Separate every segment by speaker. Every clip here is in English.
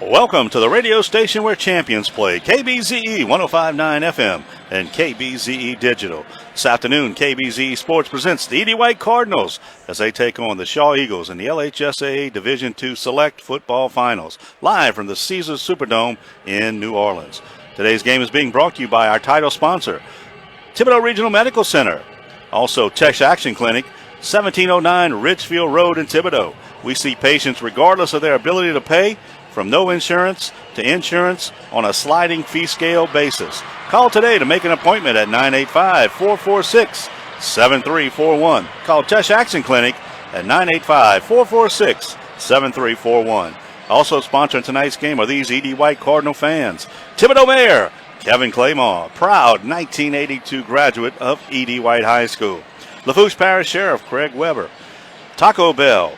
Speaker 1: Welcome to the radio station where champions play, KBZE 105.9 FM and KBZE Digital. This afternoon, KBZE Sports presents the Edie White Cardinals as they take on the Shaw Eagles in the LHSAA Division II Select Football Finals, live from the Caesars Superdome in New Orleans. Today's game is being brought to you by our title sponsor, Thibodaux Regional Medical Center. Also, Tex Action Clinic, 1709 Ridgefield Road in Thibodaux. We see patients regardless of their ability to pay, from no insurance to insurance on a sliding fee scale basis. Call today to make an appointment at 985-446-7341. Call Tesh Action Clinic at 985-446-7341. Also sponsoring tonight's game are these Edie White Cardinal fans. Thibodaux Mayor Kevin Claymore, proud 1982 graduate of Edie White High School. Lafourche Parish Sheriff Craig Weber. Taco Bell.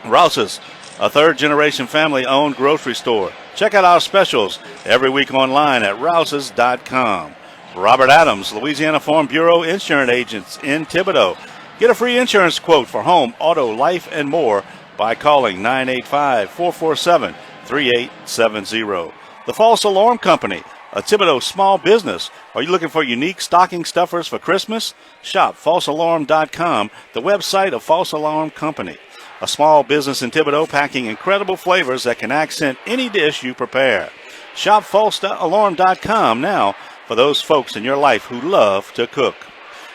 Speaker 1: Rouse's, a third-generation family-owned grocery store. Check out our specials every week online at rouses.com. Robert Adams, Louisiana Farm Bureau Insurance Agents in Thibodaux. Get a free insurance quote for home, auto, life, and more by calling 985-447-3870. The False Alarm Company, a Thibodaux small business. Are you looking for unique stocking stuffers for Christmas? Shop falsealarm.com, the website of False Alarm Company. A small business in Thibodaux packing incredible flavors that can accent any dish you prepare. Shop falsealarm.com now for those folks in your life who love to cook.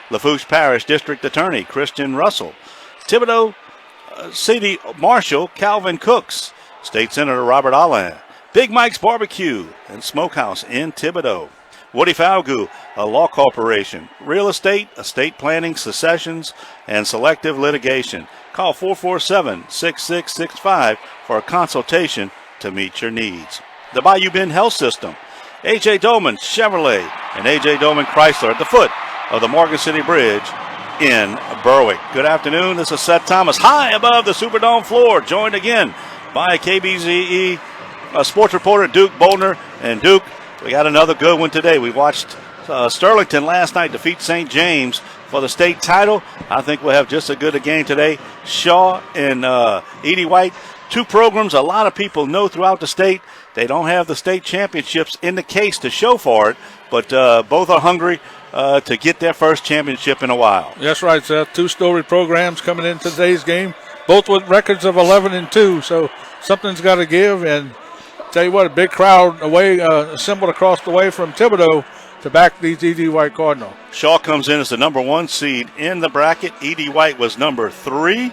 Speaker 1: Lafourche Parish District Attorney Christian Russell. Thibodaux City Marshal Calvin Cooks. State Senator Robert Allen. Big Mike's Barbecue and Smokehouse in Thibodaux. Woody Falgu, a law corporation. Real estate, estate planning, successions, and selective litigation. Call 447-6665 for a consultation to meet your needs. The Bayou Bend Health System. A.J. Dolman Chevrolet and A.J. Dolman Chrysler at the foot of the Morgan City Bridge in Berwick. Good afternoon. This is Seth Thomas high above the Superdome floor, joined again by KBZE sports reporter Duke Bolner. And Duke, we got another good one today. We watched Sterlington last night defeat St. James for the state title. I think we'll have just as good a game today. Shaw and Edie White, two programs a lot of people know throughout the state. They don't have the state championships in the case to show for it, but both are hungry to get their first championship in a while.
Speaker 2: That's right, Seth. Two storied programs coming into today's game, both with records of 11-2, so something's got to give. And tell you what, a big crowd away assembled across the way from Thibodaux to back these Edie White Cardinal.
Speaker 1: Shaw comes in as the number 1 seed in the bracket. Edie White was number 3.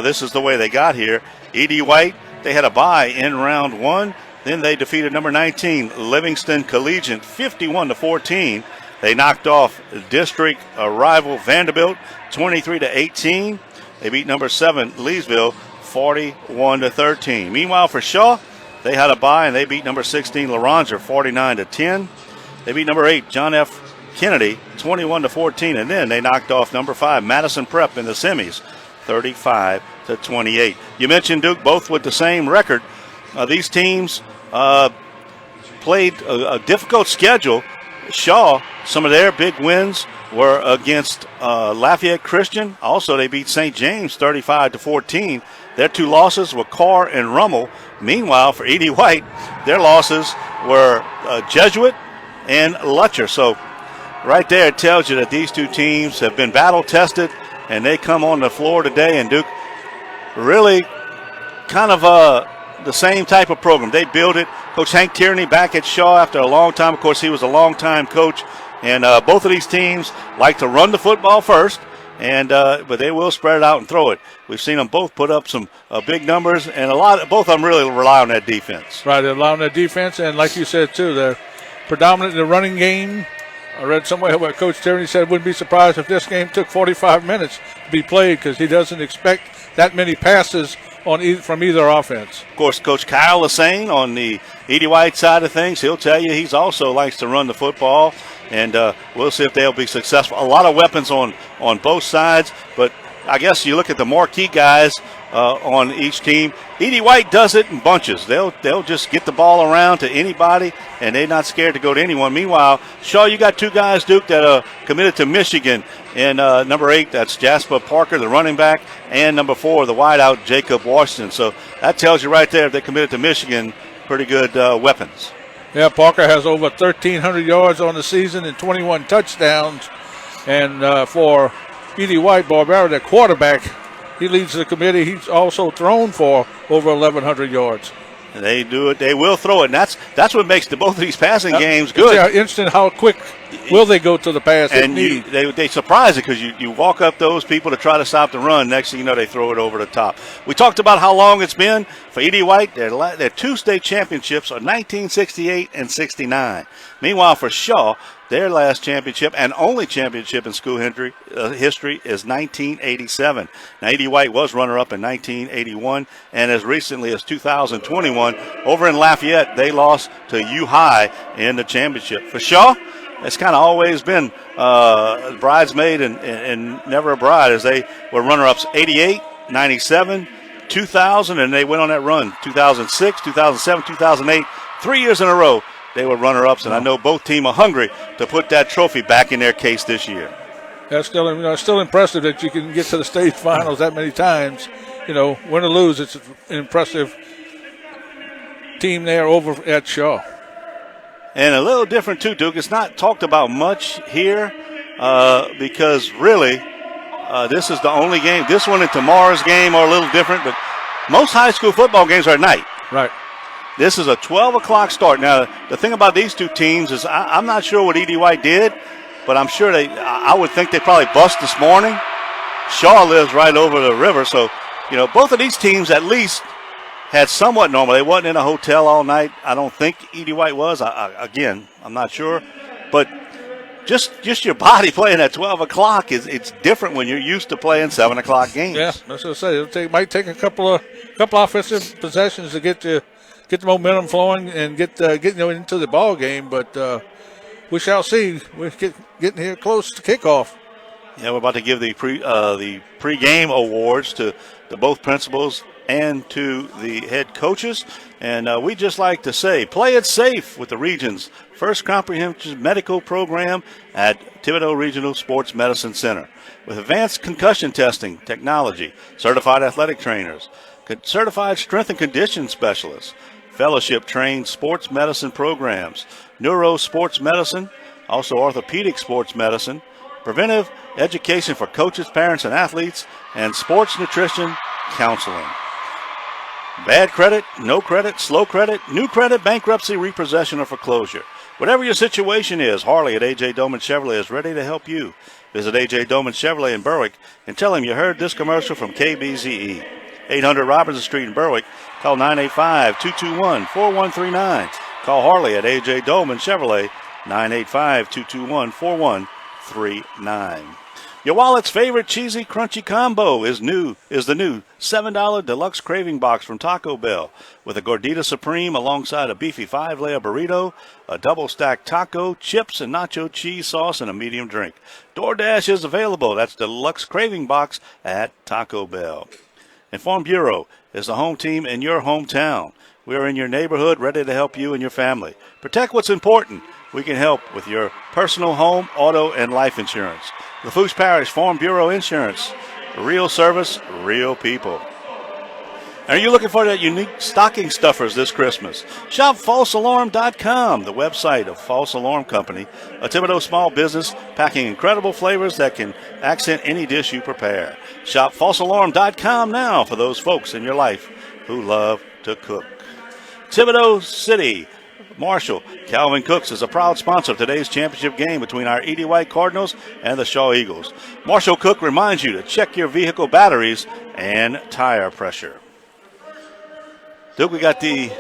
Speaker 1: This is the way they got here. Edie White, they had a bye in round 1. Then they defeated number 19, Livingston Collegiate, 51-14. They knocked off district rival Vanderbilt, 23-18. They beat number 7, Leesville, 41-13. Meanwhile, for Shaw, they had a bye and they beat number 16, Laranger, 49-10. They beat number 8, John F. Kennedy, 21-14, and then they knocked off number 5, Madison Prep in the semis, 35-28. You mentioned Duke, both with the same record. These teams played a difficult schedule. Shaw, some of their big wins were against Lafayette Christian. Also, they beat St. James 35-14. Their two losses were Carr and Rummel. Meanwhile, for Edie White, their losses were Jesuit and Lutcher. So right there it tells you that these two teams have been battle tested, and they come on the floor today. And Duke really kind of the same type of program. They build it. Coach Hank Tierney back at Shaw after a long time. Of course, he was a long-time coach. And both of these teams like to run the football first, and but they will spread it out and throw it. We've seen them both put up some big numbers, and both of them really rely on that defense.
Speaker 2: Right, they rely on that defense, and like you said, too, they're predominant in the running game. I read somewhere where Coach Tierney said wouldn't be surprised if this game took 45 minutes to be played because he doesn't expect that many passes from either offense.
Speaker 1: Of course, Coach Kyle Lhsaa on the Edie White side of things, he'll tell you he's also likes to run the football, and we'll see if they'll be successful. A lot of weapons on both sides, but I guess you look at the marquee guys on each team. Edie White does it in bunches. They'll just get the ball around to anybody, and they're not scared to go to anyone. Meanwhile, Shaw, you got two guys, Duke, that are committed to Michigan. And number 8, that's Jasper Parker, the running back, and number 4, the wideout, Jacob Washington. So that tells you right there, if they're committed to Michigan, pretty good weapons.
Speaker 2: Yeah, Parker has over 1,300 yards on the season and 21 touchdowns. And for Edie White, Barbera, the quarterback, he leads the committee. He's also thrown for over 1,100 yards.
Speaker 1: And they do it. They will throw it. And that's what makes both of these passing games good.
Speaker 2: It's instant how quick will they go to the pass if need.
Speaker 1: They surprise it because you walk up those people to try to stop the run. Next thing you know, they throw it over the top. We talked about how long it's been for Edie White. Their 2 state championships are 1968 and 69. Meanwhile, for Shaw, their last championship and only championship in school history is 1987. Now, Edie White was runner-up in 1981, and as recently as 2021, over in Lafayette, they lost to U High in the championship. For Shaw, it's kind of always been bridesmaid and never a bride, as they were runner-ups 88, 97, 2000, and they went on that run 2006, 2007, 2008, 3 years in a row. They were runner-ups, and I know both teams are hungry to put that trophy back in their case this year.
Speaker 2: That's still impressive that you can get to the state finals that many times. Win or lose, it's an impressive team there over at Shaw.
Speaker 1: And a little different, too, Duke. It's not talked about much here because, really, this is the only game. This one and tomorrow's game are a little different, but most high school football games are at night.
Speaker 2: Right.
Speaker 1: This is a 12 o'clock start. Now, the thing about these two teams is I'm not sure what Edie White did, but I'm sure I would think they probably bust this morning. Shaw lives right over the river, so, both of these teams at least had somewhat normal. They wasn't in a hotel all night. I don't think Edie White was. Again, I'm not sure. But just your body playing at 12 o'clock, it's different when you're used to playing 7 o'clock games.
Speaker 2: Yeah, that's what I say. It might take a couple offensive possessions to get the momentum flowing and get into the ball game, but we shall see. We're getting here close to kickoff.
Speaker 1: Yeah, we're about to give the pre-game awards to both principals and to the head coaches, and we just like to say, play it safe with the region's first comprehensive medical program at Thibodaux Regional Sports Medicine Center. With advanced concussion testing technology, certified athletic trainers, certified strength and conditioning specialists, fellowship-trained sports medicine programs, neuro sports medicine, also orthopedic sports medicine, preventive education for coaches, parents, and athletes, and sports nutrition counseling. Bad credit, no credit, slow credit, new credit, bankruptcy, repossession, or foreclosure. Whatever your situation is, Harley at A.J. Doman Chevrolet is ready to help you. Visit A.J. Doman Chevrolet in Berwick and tell him you heard this commercial from KBZE. 800 Robinson Street in Berwick. Call 985-221-4139. Call Harley at A.J. Doman Chevrolet, 985-221-4139. Your wallet's favorite cheesy, crunchy combo is the new $7 deluxe craving box from Taco Bell with a Gordita Supreme alongside a beefy 5-layer burrito, a double-stacked taco, chips, and nacho cheese sauce, and a medium drink. DoorDash is available. That's the deluxe craving box at Taco Bell. And Farm Bureau is the home team in your hometown. We are in your neighborhood, ready to help you and your family. Protect what's important. We can help with your personal, home, auto, and life insurance. Lafourche Parish Farm Bureau Insurance. Real service, real people. Are you looking for that unique stocking stuffers this Christmas? Shop FalseAlarm.com, the website of False Alarm Company, a Thibodaux small business packing incredible flavors that can accent any dish you prepare. Shop FalseAlarm.com now for those folks in your life who love to cook. Thibodaux City Marshall Calvin Cooks is a proud sponsor of today's championship game between our Edie White Cardinals and the Shaw Eagles. Marshall Cook reminds you to check your vehicle batteries and tire pressure. Duke, we got the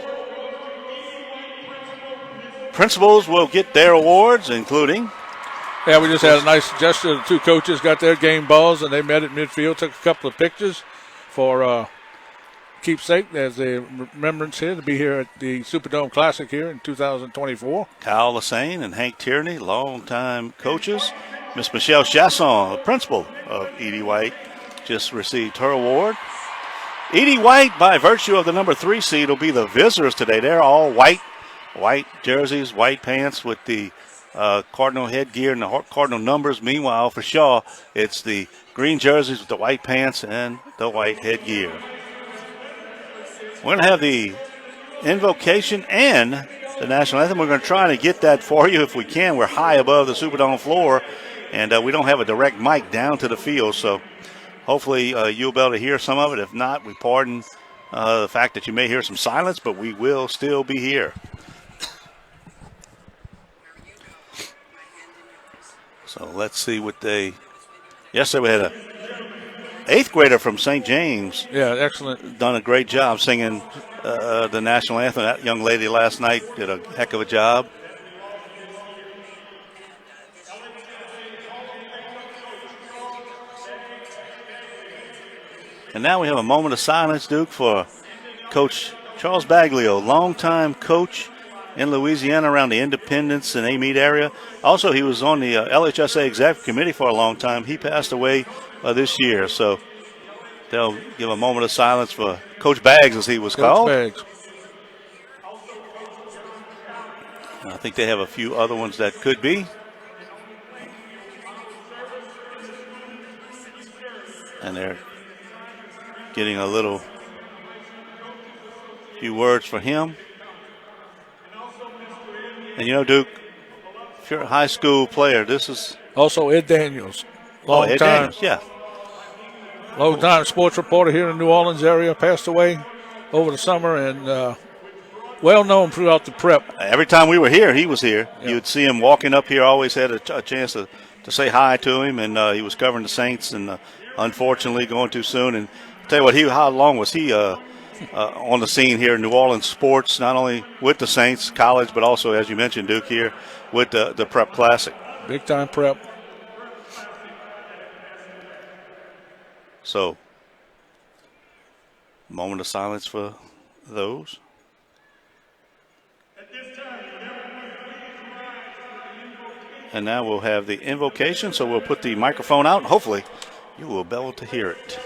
Speaker 1: principals will get their awards, including.
Speaker 2: Yeah, we just had a nice gesture. The two coaches got their game balls, and they met at midfield, took a couple of pictures for keepsake as a remembrance here to be here at the Superdome Classic here in 2024.
Speaker 1: Kyle Lhsaa and Hank Tierney, longtime coaches. Miss Michelle Chasson, the principal of Edie White, just received her award. Edie White, by virtue of the number 3 seed, will be the visitors today. They're all white jerseys, white pants with the Cardinal headgear and the Cardinal numbers. Meanwhile, for Shaw, it's the green jerseys with the white pants and the white headgear. We're going to have the invocation and the national anthem. We're going to try to get that for you if we can. We're high above the Superdome floor, and we don't have a direct mic down to the field, so hopefully you'll be able to hear some of it. If not, we pardon the fact that you may hear some silence, but we will still be here. So let's see what they. Yesterday we had a 8th grader from St. James.
Speaker 2: Yeah, excellent.
Speaker 1: Done a great job singing the national anthem. That young lady last night did a heck of a job. And now we have a moment of silence, Duke, for Coach Charles Baglio, longtime coach in Louisiana around the Independence and Amite area. Also, he was on the LHSA Executive Committee for a long time. He passed away this year, so they'll give a moment of silence for Coach Baggs, as he was called.
Speaker 2: Baggs.
Speaker 1: I think they have a few other ones that could be. And they're getting a few words for him. And you know, Duke, if you're a high school player, this is
Speaker 2: also Ed Daniels.
Speaker 1: Ed Daniels, yeah.
Speaker 2: Long time sports reporter here in the New Orleans area, passed away over the summer, and well known throughout the prep.
Speaker 1: Every time we were here, he was here.
Speaker 2: Yeah.
Speaker 1: You'd see him walking up here, always had a chance to say hi to him, and he was covering the Saints, and unfortunately going too soon. And I'll tell you what, how long was he on the scene here in New Orleans sports, not only with the Saints college, but also, as you mentioned, Duke, here with the Prep Classic.
Speaker 2: Big time prep.
Speaker 1: So, moment of silence for those. And now we'll have the invocation, so we'll put the microphone out. Hopefully, you will be able to hear it.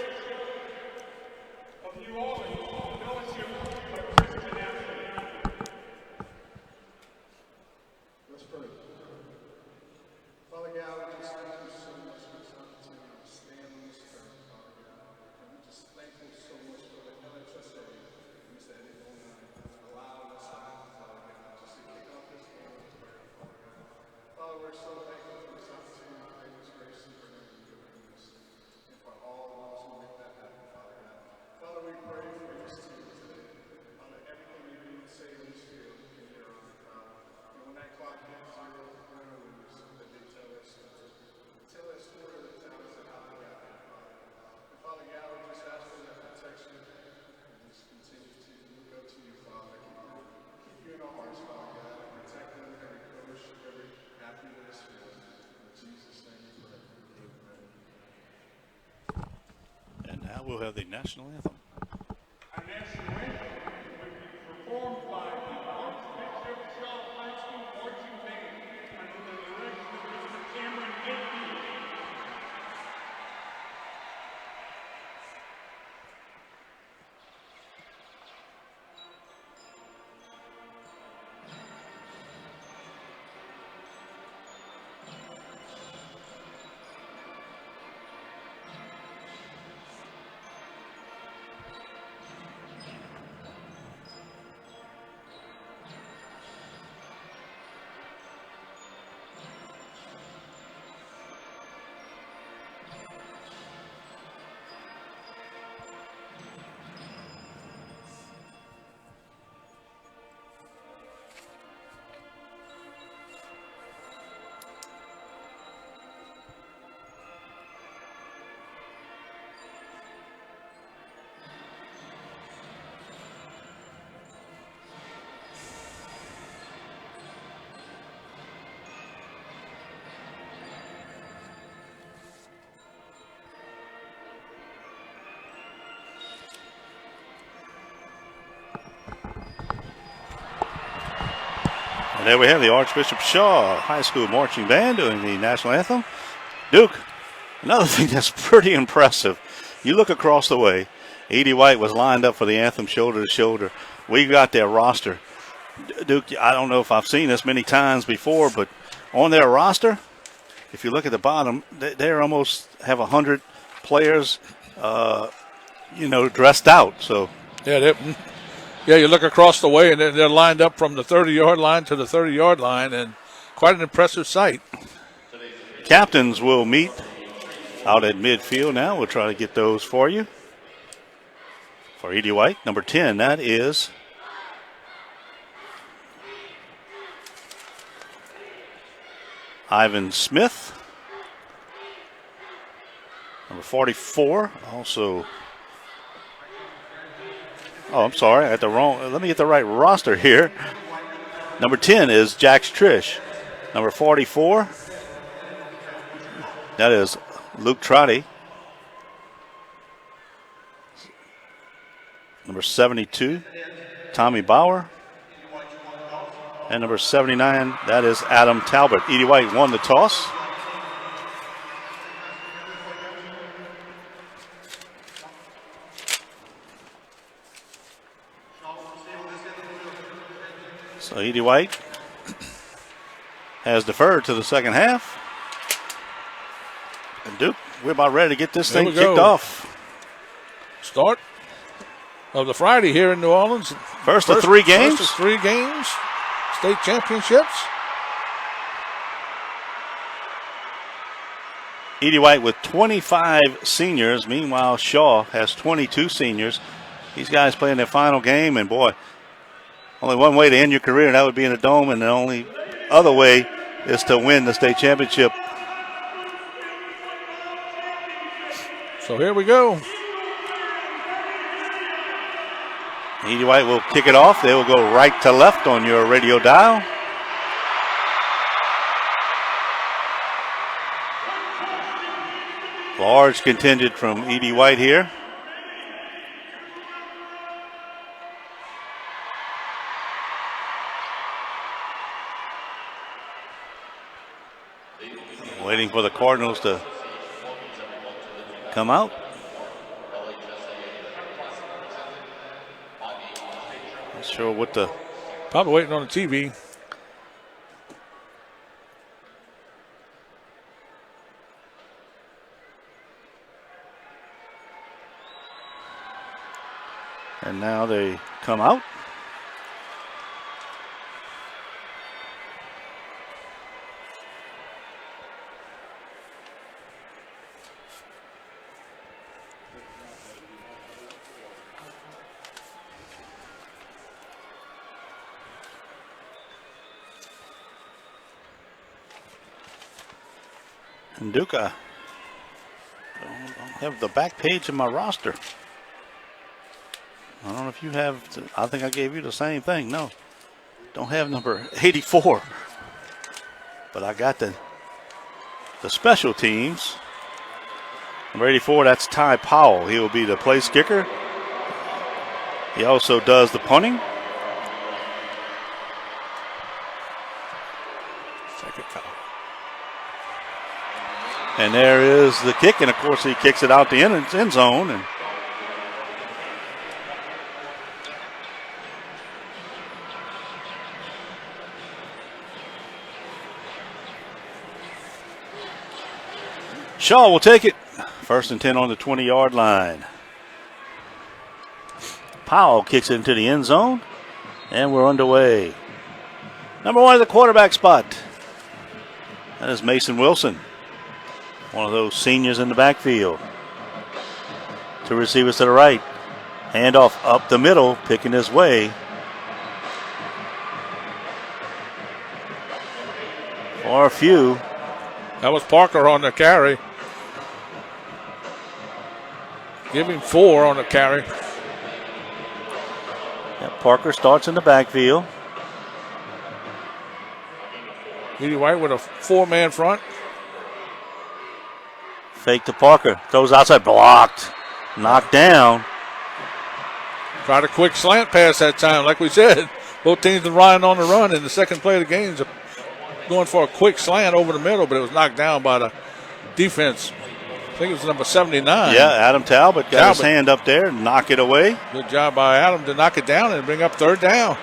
Speaker 1: We'll have the national anthem.
Speaker 3: Our national anthem will be performed by the Archbishop High School Marching Band under the direction of Mr. Cameron Gibby.
Speaker 1: And there we have the Archbishop Shaw High School Marching Band doing the national anthem. Duke, another thing that's pretty impressive, you look across the way, Edie White was lined up for the anthem shoulder to shoulder. We got their roster. Duke, I don't know if I've seen this many times before, but on their roster, if you look at the bottom, they're almost have 100 players, dressed out. So
Speaker 2: Yeah, you look across the way, and they're lined up from the 30-yard line to the 30-yard line, and quite an impressive sight.
Speaker 1: captains will meet out at midfield now. We'll try to get those for you. For Edie White, number 10, that is Ivan Smith. Number 44, also. Oh, I'm sorry, I got the wrong. Let me get the right roster here. Number 10 is Jax Trish. Number 44, that is Luke Trotty. Number 72, Tommy Bauer. And number 79, that is Adam Talbot. Edie White won the toss. So Edie White has deferred to the second half. And Duke, we're about ready to get this thing kicked off.
Speaker 2: Start of the Friday here in New Orleans.
Speaker 1: First of 3 games.
Speaker 2: First of 3 games. State championships.
Speaker 1: Edie White with 25 seniors. Meanwhile, Shaw has 22 seniors. These guys playing their final game, and boy, only one way to end your career, and that would be in a dome, and the only other way is to win the state championship.
Speaker 2: So here we go.
Speaker 1: Edie White will kick it off. They will go right to left on your radio dial. Large contingent from Edie White here. Waiting for the Cardinals to come out. Not sure what the...
Speaker 2: Probably waiting on the TV.
Speaker 1: And now they come out. And Duke, I don't have the back page of my roster. I don't know if you have. I think I gave you the same thing. No, don't have number 84. But I got the special teams. Number 84, that's Ty Powell. He will be the place kicker. He also does the punting.
Speaker 2: Second foul.
Speaker 1: And there is the kick, and of course he kicks it out the end zone. And Shaw will take it. 1st and 10 on the 20-yard line. Powell kicks it into the end zone, and we're underway. Number 1 at the quarterback spot. That is Mason Wilson, one of those seniors in the backfield. 2 receivers to the right. Handoff up the middle, picking his way. For a few.
Speaker 2: That was Parker on the carry. Give him 4 on the carry.
Speaker 1: Yeah, Parker starts in the backfield.
Speaker 2: Edie White with a 4-man front.
Speaker 1: Fake to Parker. Throws outside. Blocked. Knocked down.
Speaker 2: Tried a quick slant pass that time, like we said. Both teams are riding on the run in the second play of the game. Going for a quick slant over the middle, but it was knocked down by the defense. I think it was number 79.
Speaker 1: Yeah, Adam Talbot got his hand up there and knock it away.
Speaker 2: Good job by Adam to knock it down and bring up third down.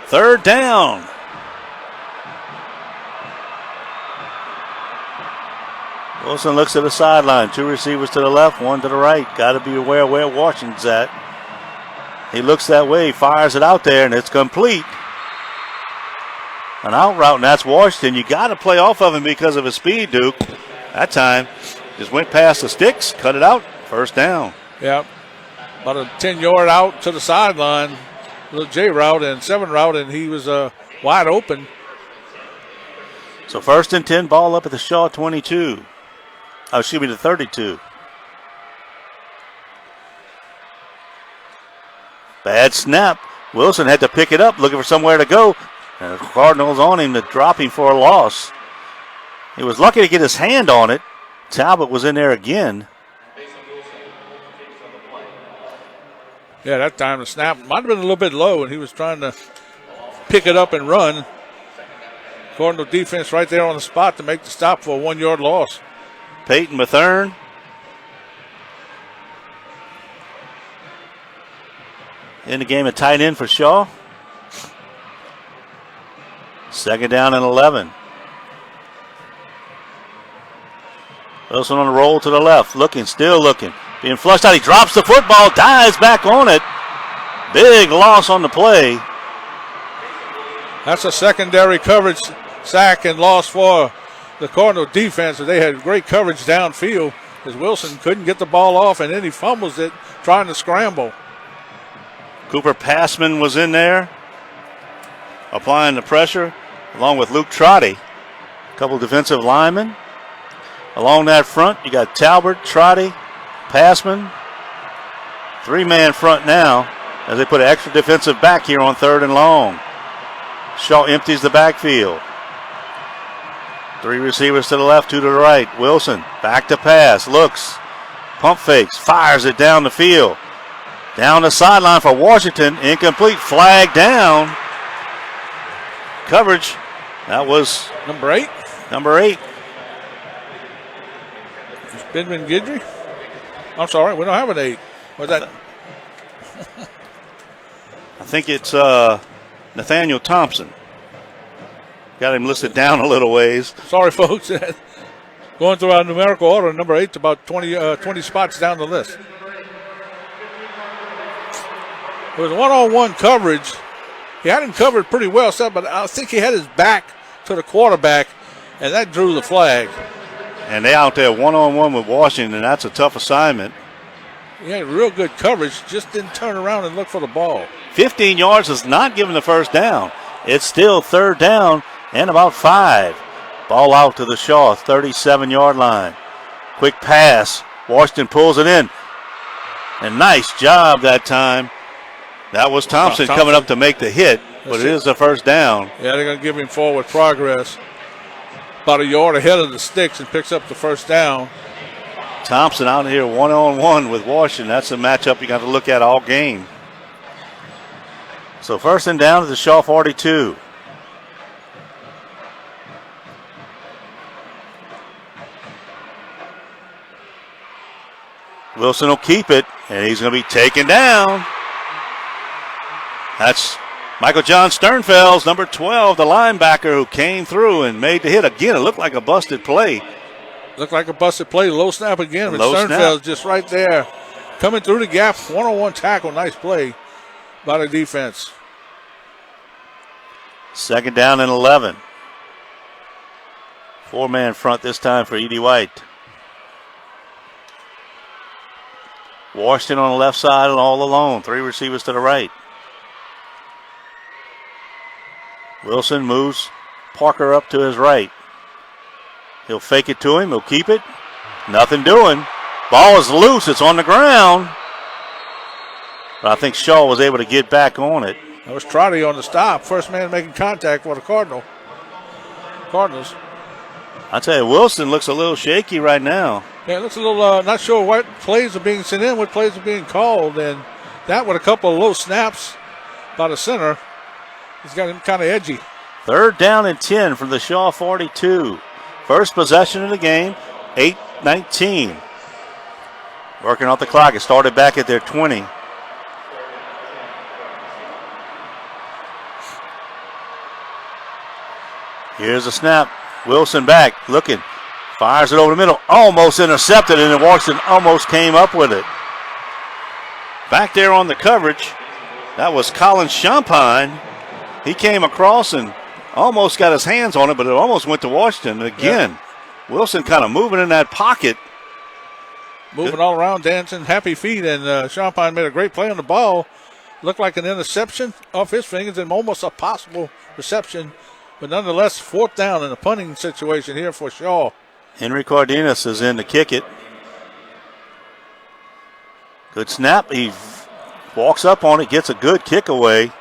Speaker 1: Third down. Wilson looks at the sideline. 2 receivers to the left, 1 to the right. Got to be aware of where Washington's at. He looks that way, fires it out there, and it's complete. An out route, and that's Washington. You got to play off of him because of his speed, Duke. That time, just went past the sticks, cut it out, first down.
Speaker 2: Yeah, about a 10-yard out to the sideline. Little J route and 7 route, and he was wide open.
Speaker 1: So first and 10, ball up at the Shaw 22. Oh, excuse me, the 32. Bad snap. Wilson had to pick it up, looking for somewhere to go. And the Cardinals on him to drop him for a loss. He was lucky to get his hand on it. Talbot was in there again.
Speaker 2: Yeah, that time the snap might have been a little bit low, and he was trying to pick it up and run. Cardinal defense right there on the spot to make the stop for a 1-yard loss.
Speaker 1: Peyton Mathern. In the game, a tight end for Shaw. Second down and 11. Wilson on the roll to the left, looking, still looking. Being flushed out, he drops the football, dives back on it. Big loss on the play.
Speaker 2: That's a secondary coverage sack and loss for the Cardinal defense. They had great coverage downfield as Wilson couldn't get the ball off, and then he fumbles it trying to scramble.
Speaker 1: Cooper Passman was in there applying the pressure along with Luke Trotty. A couple defensive linemen. Along that front, you got Talbot, Trotty, Passman. 3-man front now as they put an extra defensive back here on 3rd and long. Shaw empties the backfield. 3 receivers to the left, 2 to the right. Wilson back to pass, looks, pump fakes, fires it down the field. Down the sideline for Washington, incomplete, flag down. Coverage, that was
Speaker 2: number 8.
Speaker 1: Number 8.
Speaker 2: Benjamin Guidry? I'm sorry, we don't have an 8. What's that?
Speaker 1: I think it's Nathaniel Thompson. Got him listed down a little ways.
Speaker 2: Sorry, folks. Going through our numerical order, number 8's about 20 spots down the list. It was one-on-one coverage. He had him covered pretty well, Seth, but I think he had his back to the quarterback, and that drew the flag.
Speaker 1: And they out there one-on-one with Washington. That's a tough assignment.
Speaker 2: He had real good coverage, just didn't turn around and look for the ball.
Speaker 1: 15 yards is not giving the first down. It's still 3rd down and about 5. Ball out to the Shaw, 37-yard line. Quick pass. Washington pulls it in. And nice job that time. That was Thompson coming up to make the hit, but it is the first down.
Speaker 2: Yeah, they're going to give him forward progress. About a yard ahead of the sticks and picks up the first down.
Speaker 1: Thompson out here one-on-one with Washington. That's a matchup you got to look at all game. So first and down to the Shaw 42. Wilson will keep it, and he's going to be taken down. That's Michael John Sternfels, number 12, the linebacker who came through and made the hit. Again, it looked like a busted play.
Speaker 2: Looked like a busted play. Low snap again, but
Speaker 1: Low
Speaker 2: Sternfels
Speaker 1: snap.
Speaker 2: just right there. Coming through the gap, one-on-one tackle. Nice play by the defense.
Speaker 1: Second down and 11. 4-man front this time for Edie White. Washington on the left side and all alone. 3 receivers to the right. Wilson moves Parker up to his right. He'll fake it to him. He'll keep it. Nothing doing. Ball is loose. It's on the ground. But I think Shaw was able to get back on it.
Speaker 2: That was Trotty on the stop. First man making contact for the Cardinals.
Speaker 1: I tell you, Wilson looks a little shaky right now.
Speaker 2: Yeah, it looks a little not sure what plays are being sent in, what plays are being called. And that with a couple of low snaps by the center, he's got him kind of edgy.
Speaker 1: 3rd down and 10 from the Shaw 42. First possession of the game, 8-19. Working off the clock. It started back at their 20. Here's a snap. Wilson back, looking. Fires it over the middle. Almost intercepted, and Washington almost came up with it. Back there on the coverage, that was Colin Champagne. He came across and almost got his hands on it, but it almost went to Washington. Again, Wilson kind of moving in that pocket.
Speaker 2: Moving all around, dancing, happy feet, and Champagne made a great play on the ball. Looked like an interception off his fingers and almost a possible reception, but nonetheless, 4th down in a punting situation here for Shaw.
Speaker 1: Henry Cardenas is in to kick it. Good snap. He walks up on it, gets a good kick away.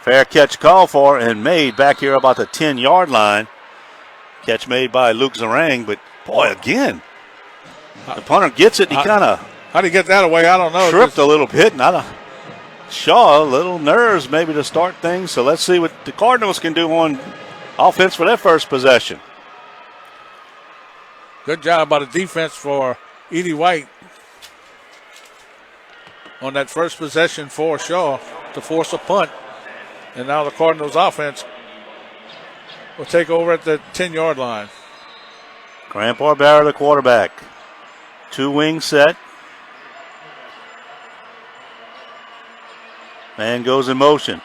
Speaker 1: Fair catch called for and made back here about the 10-yard line. Catch made by Luke Zarang, but boy, again, the punter gets it. He kind of
Speaker 2: how did he get that away? I don't know.
Speaker 1: Tripped a little bit. Shaw, a little nerves maybe to start things. So let's see what the Cardinals can do on offense for their first possession.
Speaker 2: Good job by the defense for Edie White on that first possession for Shaw to force a punt. And now the Cardinals offense will take over at the 10-yard line.
Speaker 1: Grant Barbera, the quarterback. 2 wing set. Man goes in motion.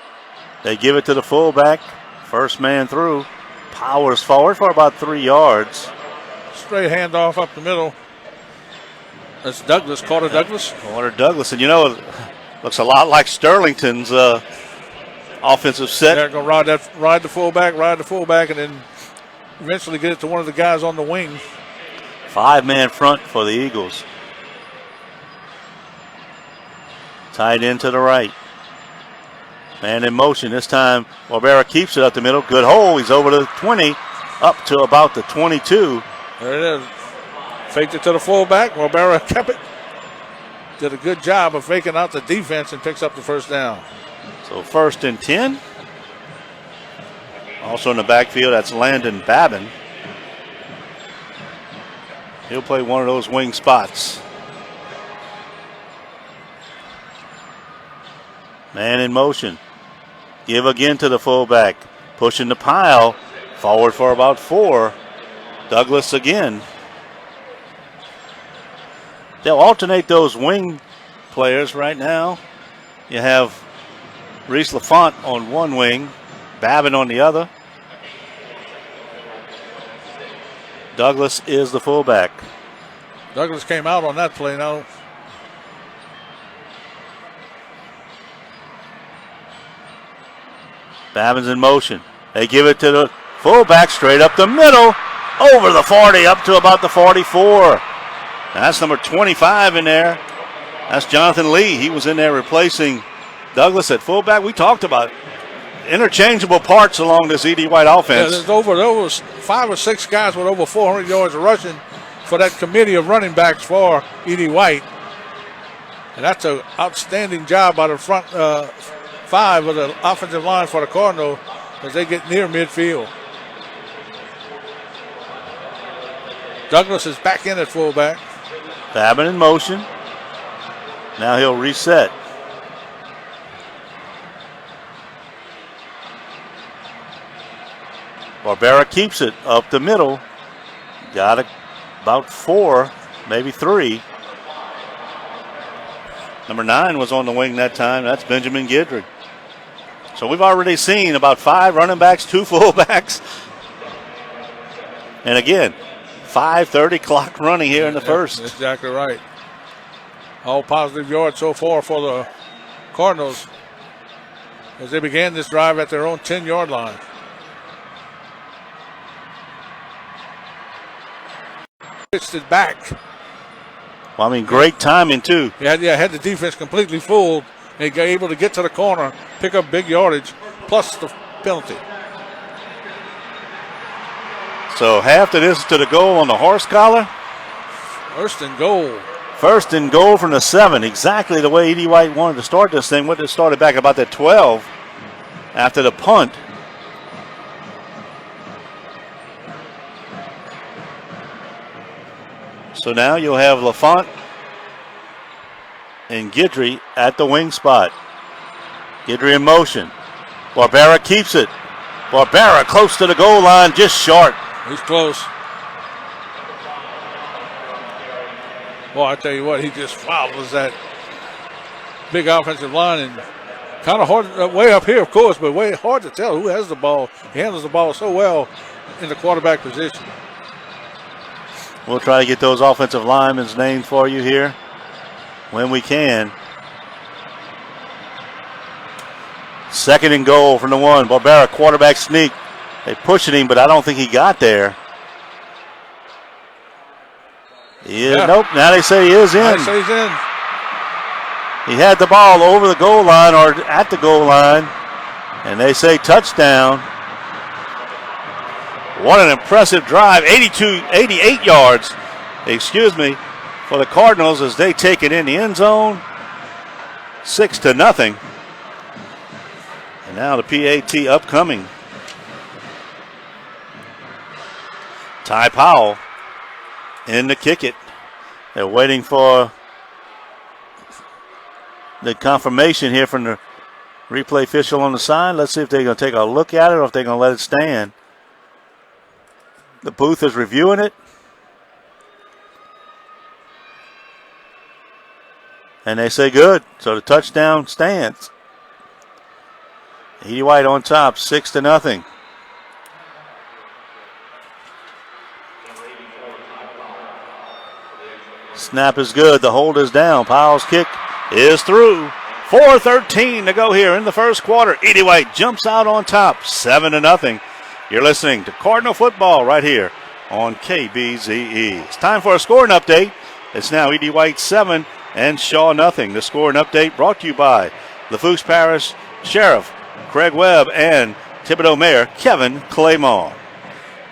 Speaker 1: They give it to the fullback. First man through. Powers forward for about 3 yards.
Speaker 2: Straight handoff up the middle. That's Douglas, Carter Douglas.
Speaker 1: Carter Douglas. And looks a lot like Sterlington's offensive set.
Speaker 2: They're going to ride the fullback, and then eventually get it to one of the guys on the wing.
Speaker 1: 5-man front for the Eagles. Tight end to the right. Man in motion. This time, Barbera keeps it up the middle. Good hole. He's over the 20, up to about the 22.
Speaker 2: There it is. Faked it to the fullback. Barbera kept it. Did a good job of faking out the defense and picks up the first down.
Speaker 1: So 1st and 10. Also in the backfield, that's Landon Babin. He'll play one of those wing spots. Man in motion. Give again to the fullback. Pushing the pile. Forward for about 4. Douglas again. They'll alternate those wing players right now. You have Reese LaFont on one wing, Babin on the other. Douglas is the fullback.
Speaker 2: Douglas came out on that play now.
Speaker 1: Babin's in motion. They give it to the fullback straight up the middle, over the 40, up to about the 44. That's number 25 in there. That's Jonathan Lee. He was in there replacing Douglas at fullback. We talked about interchangeable parts along this E.D. White offense.
Speaker 2: Yeah, there was 5 or 6 guys with over 400 yards rushing for that committee of running backs for E.D. White. And that's an outstanding job by the front 5 of the offensive line for the Cardinals as they get near midfield. Douglas is back in at fullback.
Speaker 1: Babin in motion. Now he'll reset. Barbera keeps it up the middle. Got it about 4, maybe 3. Number 9 was on the wing that time. That's Benjamin Gidry. So we've already seen about 5 running backs, 2 fullbacks. And again, 5:30 clock running here in the first.
Speaker 2: That's exactly right. All positive yards so far for the Cardinals as they began this drive at their own 10-yard line. Pitched it back.
Speaker 1: Well, I mean, great timing, too.
Speaker 2: Had the defense completely fooled. They got able to get to the corner, pick up big yardage, plus the penalty.
Speaker 1: So half of this to the goal on the horse collar.
Speaker 2: First and goal.
Speaker 1: First and goal from the 7. Exactly the way E.D. White wanted to start this thing. Would have started back about the 12 after the punt. So now you'll have LaFont and Guidry at the wing spot. Guidry in motion. Barbera keeps it. Barbera close to the goal line, just short.
Speaker 2: He's close. Well, I tell you what, he just follows that big offensive line, and kind of hard, way up here, of course, but way hard to tell who has the ball. He handles the ball so well in the quarterback position.
Speaker 1: We'll try to get those offensive linemen's names for you here when we can. 2nd and goal from the 1. Barbera quarterback sneak. They pushing him, but I don't think he got there. Yeah. Nope, now they say he is in.
Speaker 2: Now they say he's in.
Speaker 1: He had the ball over the goal line or at the goal line, and they say touchdown. What an impressive drive, 88 yards, for the Cardinals as they take it in the end zone, 6-0. And now the PAT upcoming. Ty Powell in to kick it. They're waiting for the confirmation here from the replay official on the side. Let's see if they're going to take a look at it or if they're going to let it stand. The booth is reviewing it. And they say good. So the touchdown stands. Edie White on top, 6-0. Snap is good. The hold is down. Powell's kick is through. 4:13 to go here in the first quarter. Edie White jumps out on top, 7-0. You're listening to Cardinal football right here on KBZE. It's time for a scoring update. It's now Edie White 7 and Shaw nothing. The scoring update brought to you by Lafourche Parish Sheriff Craig Webb and Thibodaux Mayor Kevin Claymore.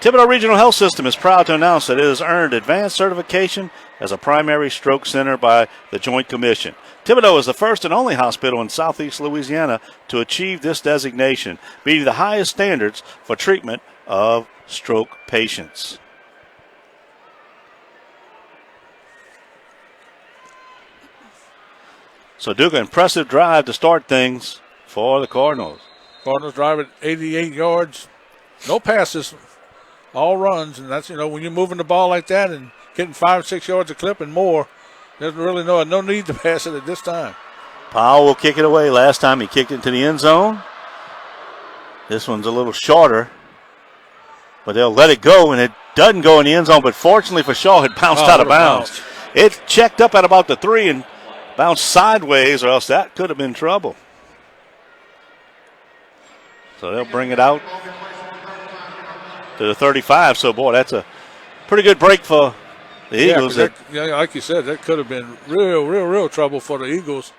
Speaker 1: Thibodaux Regional Health System is proud to announce that it has earned advanced certification as a primary stroke center by the Joint Commission. Thibodaux is the first and only hospital in southeast Louisiana to achieve this designation, meeting the highest standards for treatment of stroke patients. So Duke, impressive drive to start things for the Cardinals.
Speaker 2: Cardinals drive at 88 yards. No passes, all runs. And that's, when you're moving the ball like that and getting 5-6 yards a clip and more, there's really no need to pass it at this time.
Speaker 1: Powell will kick it away. Last time he kicked it into the end zone. This one's a little shorter, but they'll let it go, and it doesn't go in the end zone. But fortunately for Shaw, it bounced out of bounds. It checked up at about the 3 and bounced sideways, or else that could have been trouble. So they'll bring it out to the 35. So, boy, that's a pretty good break for the Eagles.
Speaker 2: Like you said, that could have been real trouble for the Eagles.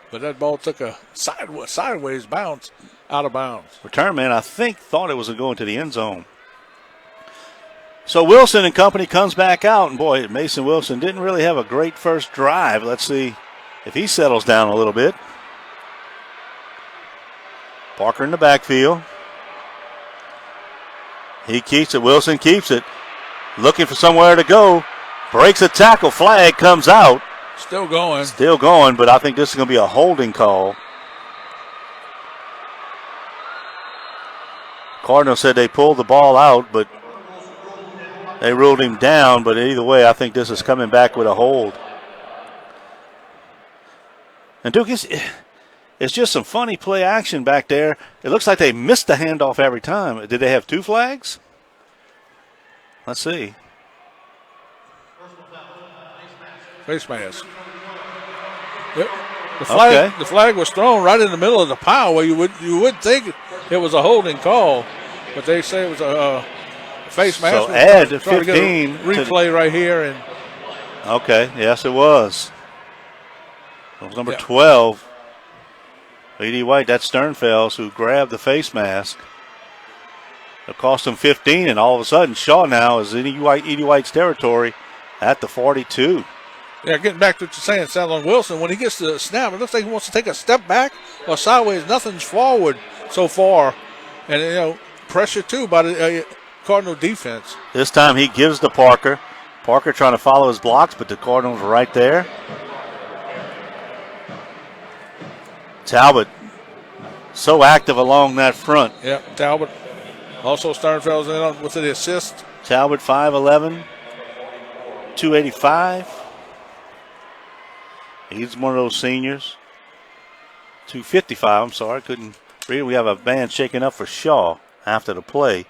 Speaker 2: But that ball took a sideways bounce out of bounds.
Speaker 1: Return man, I think, thought it was going to the end zone. So Wilson and company comes back out. And, boy, Mason Wilson didn't really have a great first drive. Let's see if he settles down a little bit. Parker in the backfield. He keeps it. Wilson keeps it. Looking for somewhere to go. Breaks a tackle. Flag comes out.
Speaker 2: Still going.
Speaker 1: Still going, but I think this is going to be a holding call. Cardinals said they pulled the ball out, but they ruled him down. But either way, I think this is coming back with a hold. And Duke, it's just some funny play action back there. It looks like they missed the handoff every time. Did they have 2 flags? Let's see.
Speaker 2: Face mask. Yep. The flag was thrown right in the middle of the pile where you would think it was a holding call, but they say it was a face mask.
Speaker 1: So add 15.
Speaker 2: Replay right here. And
Speaker 1: okay, yes it was. It was number 12. Edie White, that's Sternfels, who grabbed the face mask. It cost him 15, and all of a sudden Shaw now is in Edie White's territory at the 42.
Speaker 2: Yeah, getting back to what you're saying, Sadlon Wilson, when he gets the snap, it looks like he wants to take a step back or sideways. Nothing's forward so far. And, pressure, too, by the Cardinal defense.
Speaker 1: This time he gives to Parker. Parker trying to follow his blocks, but the Cardinals are right there. Talbot so active along that front.
Speaker 2: Yep, Talbot. Also Sternfeld's in on with the assist.
Speaker 1: Talbot 5'11", 285. He's one of those seniors. 255, I'm sorry, couldn't read. We have a band shaking up for Shaw after the play.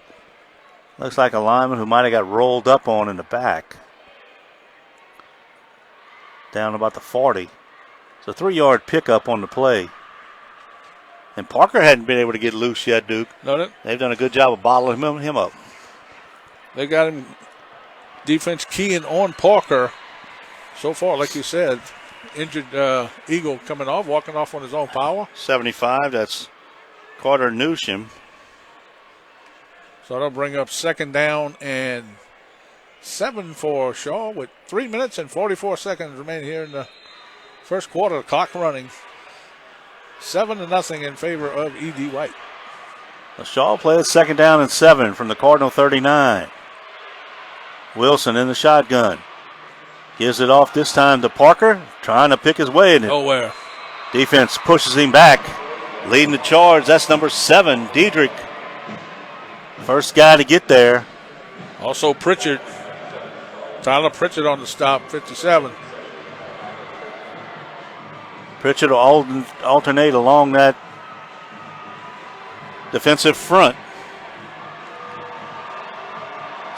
Speaker 1: Looks like a lineman who might have got rolled up on in the back. Down about the 40. It's a 3-yard pickup on the play. And Parker hadn't been able to get loose yet, Duke.
Speaker 2: No,
Speaker 1: they've done a good job of bottling him up.
Speaker 2: They got him defense keying on Parker. So far, like you said, injured Eagle coming off, walking off on his own power.
Speaker 1: 75, that's Carter Newsham.
Speaker 2: So that'll bring up 2nd down and 7 for Shaw with 3 minutes and 44 seconds remaining here in the first quarter. The clock running. 7-0 in favor of E.D. White.
Speaker 1: The Shaw plays 2nd down and 7 from the Cardinal 39. Wilson in the shotgun. Gives it off this time to Parker, trying to pick his way in it.
Speaker 2: Nowhere.
Speaker 1: Defense pushes him back. Leading the charge, that's number 7, Diedrich. First guy to get there.
Speaker 2: Also Pritchard. Tyler Pritchard on the stop, 57.
Speaker 1: Pritchard will alternate along that defensive front.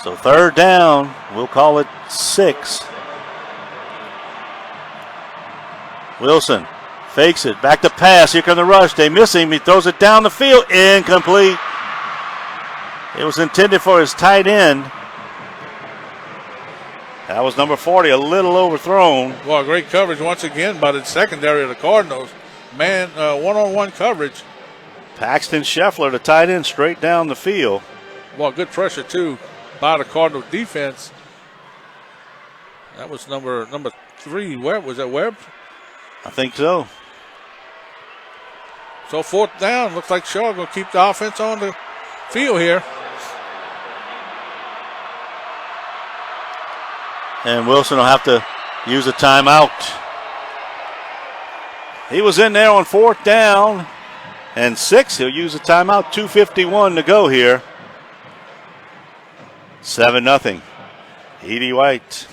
Speaker 1: So 3rd down, we'll call it 6. Wilson fakes it, back to pass, here comes the rush, they miss him, he throws it down the field, incomplete. It was intended for his tight end. That was number 40, a little overthrown.
Speaker 2: Well, great coverage once again by the secondary of the Cardinals. Man, one-on-one coverage.
Speaker 1: Paxton Scheffler, the tight end, straight down the field.
Speaker 2: Well, good pressure, too, by the Cardinal defense. That was number 3. Webb, was that Webb?
Speaker 1: I think so.
Speaker 2: So 4th down. Looks like Shaw going to keep the offense on the field here.
Speaker 1: And Wilson will have to use a timeout. He was in there on 4th down and 6. He'll use a timeout. 2:51 to go here. 7-0. E.D. White.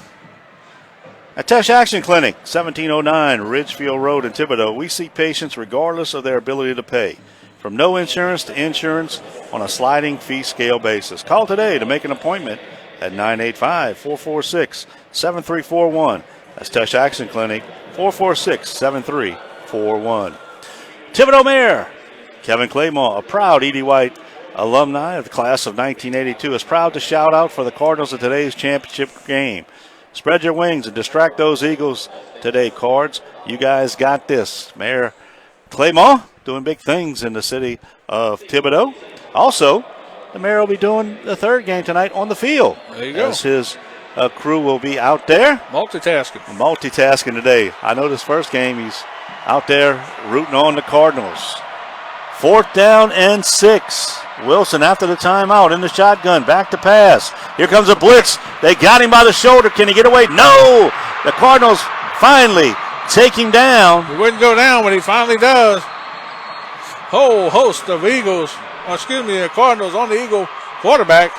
Speaker 1: Atesh Action Clinic, 1709 Ridgefield Road in Thibodaux. We see patients regardless of their ability to pay. From no insurance to insurance on a sliding fee scale basis. Call today to make an appointment at 985-446-7341. That's Atesh Action Clinic, 446-7341. Thibodaux Mayor Kevin Claymore, a proud E.D. White alumni of the class of 1982, is proud to shout out for the Cardinals in today's championship game. Spread your wings and distract those Eagles today, Cards. You guys got this. Mayor Claymore doing big things in the city of Thibodaux. Also, the mayor will be doing the 3rd game tonight on the field.
Speaker 2: There you go.
Speaker 1: As his crew will be out there.
Speaker 2: Multitasking
Speaker 1: today. I know this first game he's out there rooting on the Cardinals. 4th down and 6. Wilson after the timeout in the shotgun. Back to pass. Here comes a blitz. They got him by the shoulder. Can he get away? No! The Cardinals finally take him down.
Speaker 2: He wouldn't go down, but he finally does. Whole host of Eagles, Cardinals on the Eagle quarterback,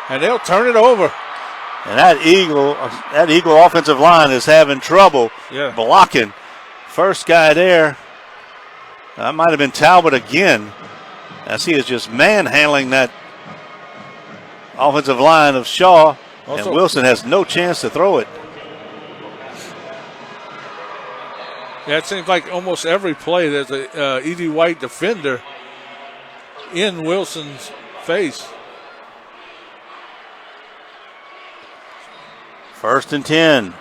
Speaker 2: and they'll turn it over.
Speaker 1: And that Eagle offensive line is having trouble blocking. First guy there, that might have been Talbot again, as he is just manhandling that offensive line of Shaw, and Wilson has no chance to throw it.
Speaker 2: Yeah, it seems like almost every play there's a E.D. White defender in Wilson's face.
Speaker 1: 1st and 10.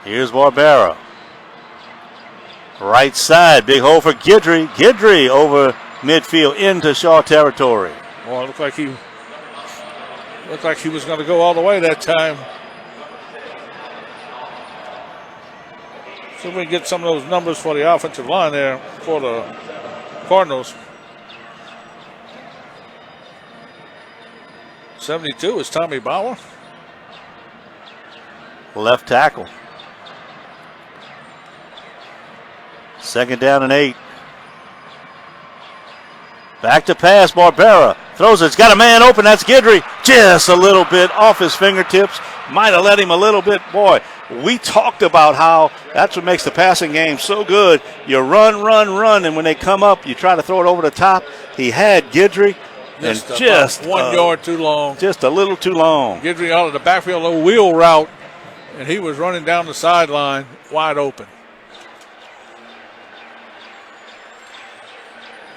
Speaker 1: Here's Barbera. Right side, big hole for Guidry. Guidry over midfield into Shaw territory.
Speaker 2: Well, it looked like he was going to go all the way that time. See if we can get some of those numbers for the offensive line there for the Cardinals. 72 is Tommy Bauer.
Speaker 1: Left tackle. Second down and 8. Back to pass, Barbera throws it. It's got a man open. That's Guidry. Just a little bit off his fingertips. Might have let him a little bit. Boy, we talked about how that's what makes the passing game so good. You run, and when they come up, you try to throw it over the top. He had Guidry. And just
Speaker 2: 1 yard too long.
Speaker 1: Just a little too long.
Speaker 2: Guidry out of the backfield, a wheel route, and he was running down the sideline wide open.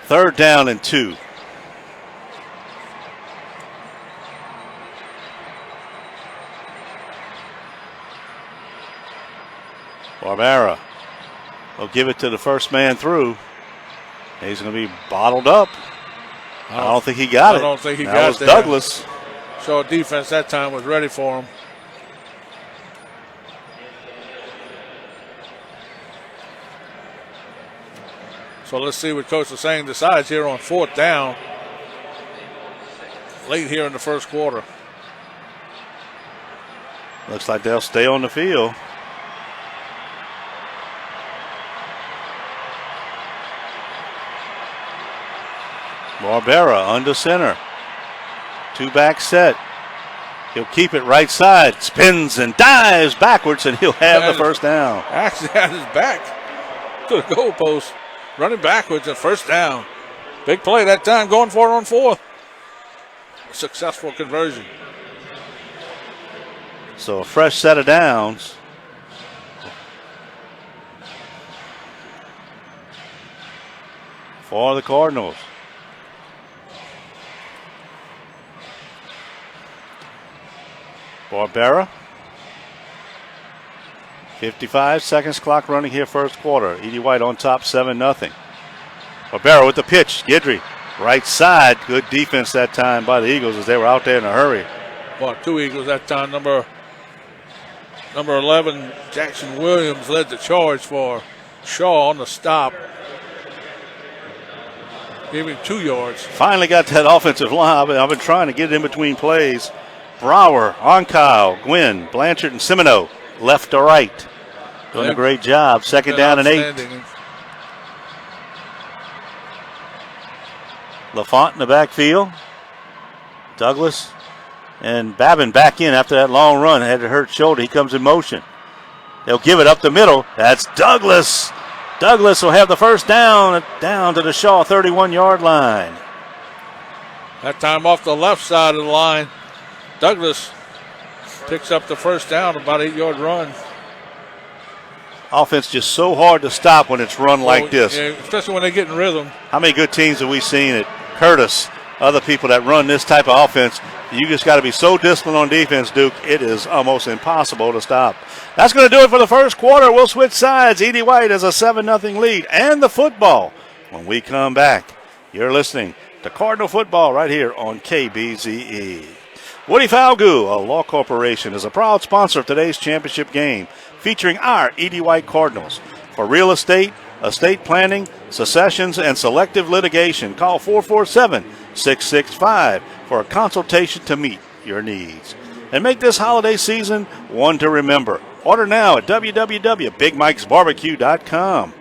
Speaker 1: Third down and 2. Barbera will give it to the first man through. He's going to be bottled up. I don't think he got it.
Speaker 2: I don't think he
Speaker 1: that
Speaker 2: got it.
Speaker 1: That was Douglas.
Speaker 2: So defense that time was ready for him. So let's see what Coach is saying. Decides here on 4th down. Late here in the first quarter.
Speaker 1: Looks like they'll stay on the field. Barbera under center. 2-back set. He'll keep it right side. Spins and dives backwards, and he'll have the first down.
Speaker 2: Actually had his back to the goalpost. Running backwards at first down. Big play that time, going for it on 4th. Successful conversion.
Speaker 1: So a fresh set of downs. For the Cardinals. Barbera. 55 seconds clock running here first quarter. Edie White on top 7-0. Barbera with the pitch. Guidry right side. Good defense that time by the Eagles as they were out there in a hurry.
Speaker 2: Well, 2 Eagles that time. Number 11, Jackson Williams led the charge for Shaw on the stop. Gave him 2 yards.
Speaker 1: Finally got that offensive line. I've been trying to get it in between plays. Brower, Onkyle, Gwynn, Blanchard, and Semino, left to right. Doing a great job. Second down and 8. LaFont in the backfield. Douglas and Babin back in after that long run. Had a hurt shoulder. He comes in motion. They'll give it up the middle. That's Douglas. Douglas will have the first down to the Shaw 31-yard line.
Speaker 2: That time off the left side of the line. Douglas picks up the first down, about 8-yard run.
Speaker 1: Offense just so hard to stop when it's run like this.
Speaker 2: Yeah, especially when they get in rhythm.
Speaker 1: How many good teams have we seen at Curtis, other people that run this type of offense? You just got to be so disciplined on defense, Duke. It is almost impossible to stop. That's going to do it for the first quarter. We'll switch sides. Edie White has a 7-0 lead and the football. When we come back, you're listening to Cardinal Football right here on KBZE. Woody Falgout, a law corporation, is a proud sponsor of today's championship game, featuring our Edie White Cardinals. For real estate, estate planning, successions, and selective litigation, call 447-665 for a consultation to meet your needs. And make this holiday season one to remember. Order now at www.bigmikesbarbecue.com.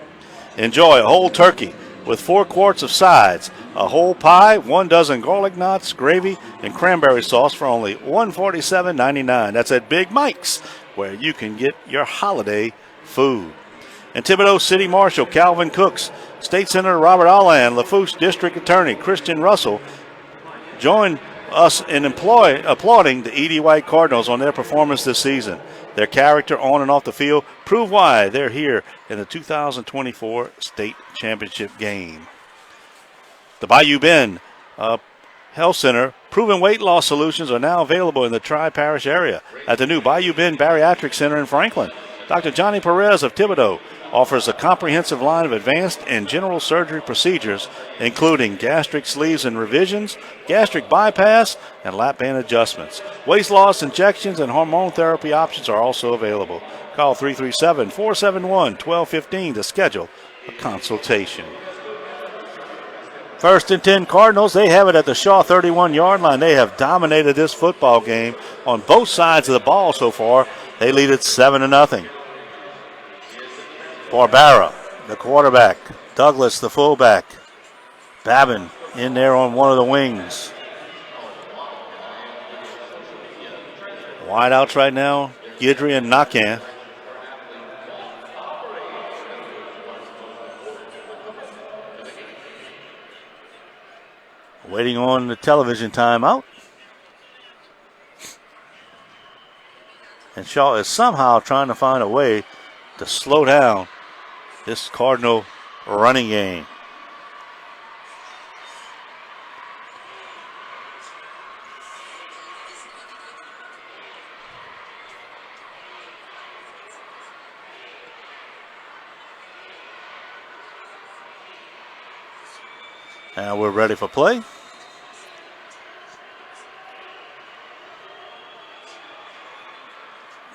Speaker 1: Enjoy a whole turkey with 4 quarts of sides, a whole pie, 1 dozen garlic knots, gravy, and cranberry sauce for only $147.99. That's at Big Mike's, where you can get your holiday food. And Thibodaux City Marshal Calvin Cooks, State Senator Robert Allan, Lafourche District Attorney Christian Russell join us in applauding the Edie White Cardinals on their performance this season. Their character on and off the field prove why they're here in the 2024 state championship game. The Bayou Bend Health Center proven weight loss solutions are now available in the Tri-Parish area at the new Bayou Bend Bariatric Center in Franklin. Dr. Johnny Perez of Thibodaux offers a comprehensive line of advanced and general surgery procedures, including gastric sleeves and revisions, gastric bypass, and lap band adjustments. Weight loss injections and hormone therapy options are also available. Call 337-471-1215 to schedule a consultation. First and 10 Cardinals, they have it at the Shaw 31-yard line. They have dominated this football game on both sides of the ball so far. They lead it 7-0. Barbera the quarterback. Douglas, the fullback. Babin in there on one of the wings. Wideouts right now, Guidry and Nakan. Waiting on the television timeout. And Shaw is somehow trying to find a way to slow down this Cardinal running game. Now we're ready for play.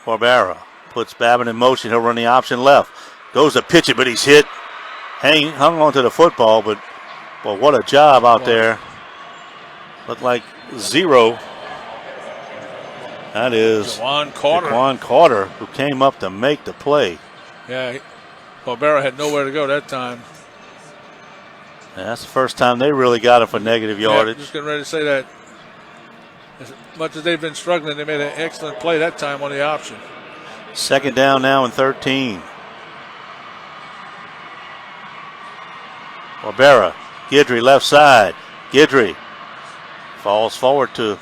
Speaker 1: Barbera puts Babin in motion. He'll run the option left. Goes to pitch it, but he's hit. Hung on to the football, but what a job out there. Looked like zero. That is Jaquan Carter, who came up to make the play.
Speaker 2: Yeah, Barbera had nowhere to go that time.
Speaker 1: And that's the first time they really got him for negative yardage.
Speaker 2: Just getting ready to say that. As much as they've been struggling, they made an excellent play that time on the option.
Speaker 1: Second down now and 13. Barbera, Guidry left side. Guidry falls forward to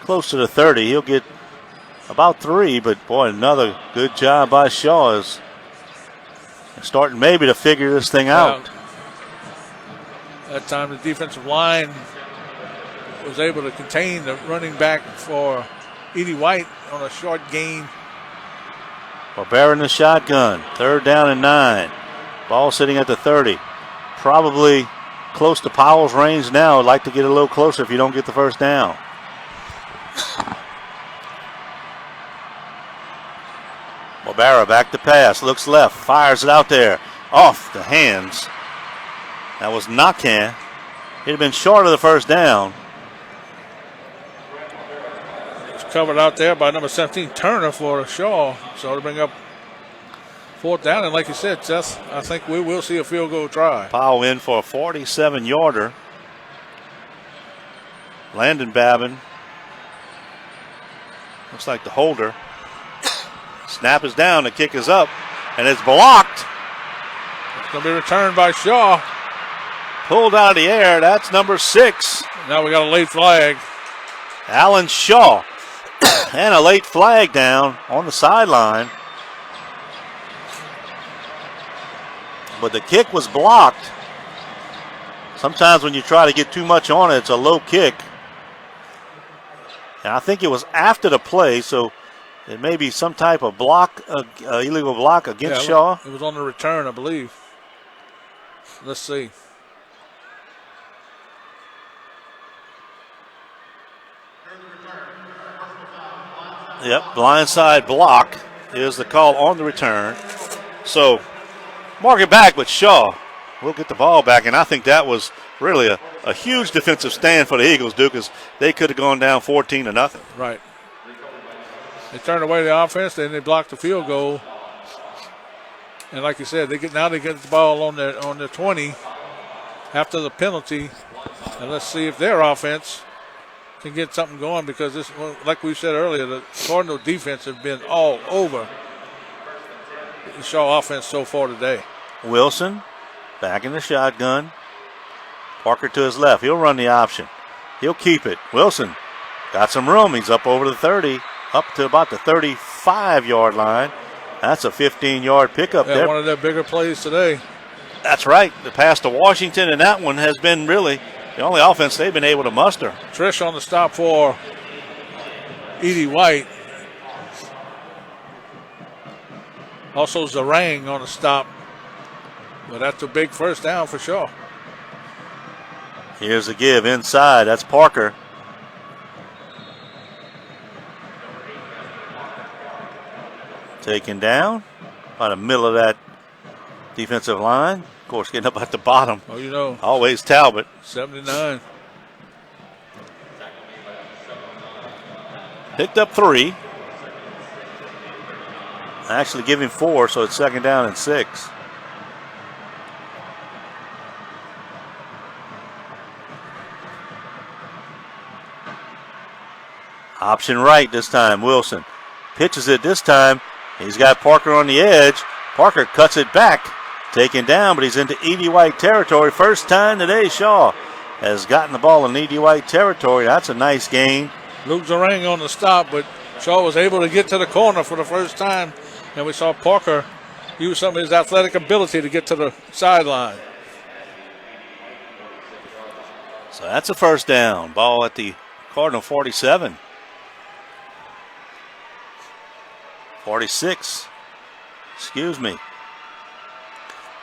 Speaker 1: close to the 30. He'll get about 3, but boy, another good job by Shaw is starting maybe to figure this thing out.
Speaker 2: That time the defensive line was able to contain the running back for Edie White on a short gain.
Speaker 1: Barbera in the shotgun. Third down and 9. Ball sitting at the 30. Probably close to Powell's range now. I'd like to get a little closer if you don't get the first down. Barbera back to pass. Looks left. Fires it out there. Off the hands. That was Nakan. He'd have been short of the first down.
Speaker 2: It's covered out there by number 17, Turner, for Shaw. So to bring up 4th down. And like you said, Seth, I think we will see a field goal try.
Speaker 1: Powell in for a 47-yarder. Landon Babin. Looks like the holder. Snap is down. The kick is up. And it's blocked.
Speaker 2: It's going to be returned by Shaw.
Speaker 1: Pulled out of the air. That's number 6.
Speaker 2: Now we got a late flag.
Speaker 1: Alan Shaw. And a late flag down on the sideline. But the kick was blocked. Sometimes when you try to get too much on it, it's a low kick. And I think it was after the play, so it may be some type of block, illegal block against Shaw.
Speaker 2: It was on the return, I believe. Let's see.
Speaker 1: Yep, blindside block is the call on the return. So mark it back, but Shaw will get the ball back. And I think that was really a huge defensive stand for the Eagles, Duke, because they could have gone down 14-0.
Speaker 2: Right. They turned away the offense, then they blocked the field goal. And like you said, they get the ball on their 20 after the penalty. And let's see if their offense can get something going, because this, like we said earlier, the Cardinal defense has been all over the Shaw offense so far today.
Speaker 1: Wilson back in the shotgun. Parker to his left. He'll run the option. He'll keep it. Wilson got some room. He's up over the 30, up to about the 35-yard line. That's a 15-yard pickup there.
Speaker 2: One of their bigger plays today.
Speaker 1: That's right. The pass to Washington, and that one has been really the only offense they've been able to muster.
Speaker 2: Trish on the stop for Edie White. Also Zarang on the stop. But that's a big first down for Shaw.
Speaker 1: Here's the give inside. That's Parker. Taken down by the middle of that defensive line. Of course, getting up at the bottom.
Speaker 2: Oh, you know.
Speaker 1: Always Talbot.
Speaker 2: 79.
Speaker 1: Picked up 3. Actually give him 4, so it's second down and 6. Option right this time, Wilson. Pitches it this time. He's got Parker on the edge. Parker cuts it back. Taken down, but he's into Edie White territory. First time today, Shaw has gotten the ball in Edie White territory. That's a nice gain.
Speaker 2: Luke Zarang on the stop, but Shaw was able to get to the corner for the first time. And we saw Parker use some of his athletic ability to get to the sideline.
Speaker 1: So that's a first down. Ball at the Cardinal 47. 46. Excuse me.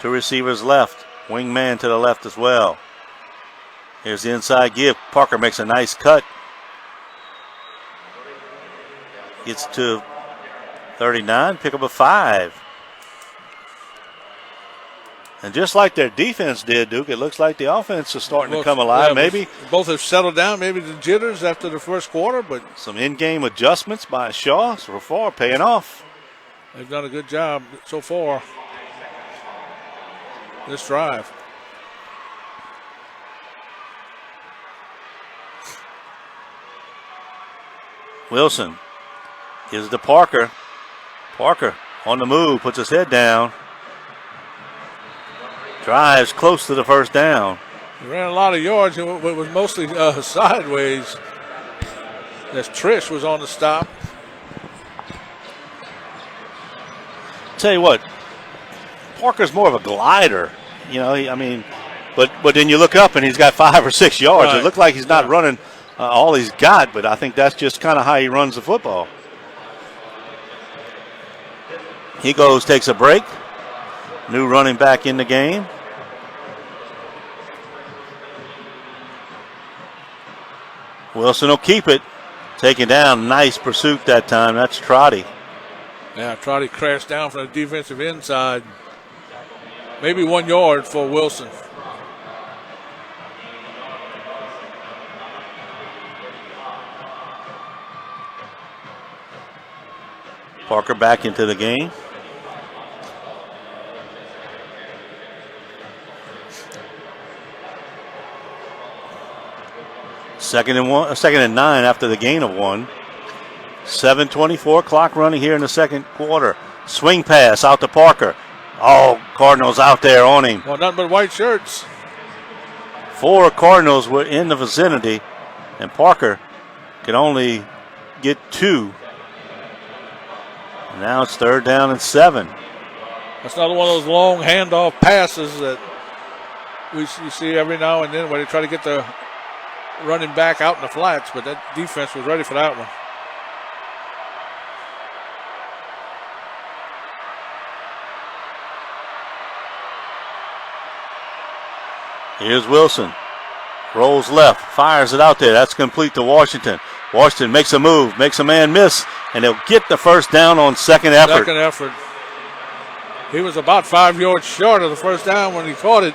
Speaker 1: Two receivers left. Wingman to the left as well. Here's the inside give. Parker makes a nice cut. Gets to 39. Pick up a 5. And just like their defense did, Duke, it looks like the offense is starting to come alive.
Speaker 2: Yeah,
Speaker 1: maybe
Speaker 2: both have settled down. Maybe the jitters after the first quarter, but
Speaker 1: some in-game adjustments by Shaw so far paying off.
Speaker 2: They've done a good job so far this drive.
Speaker 1: Wilson gives it to Parker. Parker on the move, puts his head down. Drives close to the first down.
Speaker 2: He ran a lot of yards. It was mostly sideways. As Trish was on the stop.
Speaker 1: Tell you what, Parker's more of a glider. You know, but then you look up and he's got 5 or 6 yards.
Speaker 2: Right.
Speaker 1: It looked like he's not running all he's got, but I think that's just kind of how he runs the football. He goes, takes a break. New running back in the game. Wilson will keep it. Taken down. Nice pursuit that time. That's Trotty.
Speaker 2: Yeah, Trotty crashed down from the defensive inside. Maybe 1 yard for Wilson.
Speaker 1: Parker back into the game. Second and 9 after the gain of 1. 7:24 clock running here in the second quarter. Swing pass out to Parker. Oh, Cardinals out there on him.
Speaker 2: Well, nothing but white shirts.
Speaker 1: 4 Cardinals were in the vicinity, and Parker could only get 2. And now it's 3rd down and 7.
Speaker 2: That's another one of those long handoff passes that you see every now and then where they try to get the running back out in the flats, but that defense was ready for that one.
Speaker 1: Here's Wilson. Rolls left, fires it out there. That's complete to Washington. Washington makes a move, makes a man miss, and they'll get the first down on second effort.
Speaker 2: Second effort. He was about 5 yards short of the first down when he caught it,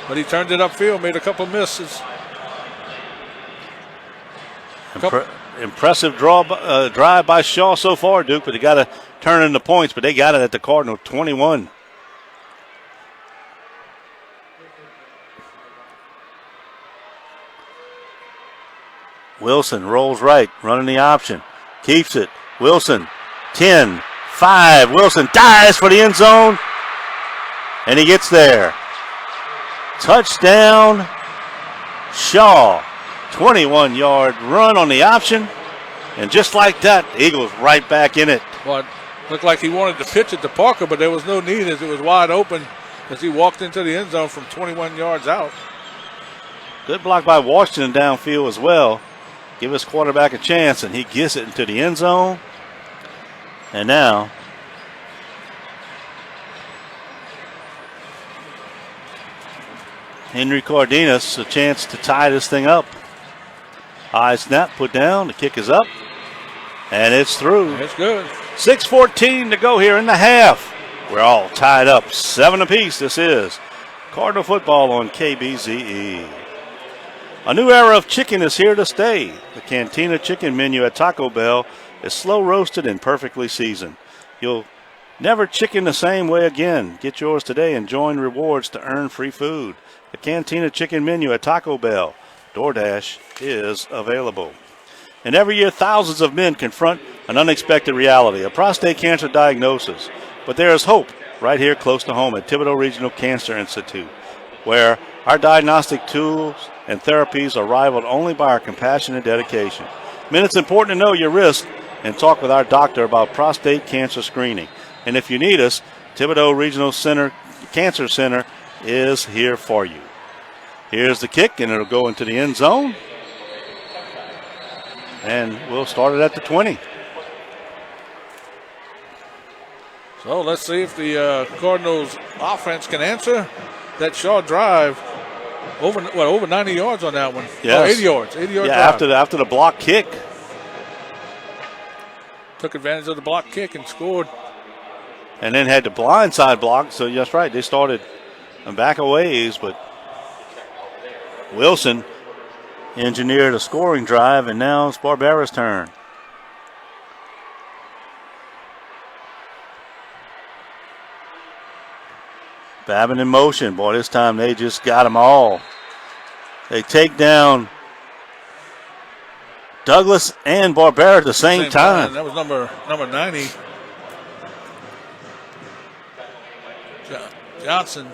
Speaker 2: but he turned it upfield, made a couple misses.
Speaker 1: Impressive drive by Shaw so far, Duke, but they got to turn into points, but they got it at the Cardinal 21. Wilson rolls right, running the option. Keeps it. Wilson, 10, 5. Wilson dives for the end zone, and he gets there. Touchdown, Shaw. 21-yard run on the option, and just like that, the Eagles right back in it.
Speaker 2: Well, it looked like he wanted to pitch it to Parker, but there was no need as it was wide open as he walked into the end zone from 21 yards out.
Speaker 1: Good block by Washington downfield as well. Give his quarterback a chance, and he gets it into the end zone. And now Henry Cardenas a chance to tie this thing up. High snap, put down, the kick is up, and it's through.
Speaker 2: It's good.
Speaker 1: 6:14 to go here in the half. We're all tied up, 7 apiece. This is Cardinal football on KBZE. A new era of chicken is here to stay. The Cantina chicken menu at Taco Bell is slow roasted and perfectly seasoned. You'll never chicken the same way again. Get yours today and join rewards to earn free food. The Cantina chicken menu at Taco Bell. DoorDash is available. And every year, thousands of men confront an unexpected reality, a prostate cancer diagnosis. But there is hope right here close to home at Thibodaux Regional Cancer Institute, where our diagnostic tools and therapies are rivaled only by our compassion and dedication. Men, it's important to know your risk and talk with our doctor about prostate cancer screening. And if you need us, Thibodaux Regional Cancer Center is here for you. Here's the kick, and it'll go into the end zone. And we'll start it at the 20.
Speaker 2: So let's see if the Cardinals offense can answer that Shaw drive. Over 90 yards on that one.
Speaker 1: Yes.
Speaker 2: Oh, 80 yards. 80 yard drive.
Speaker 1: After the block kick.
Speaker 2: Took advantage of the block kick and scored.
Speaker 1: And then had the blindside block. So that's right. They started back a ways, but Wilson engineered a scoring drive, and now it's Barbera's turn. Babin in motion. Boy, this time they just got them all. They take down Douglas and Barbera at the same time.
Speaker 2: That was number 90. Johnson.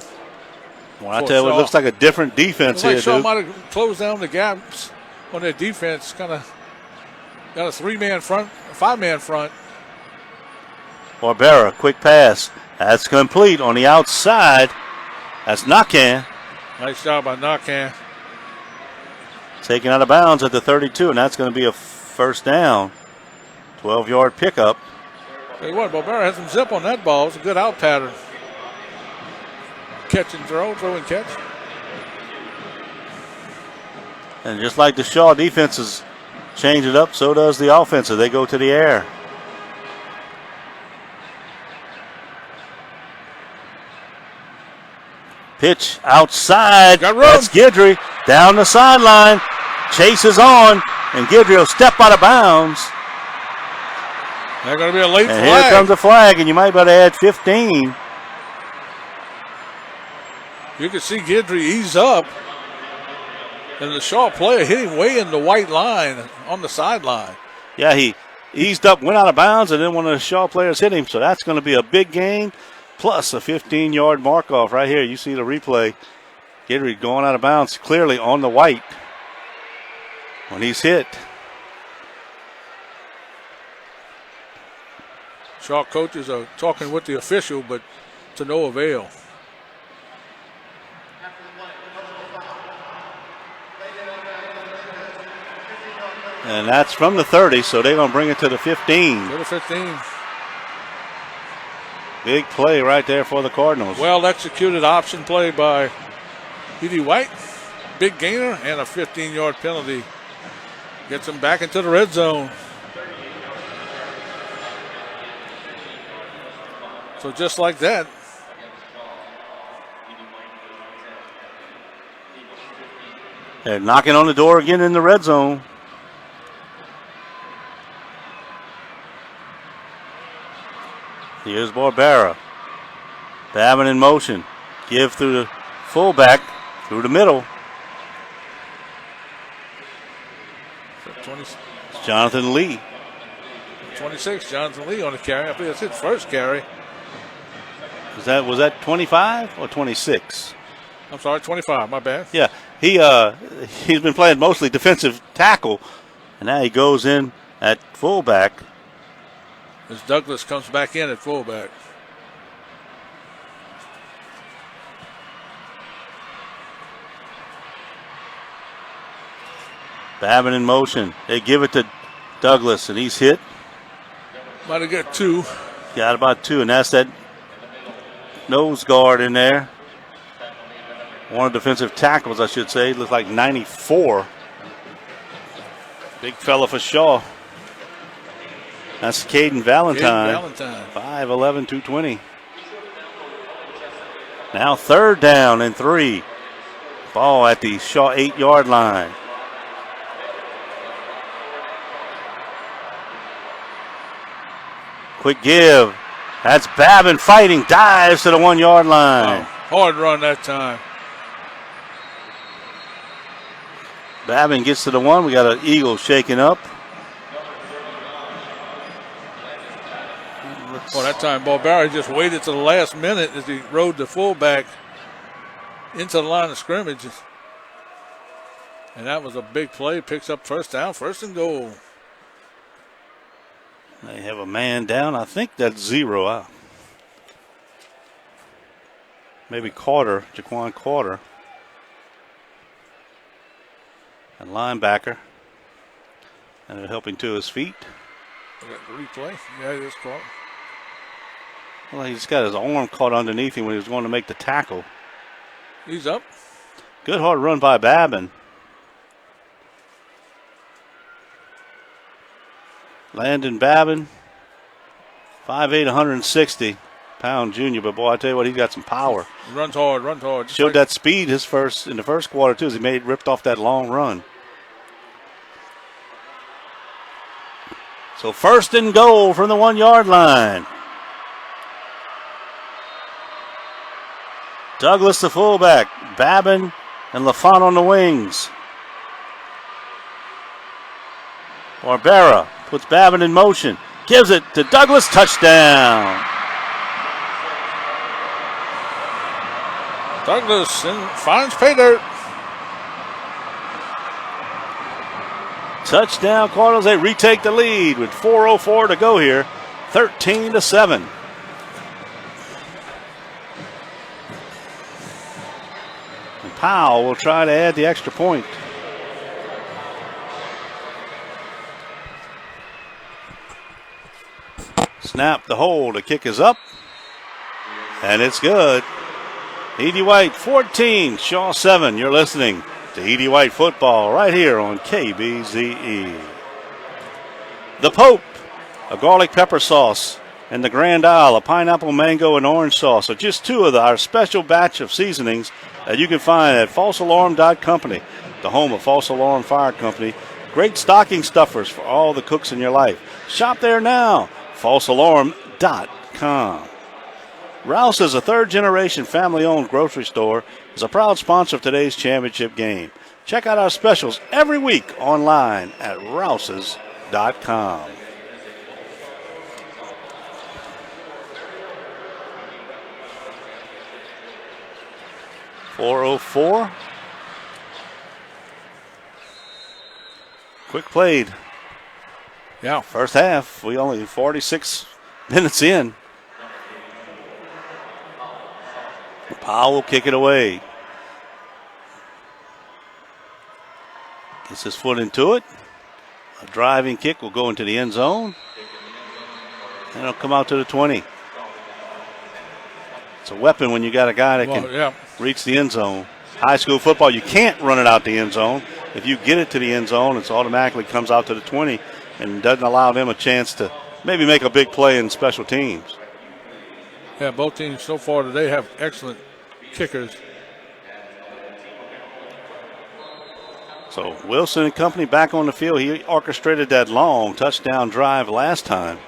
Speaker 1: Well, I tell you, it looks like a different defense here,
Speaker 2: Shaw
Speaker 1: dude.
Speaker 2: might have closed down the gaps on their defense. Kind of got a 3-man front, a 5-man front.
Speaker 1: Barbera, quick pass. That's complete on the outside. That's Nakan.
Speaker 2: Nice job by Nakan.
Speaker 1: Taken out of bounds at the 32, and that's going to be a first down. 12-yard pickup.
Speaker 2: Tell you what, Barbera has some zip on that ball. It's a good out pattern. Catch and throw and catch.
Speaker 1: And just like the Shaw defenses change it up, so does the offensive. They go to the air. Pitch outside.
Speaker 2: Got room.
Speaker 1: That's Guidry down the sideline. Chase is on, and Guidry will step out of bounds.
Speaker 2: There's going to be a late
Speaker 1: And
Speaker 2: flag.
Speaker 1: here comes the flag, and you might better add 15.
Speaker 2: You can see Guidry ease up. And the Shaw player hit him way in the white line on the sideline.
Speaker 1: Yeah, he eased up, went out of bounds, and then one of the Shaw players hit him. So that's going to be a big gain, plus a 15-yard mark-off right here. You see the replay. Guidry going out of bounds clearly on the white when he's hit.
Speaker 2: Shaw coaches are talking with the official, but to no avail.
Speaker 1: And that's from the 30, so they're going to bring it to the 15.
Speaker 2: To the 15.
Speaker 1: Big play right there for the Cardinals.
Speaker 2: Well executed option play by E.D. White. Big gainer and a 15-yard penalty. Gets them back into the red zone. So just like that.
Speaker 1: They're knocking on the door again in the red zone. Here's Barbera. Babin in motion. Give through the fullback, through the middle. It's Jonathan Lee.
Speaker 2: 26, Jonathan Lee on the carry. I think that's his first carry.
Speaker 1: Was that 25 or 26?
Speaker 2: I'm sorry, 25, my bad.
Speaker 1: Yeah, he's been playing mostly defensive tackle, and now he goes in at fullback.
Speaker 2: As Douglas comes back in at fullback.
Speaker 1: Babin in motion. They give it to Douglas, and he's hit.
Speaker 2: Might have got 2.
Speaker 1: Got about 2, and that's that nose guard in there. One of the defensive tackles, I should say. Looks like 94. Big fella for Shaw. That's Caden Valentine. 5'11", 220. Now 3rd down and 3. Ball at the Shaw 8-yard line. Quick give. That's Babin fighting. Dives to the 1-yard line.
Speaker 2: Hard run that time.
Speaker 1: Babin gets to the 1. We got an Eagle shaking up.
Speaker 2: that time. Barbera just waited to the last minute as he rode the fullback into the line of scrimmage. And that was a big play. Picks up first down, 1st and goal.
Speaker 1: They have a man down. I think that's 0. Maybe Carter, Jaquan Carter. And linebacker. And they're helping to his feet.
Speaker 2: Replay. Yeah, it is caught.
Speaker 1: Well, he's got his arm caught underneath him when he was going to make the tackle.
Speaker 2: He's up.
Speaker 1: Good hard run by Babin. Landon Babin, 5'8", 160-pound junior, but boy, I tell you what, he's got some power.
Speaker 2: Runs hard.
Speaker 1: Showed that speed in the first quarter too, as he ripped off that long run. So 1st and goal from the 1-yard line. Douglas the fullback, Babin and LaFont on the wings. Barbera puts Babin in motion, gives it to Douglas, touchdown.
Speaker 2: Douglas finds pay dirt.
Speaker 1: Touchdown Cardinals. They retake the lead with 4:04 to go here, 13-7. And Powell will try to add the extra point. Snap the hold. The kick is up. And it's good. Edie White 14, Shaw 7. You're listening to Edie White football right here on KBZE. The Pope, a garlic pepper sauce, and the Grand Isle, a pineapple, mango, and orange sauce are just 2 of our special batch of seasonings that you can find at falsealarm.company, the home of False Alarm Fire Company. Great stocking stuffers for all the cooks in your life. Shop there now, falsealarm.com. Rouse's, a 3rd-generation family-owned grocery store, is a proud sponsor of today's championship game. Check out our specials every week online at rouses.com. .404. Quick played.
Speaker 2: Yeah.
Speaker 1: First half, we only 46 minutes in. Powell will kick it away. Gets his foot into it. A driving kick will go into the end zone. And it'll come out to the 20. It's a weapon when you got a guy that can reach the end zone. High school football, you can't run it out the end zone. If you get it to the end zone, it automatically comes out to the 20 and doesn't allow them a chance to maybe make a big play in special teams.
Speaker 2: Yeah, both teams so far today have excellent kickers.
Speaker 1: So Wilson and company back on the field. He orchestrated that long touchdown drive last time.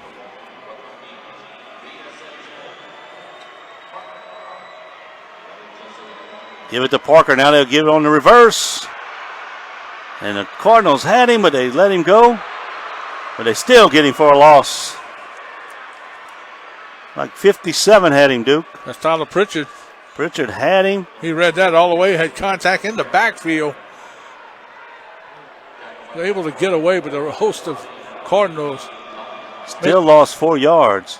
Speaker 1: Give it to Parker. Now they'll give it on the reverse. And the Cardinals had him, but they let him go. But they still get him for a loss. Like 57 had him, Duke.
Speaker 2: That's Tyler Pritchard.
Speaker 1: Pritchard had him.
Speaker 2: He read that all the way, had contact in the backfield. They're able to get away, but a host of Cardinals.
Speaker 1: Still lost 4 yards.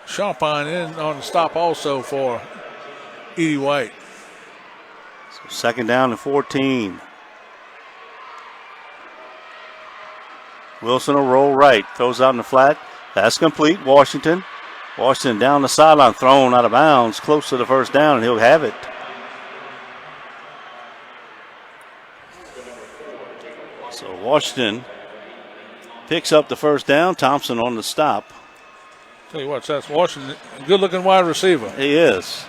Speaker 2: Champagne in on the stop also for Edie White.
Speaker 1: So 2nd down and 14. Wilson will roll right. Throws out in the flat. That's complete. Washington down the sideline, thrown out of bounds, close to the first down, and he'll have it. So Washington picks up the first down. Thompson on the stop.
Speaker 2: Tell you what, that's Washington, good-looking wide receiver.
Speaker 1: He is.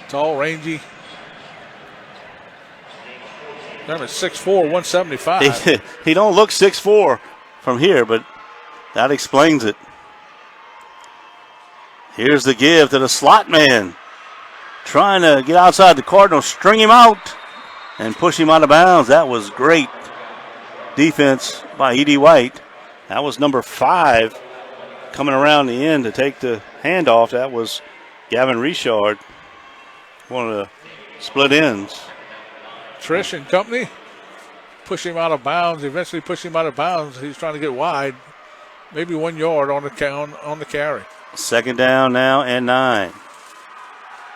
Speaker 2: Tall, rangy. Number 6'4", 175.
Speaker 1: He don't look 6'4" from here, but that explains it. Here's the give to the slot man. Trying to get outside the Cardinals, string him out and push him out of bounds. That was great defense by Edie White. That was number 5 coming around the end to take the handoff, that was Gavin Richard, one of the split ends.
Speaker 2: Trish and company push him out of bounds. Eventually push him out of bounds. He's trying to get wide. Maybe 1 yard on the carry.
Speaker 1: 2nd down now and 9.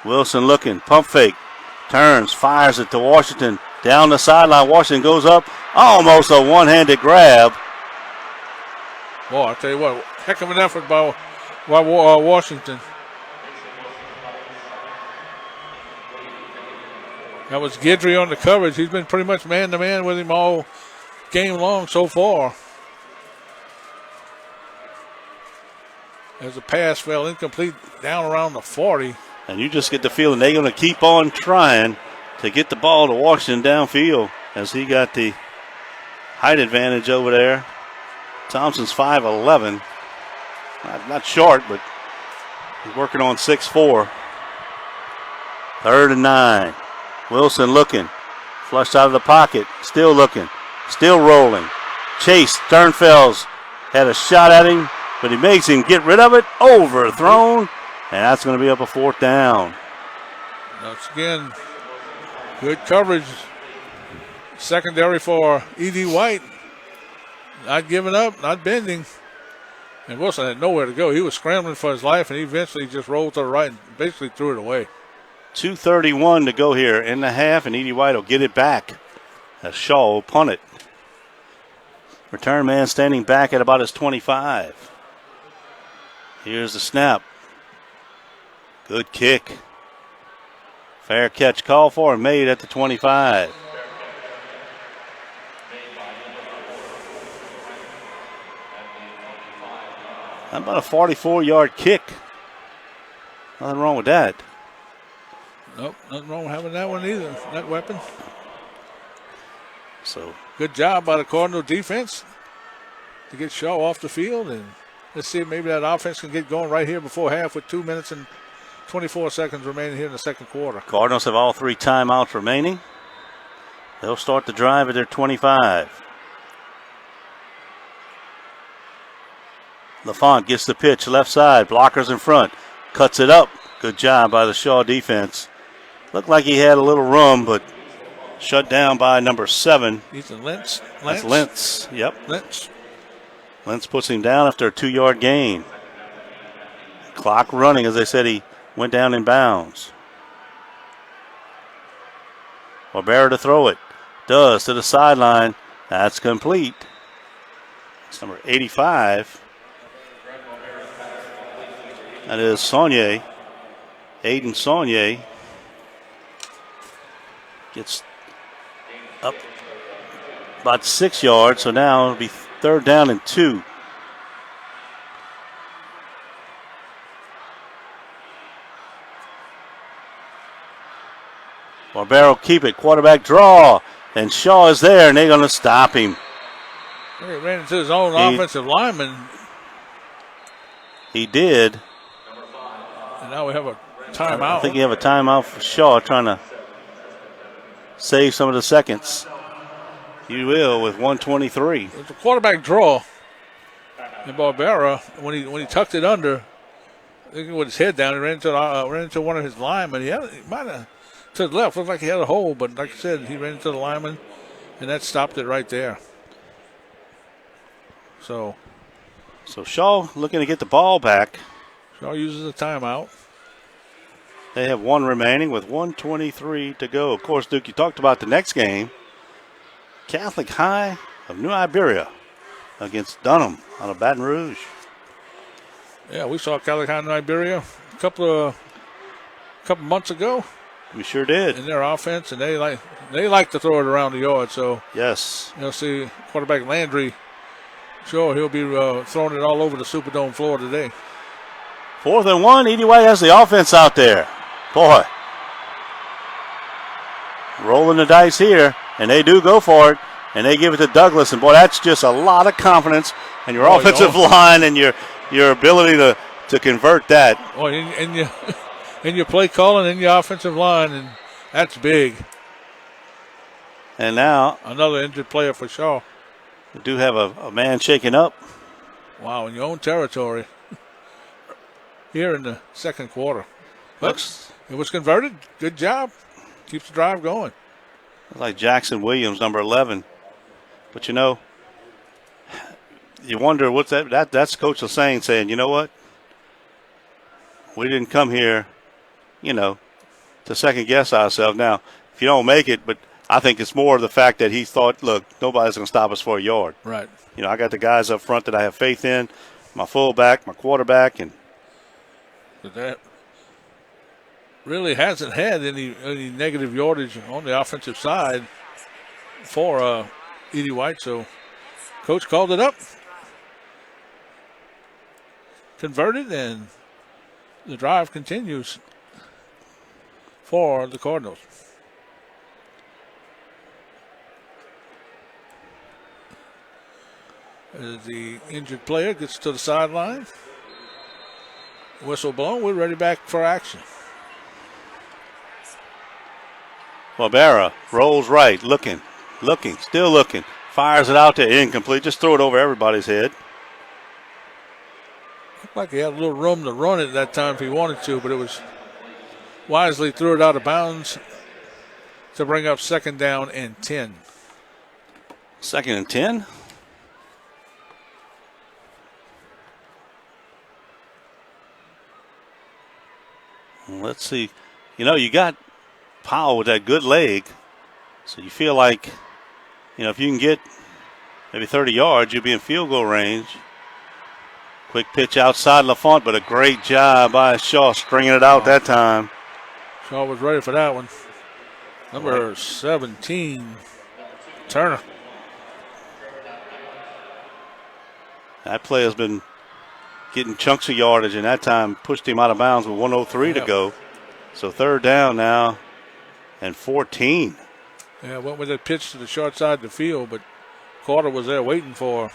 Speaker 1: Wilson looking, pump fake, turns, fires it to Washington. Down the sideline, Washington goes up. Almost a one-handed grab.
Speaker 2: Boy, I tell you what, heck of an effort by Washington. That was Guidry on the coverage. He's been pretty much man-to-man with him all game long so far. As the pass fell incomplete down around the 40.
Speaker 1: And you just get the feeling they're going to keep on trying to get the ball to Washington downfield as he got the height advantage over there. Thompson's 5'11". Not short, but he's working on 6'4". 3rd and 9. Wilson looking. Flushed out of the pocket. Still looking. Still rolling. Chase Sternfels had a shot at him, but he makes him get rid of it. Overthrown. And that's going to be up a 4th down.
Speaker 2: Once again, good coverage. Secondary for E.D. White. Not giving up, not bending. And Wilson had nowhere to go. He was scrambling for his life, and he eventually just rolled to the right and basically threw it away.
Speaker 1: 2:31 to go here in the half, and E.D. White will get it back as Shaw will punt it. Return man standing back at about his 25. Here's the snap. Good kick. Fair catch called for and made at the 25. How about a 44-yard kick? Nothing wrong with that.
Speaker 2: Nope, nothing wrong with having that one either, that weapon.
Speaker 1: So
Speaker 2: good job by the Cardinal defense to get Shaw off the field. And let's see if maybe that offense can get going right here before half with 2 minutes and 24 seconds remaining here in the second quarter.
Speaker 1: Cardinals have all 3 timeouts remaining. They'll start the drive at their 25. LaFont gets the pitch left side. Blockers in front. Cuts it up. Good job by the Shaw defense. Looked like he had a little room, but shut down by number 7.
Speaker 2: Ethan Lentz.
Speaker 1: That's Lentz. Yep.
Speaker 2: Lentz.
Speaker 1: Lentz puts him down after a 2-yard gain. Clock running, as I said, he went down in bounds. Barbera to throw it. Does to the sideline. That's complete. It's number 85. That is Saunier. Aiden Saunier gets up about 6 yards, so now it'll be 3rd down and 2. Barbero keep it, quarterback draw, and Shaw is there, and they're going to stop him.
Speaker 2: He ran into his own offensive lineman.
Speaker 1: He did.
Speaker 2: And now we have a timeout.
Speaker 1: I think you have a timeout for Shaw trying to save some of the seconds. You will with 1:23.
Speaker 2: It's a quarterback draw. And Barbera, when he tucked it under, I think with his head down, he ran into one of his linemen. He might have to the left. Looked like he had a hole, but like I said, he ran into the lineman, and that stopped it right there. So
Speaker 1: Shaw looking to get the ball back.
Speaker 2: Shaw uses a timeout.
Speaker 1: They have 1 remaining with 1:23 to go. Of course, Duke, you talked about the next game. Catholic High of New Iberia against Dunham out of Baton Rouge.
Speaker 2: Yeah, we saw Catholic High in Iberia a couple months ago.
Speaker 1: We sure did.
Speaker 2: In their offense, and they like to throw it around the yard. So
Speaker 1: yes,
Speaker 2: you'll see quarterback Landry. Sure, he'll be throwing it all over the Superdome floor today.
Speaker 1: 4th and 1. E.D. White has the offense out there. Boy, rolling the dice here, and they do go for it, and they give it to Douglas. And boy, that's just a lot of confidence in your offensive line and your ability to convert that.
Speaker 2: Oh, and your play calling and your offensive line, and that's big.
Speaker 1: And now
Speaker 2: another injured player for Shaw.
Speaker 1: We do have a man shaking up.
Speaker 2: Wow, in your own territory. here in the second quarter. But
Speaker 1: Looks
Speaker 2: it was converted. Good job. Keeps the drive going.
Speaker 1: like Jackson Williams, number 11. But, you wonder what's that's Coach Lhsaa saying, you know what? We didn't come here, to second guess ourselves. Now, if you don't make it, but I think it's more of the fact that he thought, look, nobody's going to stop us for a yard.
Speaker 2: Right.
Speaker 1: I got the guys up front that I have faith in, my fullback, my quarterback, and
Speaker 2: But that really hasn't had any negative yardage on the offensive side for Edie White. So Coach called it up, converted, and the drive continues for the Cardinals. As the injured player gets to the sideline, whistle blown, we're ready back for action.
Speaker 1: Barbera rolls right, looking, still looking, fires it out there, incomplete. Just throw it over everybody's head.
Speaker 2: Looked like he had a little room to run it that time if he wanted to, but it was wisely threw it out of bounds to bring up 2nd down and 10.
Speaker 1: 2nd and 10. Let's see. You got Powell with that good leg, so you feel like, if you can get maybe 30 yards, you'll be in field goal range. Quick pitch outside LaFont, but a great job by Shaw stringing it out that time.
Speaker 2: Shaw was ready for that one. Number 17, Turner.
Speaker 1: That play has been getting chunks of yardage, and that time pushed him out of bounds with 1:03 to go. So 3rd down now and 14.
Speaker 2: Yeah, went with that pitch to the short side of the field, but Carter was there waiting to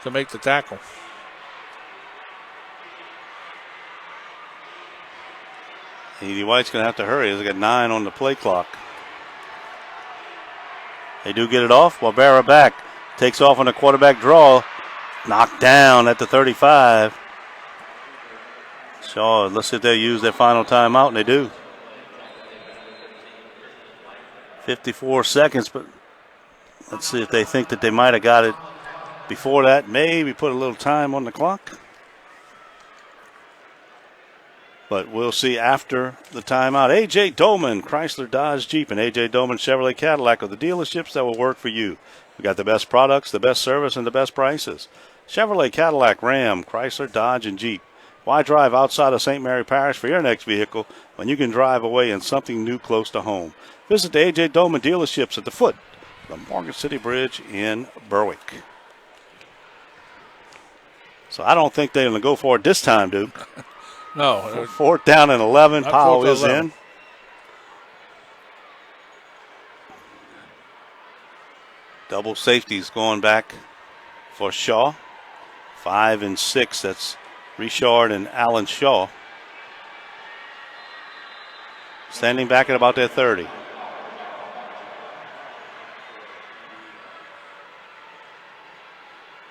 Speaker 2: make the tackle.
Speaker 1: Edie White's going to have to hurry. He's got 9 on the play clock. They do get it off. Barbera back. Takes off on a quarterback draw. Knocked down at the 35. Shaw, let's see if they use their final timeout, and they do. 54 seconds, but let's see if they think that they might have got it before that. Maybe put a little time on the clock. But we'll see after the timeout. A.J. Dolman, Chrysler, Dodge, Jeep, and A.J. Dolman, Chevrolet, Cadillac are the dealerships that will work for you. We got the best products, the best service, and the best prices. Chevrolet, Cadillac, Ram, Chrysler, Dodge, and Jeep. Why drive outside of St. Mary Parish for your next vehicle when you can drive away in something new close to home? Visit the A.J. Dolman dealerships at the foot of the Morgan City Bridge in Berwick. So I don't think they're going to go for it this time, Duke.
Speaker 2: No.
Speaker 1: 4th down and 11. Powell is in. Double safeties going back for Shaw. 5 and 6. That's Richard and Alan Shaw. Standing back at about their 30.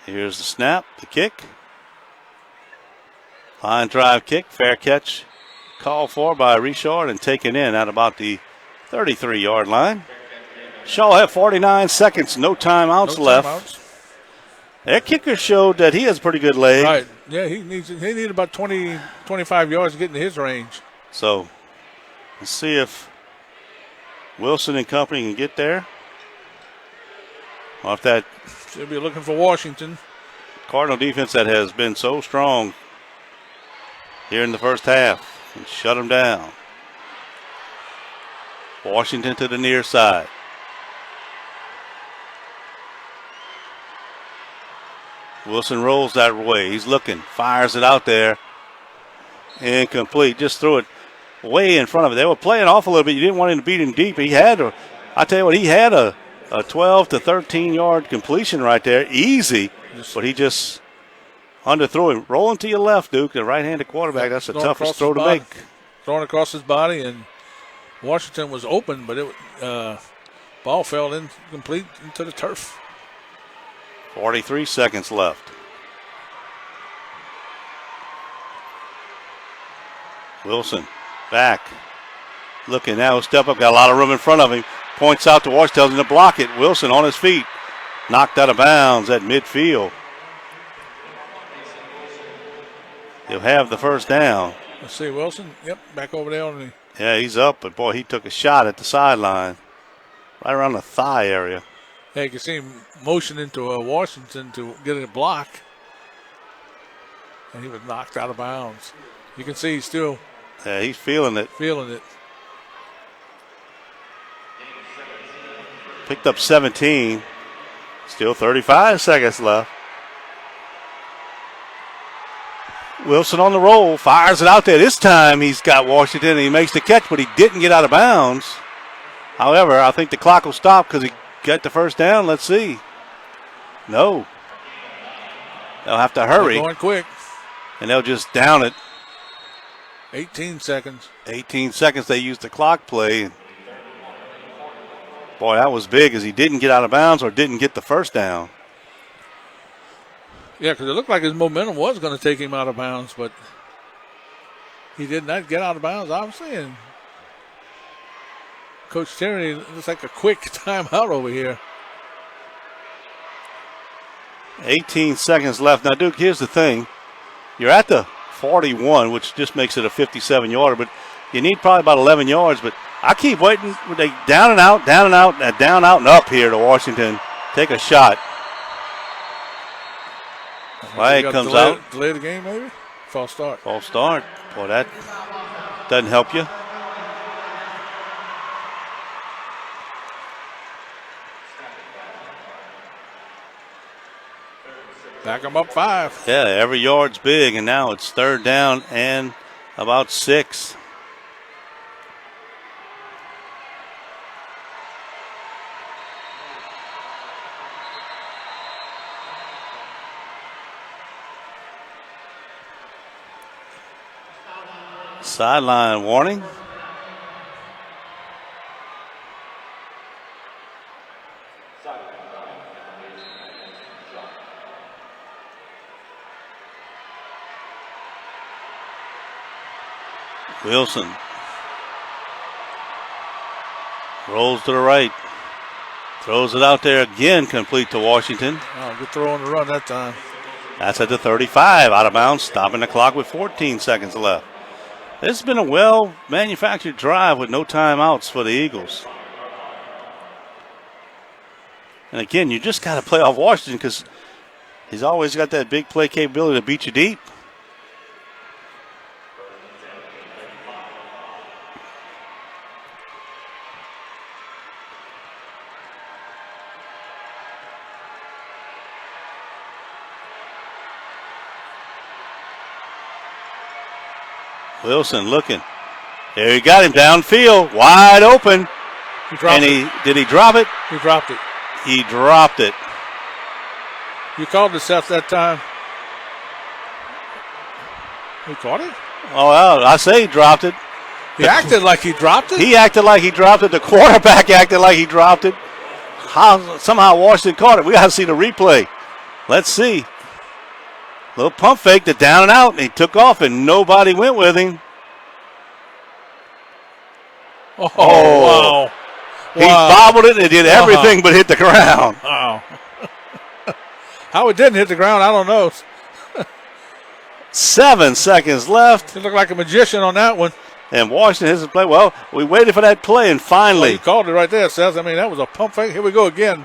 Speaker 1: Here's the snap, the kick. Line drive kick, fair catch. Called for by Richard and taken in at about the 33-yard line. Shaw had 49 seconds, no timeouts left. Their kicker showed that he has a pretty good leg.
Speaker 2: Right. Yeah, he needs about 20, 25 yards to get into his range.
Speaker 1: So let's see if Wilson and company can get there. Or if that
Speaker 2: They'll be looking for Washington.
Speaker 1: Cardinal defense that has been so strong here in the first half and shut them down. Washington to the near side. Wilson rolls that way. He's looking, fires it out there. Incomplete. Just threw it way in front of it. They were playing off a little bit. You didn't want him to beat him deep. He had a 12 to 13 yard completion right there. Easy, but he just underthrew him. Rolling to your left, Duke, the right-handed quarterback. That's the toughest throw to make.
Speaker 2: Throwing across his body, and Washington was open, but ball fell incomplete into the turf.
Speaker 1: 43 seconds left. Wilson back. Looking now, step up, got a lot of room in front of him. Points out to Walsh, tells him to block it. Wilson on his feet. Knocked out of bounds at midfield. He'll have the first down.
Speaker 2: Let's see, Wilson. Yep, back over there on the.
Speaker 1: Yeah, he's up, but boy, he took a shot at the sideline. Right around the thigh area.
Speaker 2: Yeah, you can see him motion into Washington to get a block. And he was knocked out of bounds. You can see he's still.
Speaker 1: Yeah, he's feeling it.
Speaker 2: Feeling it.
Speaker 1: Picked up 17. Still 35 seconds left. Wilson on the roll, fires it out there. This time he's got Washington and he makes the catch, but he didn't get out of bounds. However, I think the clock will stop because he got the first down. Let's see. No. They'll have to hurry.
Speaker 2: They're going quick.
Speaker 1: And they'll just down it.
Speaker 2: 18 seconds.
Speaker 1: 18 seconds they used the clock play. Boy, that was big as he didn't get out of bounds or didn't get the first down.
Speaker 2: Yeah, because it looked like his momentum was going to take him out of bounds, but he did not get out of bounds, obviously. And Coach Tierney looks like a quick timeout over here.
Speaker 1: 18 seconds left. Now, Duke, here's the thing. You're at the 41, which just makes it a 57-yarder, but you need probably about 11 yards. But I keep waiting. They down and out, down and up here to Washington. Take a shot. Flag comes out.
Speaker 2: Delay the game, maybe? False start.
Speaker 1: False start. Boy, that doesn't help you.
Speaker 2: Back them up 5.
Speaker 1: Yeah, every yard's big, and now it's third down and about 6. Sideline warning. Wilson rolls to the right, throws it out there again, complete to Washington.
Speaker 2: Oh, good throw on the run that time.
Speaker 1: That's at the 35, out of bounds, stopping the clock with 14 seconds left. This has been a well-manufactured drive with no timeouts for the Eagles. And again, you just got to play off Washington because he's always got that big play capability to beat you deep. Wilson looking. There he got him downfield, wide open. Did he drop it?
Speaker 2: He dropped it.
Speaker 1: He dropped it.
Speaker 2: You called the Seth that time. He caught it?
Speaker 1: Oh, well, I say he dropped it.
Speaker 2: He acted like he dropped it?
Speaker 1: He acted like he dropped it. The quarterback acted like he dropped it. Somehow Washington caught it. We got to see the replay. Let's see. Little pump fake to down and out, and he took off, and nobody went with him.
Speaker 2: Oh, wow.
Speaker 1: He bobbled it and did everything but hit the ground.
Speaker 2: Wow. How it didn't hit the ground, I don't know.
Speaker 1: 7 seconds left.
Speaker 2: He looked like a magician on that one.
Speaker 1: And Washington has to play. Well, we waited for that play, and finally.
Speaker 2: You called it right there, Seth. I mean, that was a pump fake. Here we go again.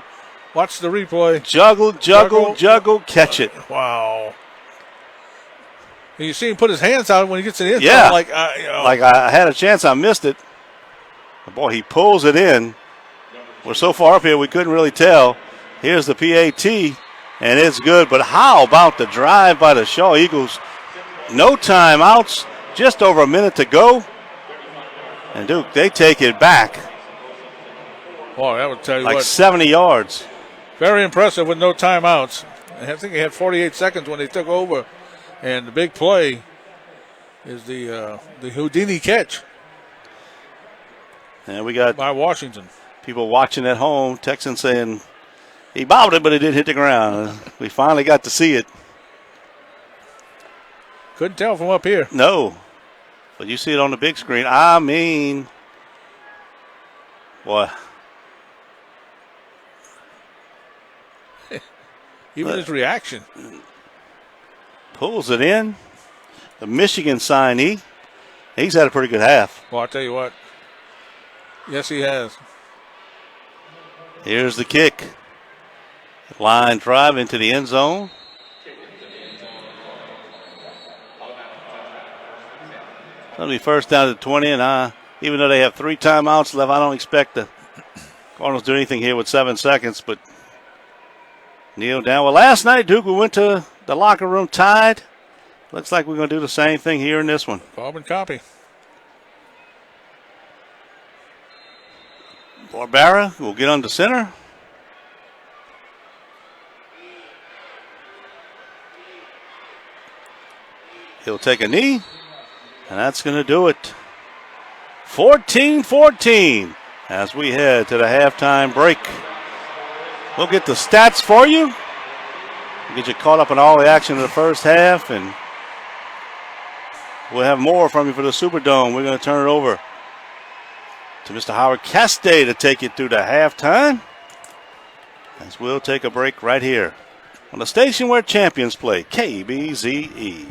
Speaker 2: Watch the replay.
Speaker 1: Juggle, catch it.
Speaker 2: Wow. And you see him put his hands out when he gets it in.
Speaker 1: Yeah.
Speaker 2: Like
Speaker 1: I had a chance, I missed it. But boy, he pulls it in. We're so far up here, we couldn't really tell. Here's the PAT, and it's good. But how about the drive by the Shaw Eagles? No timeouts, just over a minute to go. And Duke, they take it back.
Speaker 2: Boy, that would tell you
Speaker 1: like
Speaker 2: what.
Speaker 1: 70 yards.
Speaker 2: Very impressive with no timeouts. I think he had 48 seconds when they took over. And the big play is the Houdini catch.
Speaker 1: And we got
Speaker 2: by Washington.
Speaker 1: People watching at home, texting saying he bobbled it, but it didn't hit the ground. We finally got to see it.
Speaker 2: Couldn't tell from up here.
Speaker 1: No. But you see it on the big screen. I mean, boy.
Speaker 2: Even his reaction.
Speaker 1: Pulls it in. The Michigan signee. He's had a pretty good half.
Speaker 2: Well, I'll tell you what. Yes, he has.
Speaker 1: Here's the kick. Line drive into the end zone. It'll be first down to 20, and even though they have 3 timeouts left, I don't expect the Cardinals to do anything here with 7 seconds, but kneel down. Well, last night, Duke, we went to the locker room tied. Looks like we're going to do the same thing here in this one.
Speaker 2: Carbon copy.
Speaker 1: Barbera will get under center. He'll take a knee, and that's going to do it. 14-14 as we head to the halftime break. We'll get the stats for you. We'll get you caught up on all the action of the first half, and we'll have more from you for the Superdome. We're going to turn it over to Mr. Howard Castay to take you through the halftime, as we'll take a break right here on the station where champions play, KBZE.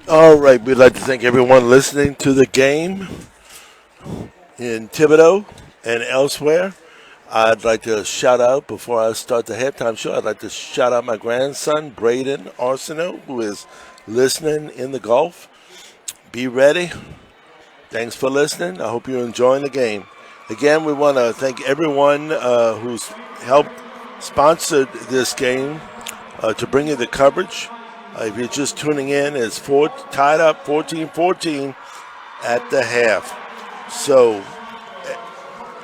Speaker 4: All right, we'd like to thank everyone listening to the game in Thibodaux and elsewhere. I'd like to shout out, before I start the halftime show, I'd like to shout out my grandson, Braden Arsenault, who is listening in the Gulf. Be ready. Thanks for listening. I hope you're enjoying the game. Again, we want to thank everyone who's helped sponsor this game to bring you the coverage. If you're just tuning in, it's tied up 14-14 at the half. So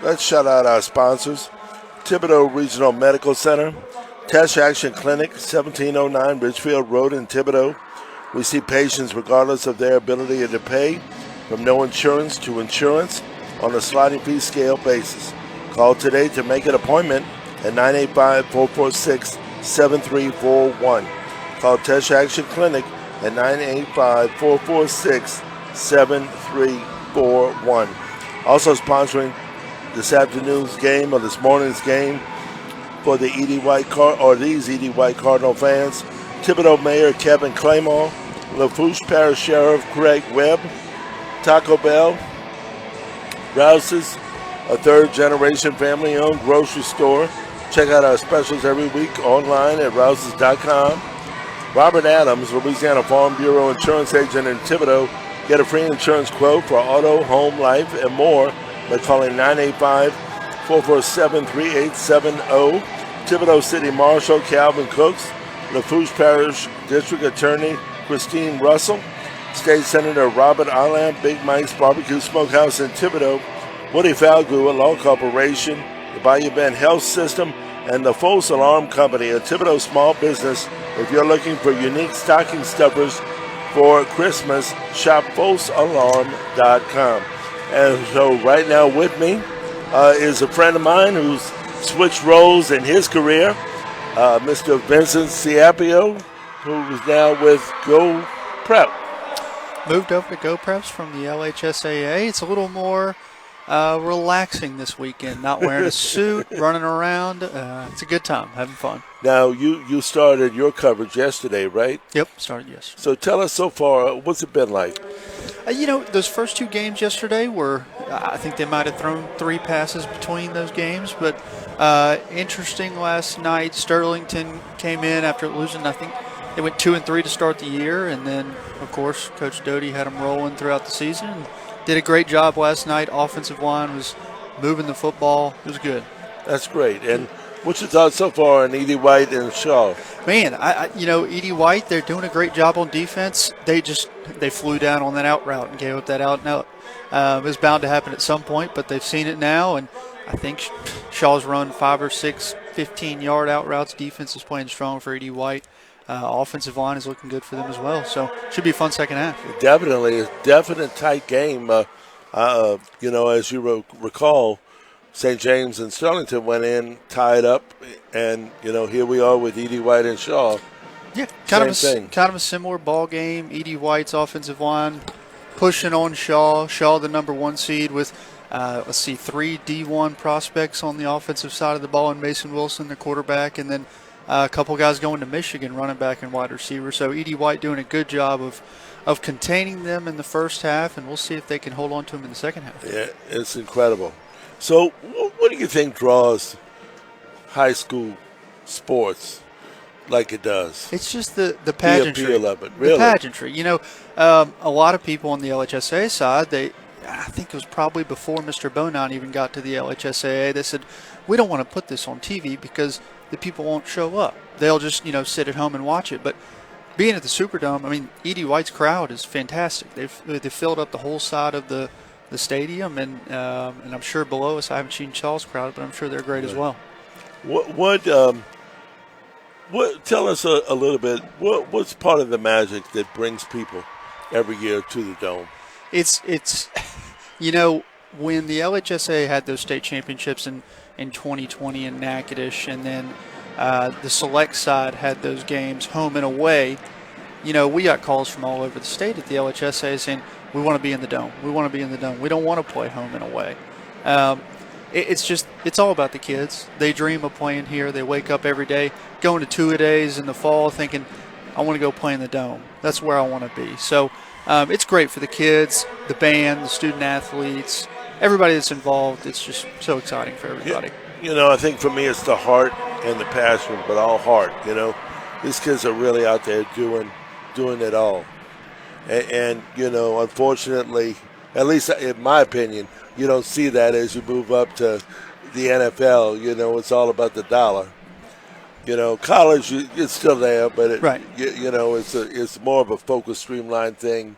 Speaker 4: let's shout out our sponsors. Thibodaux Regional Medical Center, Test Action Clinic, 1709 Ridgefield Road in Thibodaux. We see patients regardless of their ability to pay, from no insurance to insurance, on a sliding fee scale basis. Call today to make an appointment at 985-446-7341. Call Test Action Clinic at 985-446-7341. Also sponsoring this afternoon's game or this morning's game for the these ED White Cardinal fans: Thibodaux Mayor Kevin Claymore, Lafourche Parish Sheriff Craig Webb, Taco Bell, Rouse's, a third-generation family-owned grocery store. Check out our specials every week online at rouses.com. Robert Adams, Louisiana Farm Bureau insurance agent in Thibodaux. Get a free insurance quote for auto, home, life, and more by calling 985-447-3870. Thibodaux City Marshal Calvin Cooks, Lafourche Parish District Attorney Christine Russell, State Senator Robert Allen, Big Mike's Barbecue Smokehouse in Thibodaux, Woody Falgu, a law corporation, the Bayou Bend Health System, and the False Alarm Company, a Thibodaux small business. If you're looking for unique stocking stuffers for Christmas, shop falsealarm.com. And so right now with me is a friend of mine who's switched roles in his career, Mr. Vincent Ciapio, who's now with Go Prep.
Speaker 5: Moved over to Go Preps from the LHSAA. It's a little more relaxing this weekend, not wearing a suit, running around. It's a good time, having fun.
Speaker 4: Now, you started your coverage yesterday, right?
Speaker 5: Yep, started yesterday.
Speaker 4: So tell us so far, what's it been like?
Speaker 5: Those first 2 games yesterday were, I think they might have thrown 3 passes between those games, but interesting last night. Sterlington came in after losing, I think they went 2-3 to start the year, and then, of course, Coach Doty had them rolling throughout the season. And did a great job last night. Offensive line was moving the football. It was good.
Speaker 4: That's great. And What's your thoughts so far on Edie White and Shaw?
Speaker 5: Man, Edie White, they're doing a great job on defense. They flew down on that out route and gave up that out and out. It was bound to happen at some point, but they've seen it now, and I think Shaw's run 5 or 6 15-yard out routes. Defense is playing strong for Edie White. Offensive line is looking good for them as well, so should be a fun second half.
Speaker 4: Definitely, a definite tight game. As you recall, St. James and Sterlington went in, tied up, and here we are with Edie White and Shaw.
Speaker 5: Yeah, kind of a similar ball game. Edie White's offensive line pushing on Shaw. Shaw, the number 1 seed, with 3 D1 prospects on the offensive side of the ball, and Mason Wilson, the quarterback, and then a couple guys going to Michigan, running back and wide receiver. So Edie White doing a good job of containing them in the first half, and we'll see if they can hold on to them in the second half.
Speaker 4: Yeah, it's incredible. So what do you think draws high school sports like it does?
Speaker 5: It's just the pageantry.
Speaker 4: The appeal of it, really.
Speaker 5: The pageantry. A lot of people on the LHSA side, I think it was probably before Mr. Bonan even got to the LHSAA, they said, we don't want to put this on TV because the people won't show up. They'll just, sit at home and watch it. But being at the Superdome, Edie White's crowd is fantastic. They've filled up the whole side of the stadium, and I'm sure below us, I haven't seen Shaw's crowd, but I'm sure they're great as well.
Speaker 4: What tell us a little bit, what's part of the magic that brings people every year to the Dome?
Speaker 5: It's when the LHSA had those state championships in 2020 in Natchitoches, and then the select side had those games home and away, we got calls from all over the state at the LHSA saying, we want to be in the Dome. We want to be in the Dome. We don't want to play home and away. It's all about the kids. They dream of playing here. They wake up every day, going to two-a-days in the fall thinking, I want to go play in the Dome. That's where I want to be. So it's great for the kids, the band, the student athletes, everybody that's involved. It's just so exciting for everybody.
Speaker 4: I think for me it's the heart and the passion, but all heart. These kids are really out there doing it all. And unfortunately, at least in my opinion, you don't see that as you move up to the NFL. It's all about the dollar. College, it's still there, but
Speaker 5: right.
Speaker 4: It's more of a focused, streamlined thing.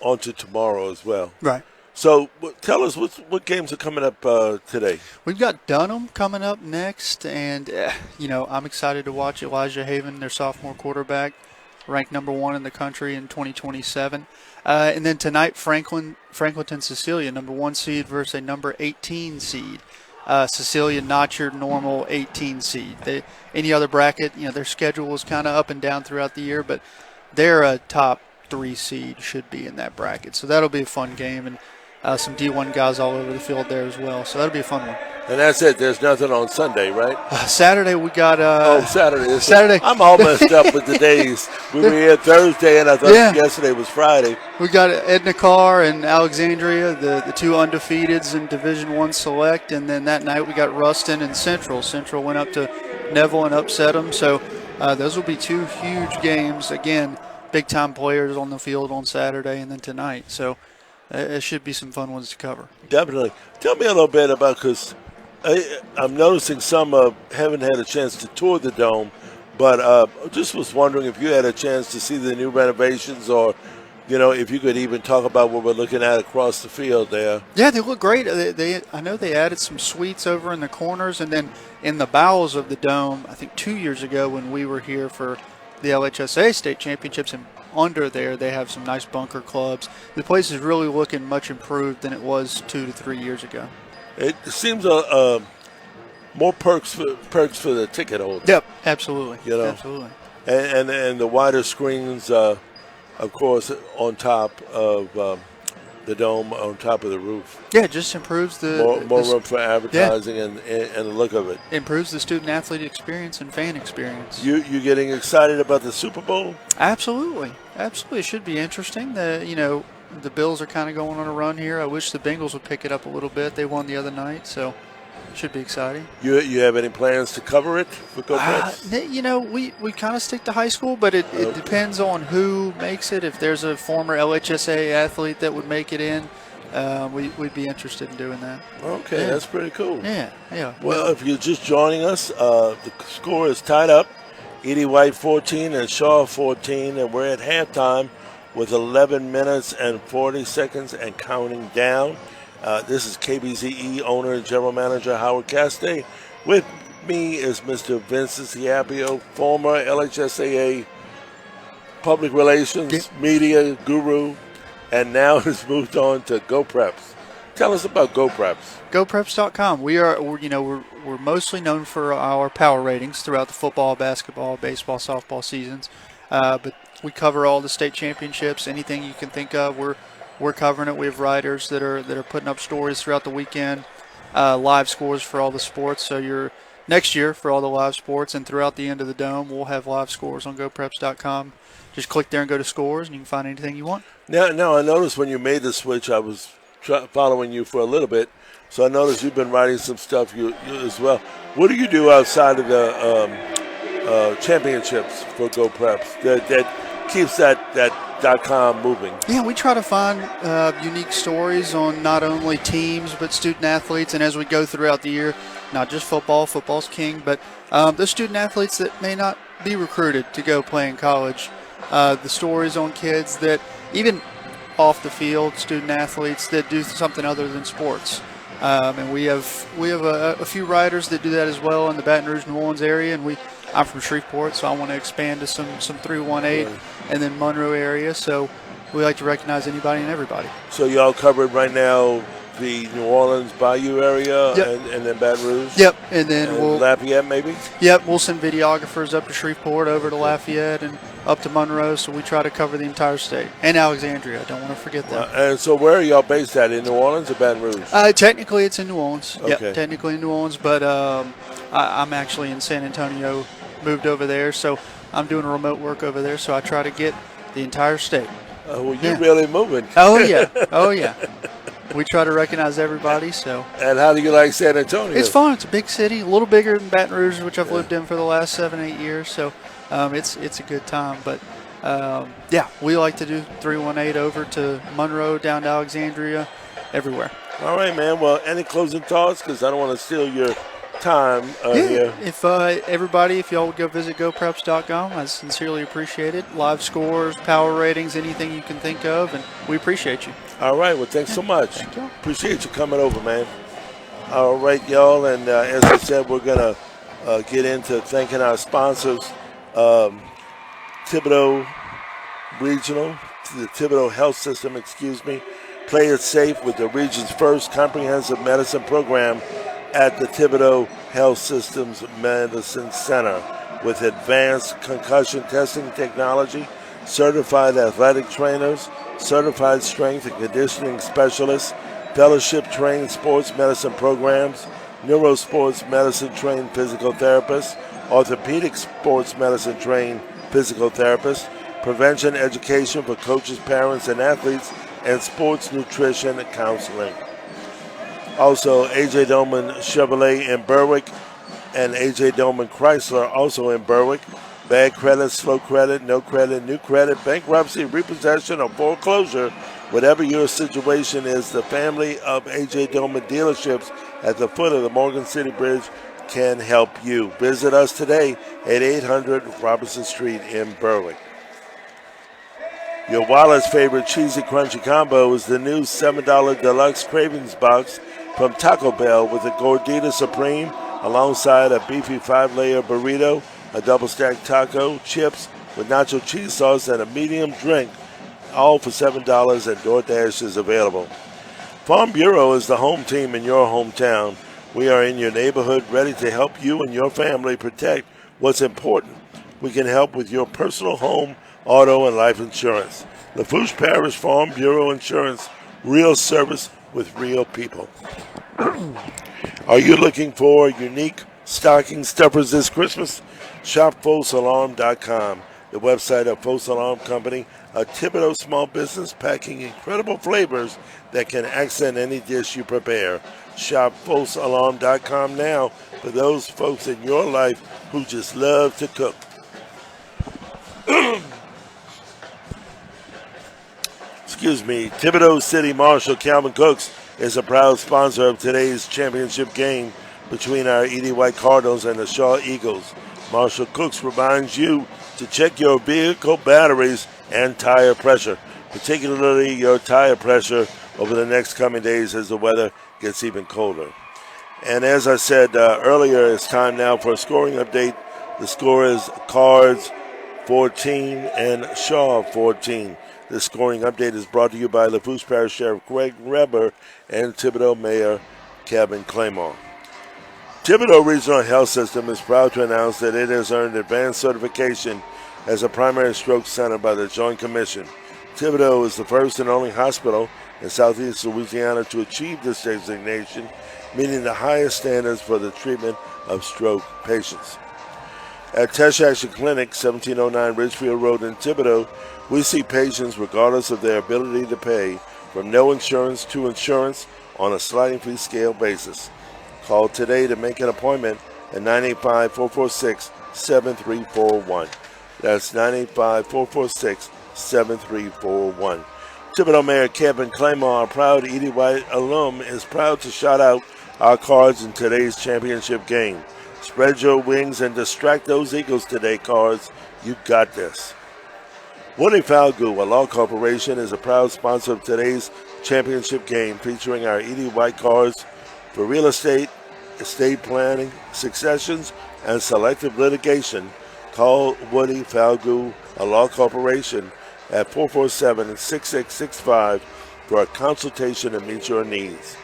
Speaker 4: Onto tomorrow as well.
Speaker 5: Right.
Speaker 4: So tell us what games are coming up today.
Speaker 5: We've got Dunham coming up next, and I'm excited to watch Elijah Haven, their sophomore quarterback, ranked number 1 in the country in 2027. And then tonight, Franklinton Cecilia, number 1 seed versus a number 18 seed. Cecilia, not your normal 18 seed. Any other bracket, their schedule is kind of up and down throughout the year, but they're a top 3 seed, should be in that bracket. So that'll be a fun game, and some D1 guys all over the field there as well. So that'll be a fun one.
Speaker 4: And that's it. There's nothing on Sunday, right?
Speaker 5: Saturday we got.
Speaker 4: Saturday.
Speaker 5: Saturday.
Speaker 4: I'm all messed up with the days. We were here Thursday, and I thought yesterday was Friday.
Speaker 5: We got Edna Carr and Alexandria, the 2 undefeateds in Division I Select, and then that night we got Ruston and Central. Central went up to Neville and upset them. So those will be 2 huge games. Again, big-time players on the field on Saturday and then tonight. So it should be some fun ones to cover.
Speaker 4: Definitely. Tell me a little bit about, because I'm noticing some haven't had a chance to tour the Dome, but just was wondering if you had a chance to see the new renovations, or, if you could even talk about what we're looking at across the field there.
Speaker 5: Yeah, they look great. I know they added some suites over in the corners, and then in the bowels of the Dome, I think 2 years ago when we were here for the LHSA state championships, and under there they have some nice bunker clubs. The place is really looking much improved than it was 2 to 3 years ago. It
Speaker 4: seems more perks for the ticket holder.
Speaker 5: Yep, absolutely. Absolutely.
Speaker 4: And the wider screens, of course, on top of the Dome, on top of the roof.
Speaker 5: Yeah, it just improves
Speaker 4: more room for advertising and the look of it.
Speaker 5: Improves the student athlete experience and fan experience.
Speaker 4: You getting excited about the Super Bowl?
Speaker 5: Absolutely. It should be interesting. The Bills are kind of going on a run here. I wish the Bengals would pick it up a little bit. They won the other night, so it should be exciting.
Speaker 4: You have any plans to cover it for Go Preds?
Speaker 5: We kind of stick to high school, but it depends on who makes it. If there's a former LHSA athlete that would make it in, we'd be interested in doing that.
Speaker 4: Okay,
Speaker 5: Yeah.
Speaker 4: that's pretty cool.
Speaker 5: Yeah.
Speaker 4: Well, if you're just joining us, the score is tied up. Edie White 14 and Shaw 14, and we're at halftime with 11 minutes and 40 seconds and counting down. This is KBZE owner and general manager Howard Castay. With me is Mr. Vincent Ciapio, former LHSAA public relations media guru, and now has moved on to GoPreps. Tell us about GoPreps.
Speaker 5: GoPreps.com. We're mostly known for our power ratings throughout the football, basketball, baseball, softball seasons, but we cover all the state championships. Anything you can think of, we're covering it. We have writers that are putting up stories throughout the weekend, live scores for all the sports. So next year for all the live sports, and throughout the end of the dome, we'll have live scores on GoPreps.com. Just click there and go to scores, and you can find anything you want.
Speaker 4: Now I noticed when you made the switch, I was following you for a little bit, so I noticed you've been writing some stuff you as well. What do you do outside of the championships for GoPreps that keeps that .com moving?
Speaker 5: Yeah, we try to find unique stories on not only teams but student athletes, and as we go throughout the year, not just football's king, but the student athletes that may not be recruited to go play in college. The stories on kids that even off the field, student athletes that do something other than sports. And we have a few writers that do that as well in the Baton Rouge, New Orleans area, and I'm from Shreveport, so I want to expand to some 318 and then Monroe area. So we like to recognize anybody and everybody.
Speaker 4: So y'all covered right now the New Orleans Bayou area, and then Baton Rouge.
Speaker 5: Yep, and then
Speaker 4: Lafayette maybe.
Speaker 5: Yep, we'll send videographers up to Shreveport, over to Lafayette, and up to Monroe. So we try to cover the entire state, and Alexandria. Don't want to forget that.
Speaker 4: And so where are y'all based at? In New Orleans or Baton Rouge?
Speaker 5: Technically, it's in New Orleans.
Speaker 4: Okay.
Speaker 5: Yep, technically in New Orleans, but I'm actually in San Antonio. Moved over there, so I'm doing remote work over there. So I try to get the entire state.
Speaker 4: Well, you're really moving.
Speaker 5: Oh yeah. We try to recognize everybody. So.
Speaker 4: And how do you like San Antonio?
Speaker 5: It's fun. It's a big city, a little bigger than Baton Rouge, which I've lived in for the last 7-8 years. So it's a good time. But we like to do 318 over to Monroe, down to Alexandria, everywhere.
Speaker 4: All right, man. Well, any closing thoughts? Because I don't want to steal your time here.
Speaker 5: If everybody, if y'all would go visit GoPreps.com, I sincerely appreciate it. Live scores, power ratings, anything you can think of, and we appreciate you.
Speaker 4: All right. Well, thanks so much.
Speaker 5: Thank you.
Speaker 4: Appreciate you coming over, man. All right, y'all. And as I said, we're going to get into thanking our sponsors, Thibodeau Regional, the Thibodeau Health System, Play it safe with the region's first comprehensive medicine program at the Thibodeau Health Systems Medicine Center with advanced concussion testing technology, certified athletic trainers, certified strength and conditioning specialists, fellowship-trained sports medicine programs, neurosports medicine-trained physical therapists, orthopedic sports medicine-trained physical therapists, prevention education for coaches, parents, and athletes, and sports nutrition counseling. Also, A.J. Dolman Chevrolet in Berwick and A.J. Dolman Chrysler also in Berwick. Bad credit, slow credit, no credit, new credit, bankruptcy, repossession, or foreclosure. Whatever your situation is, the family of A.J. Dolman dealerships at the foot of the Morgan City Bridge can help you. Visit us today at 800 Robinson Street in Berwick. Your wallet's favorite cheesy crunchy combo is the new $7 deluxe cravings box from Taco Bell with a Gordita Supreme alongside a beefy 5-layer burrito, a double-stacked taco, chips with nacho cheese sauce, and a medium drink, all for $7, and DoorDash is available. Farm Bureau is the home team in your hometown. We are in your neighborhood ready to help you and your family protect what's important. We can help with your personal home, auto, and life insurance. Lafourche Parish Farm Bureau Insurance, real service with real people. Are you looking for unique stocking stuffers this Christmas? Shop FalseAlarm.com, the website of False Alarm Company, a Thibodeau small business packing incredible flavors that can accent any dish you prepare. Shop FalseAlarm.com now for those folks in your life who just love to cook. Thibodeau City Marshal Calvin Cooks is a proud sponsor of today's championship game between our Edie White Cardinals and the Shaw Eagles. Marshal Cooks reminds you to check your vehicle batteries and tire pressure, particularly your tire pressure over the next coming days as the weather gets even colder. And as I said earlier, it's time now for a scoring update. The score is Cards 14 and Shaw 14. This scoring update is brought to you by Lafourche Parish Sheriff Greg Reber and Thibodaux Mayor Kevin Claymore. Thibodaux Regional Health System is proud to announce that it has earned advanced certification as a primary stroke center by the Joint Commission. Thibodaux is the first and only hospital in southeast Louisiana to achieve this designation, meeting the highest standards for the treatment of stroke patients. At Tesh Action Clinic, 1709 Ridgefield Road in Thibodaux, we see patients regardless of their ability to pay, from no insurance to insurance on a sliding fee scale basis. Call today to make an appointment at 985-446-7341. That's 985-446-7341. Thibodaux Mayor Kevin Claymore, a proud Edie White alum, is proud to shout out our cards in today's championship game. Spread your wings and distract those Eagles today, Cards. You got this. Woody Falgout, a law corporation, is a proud sponsor of today's championship game featuring our Edie White Cards for real estate planning, successions, and selective litigation. Call Woody Falgout, a law corporation, at 447-6665 for a consultation to meet your needs.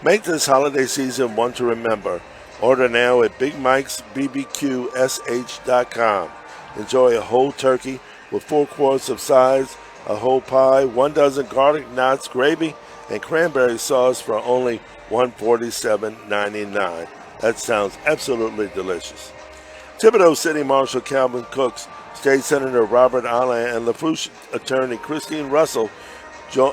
Speaker 4: Make this holiday season one to remember. Order now at BigMike'sBBQSH.com. Enjoy a whole turkey with 4 quarts of sides, a whole pie, 1 dozen garlic knots, gravy, and cranberry sauce for only $147.99. That sounds absolutely delicious. Thibodaux City Marshal Calvin Cooks, State Senator Robert Allen, and Lafourche Attorney Christine Russell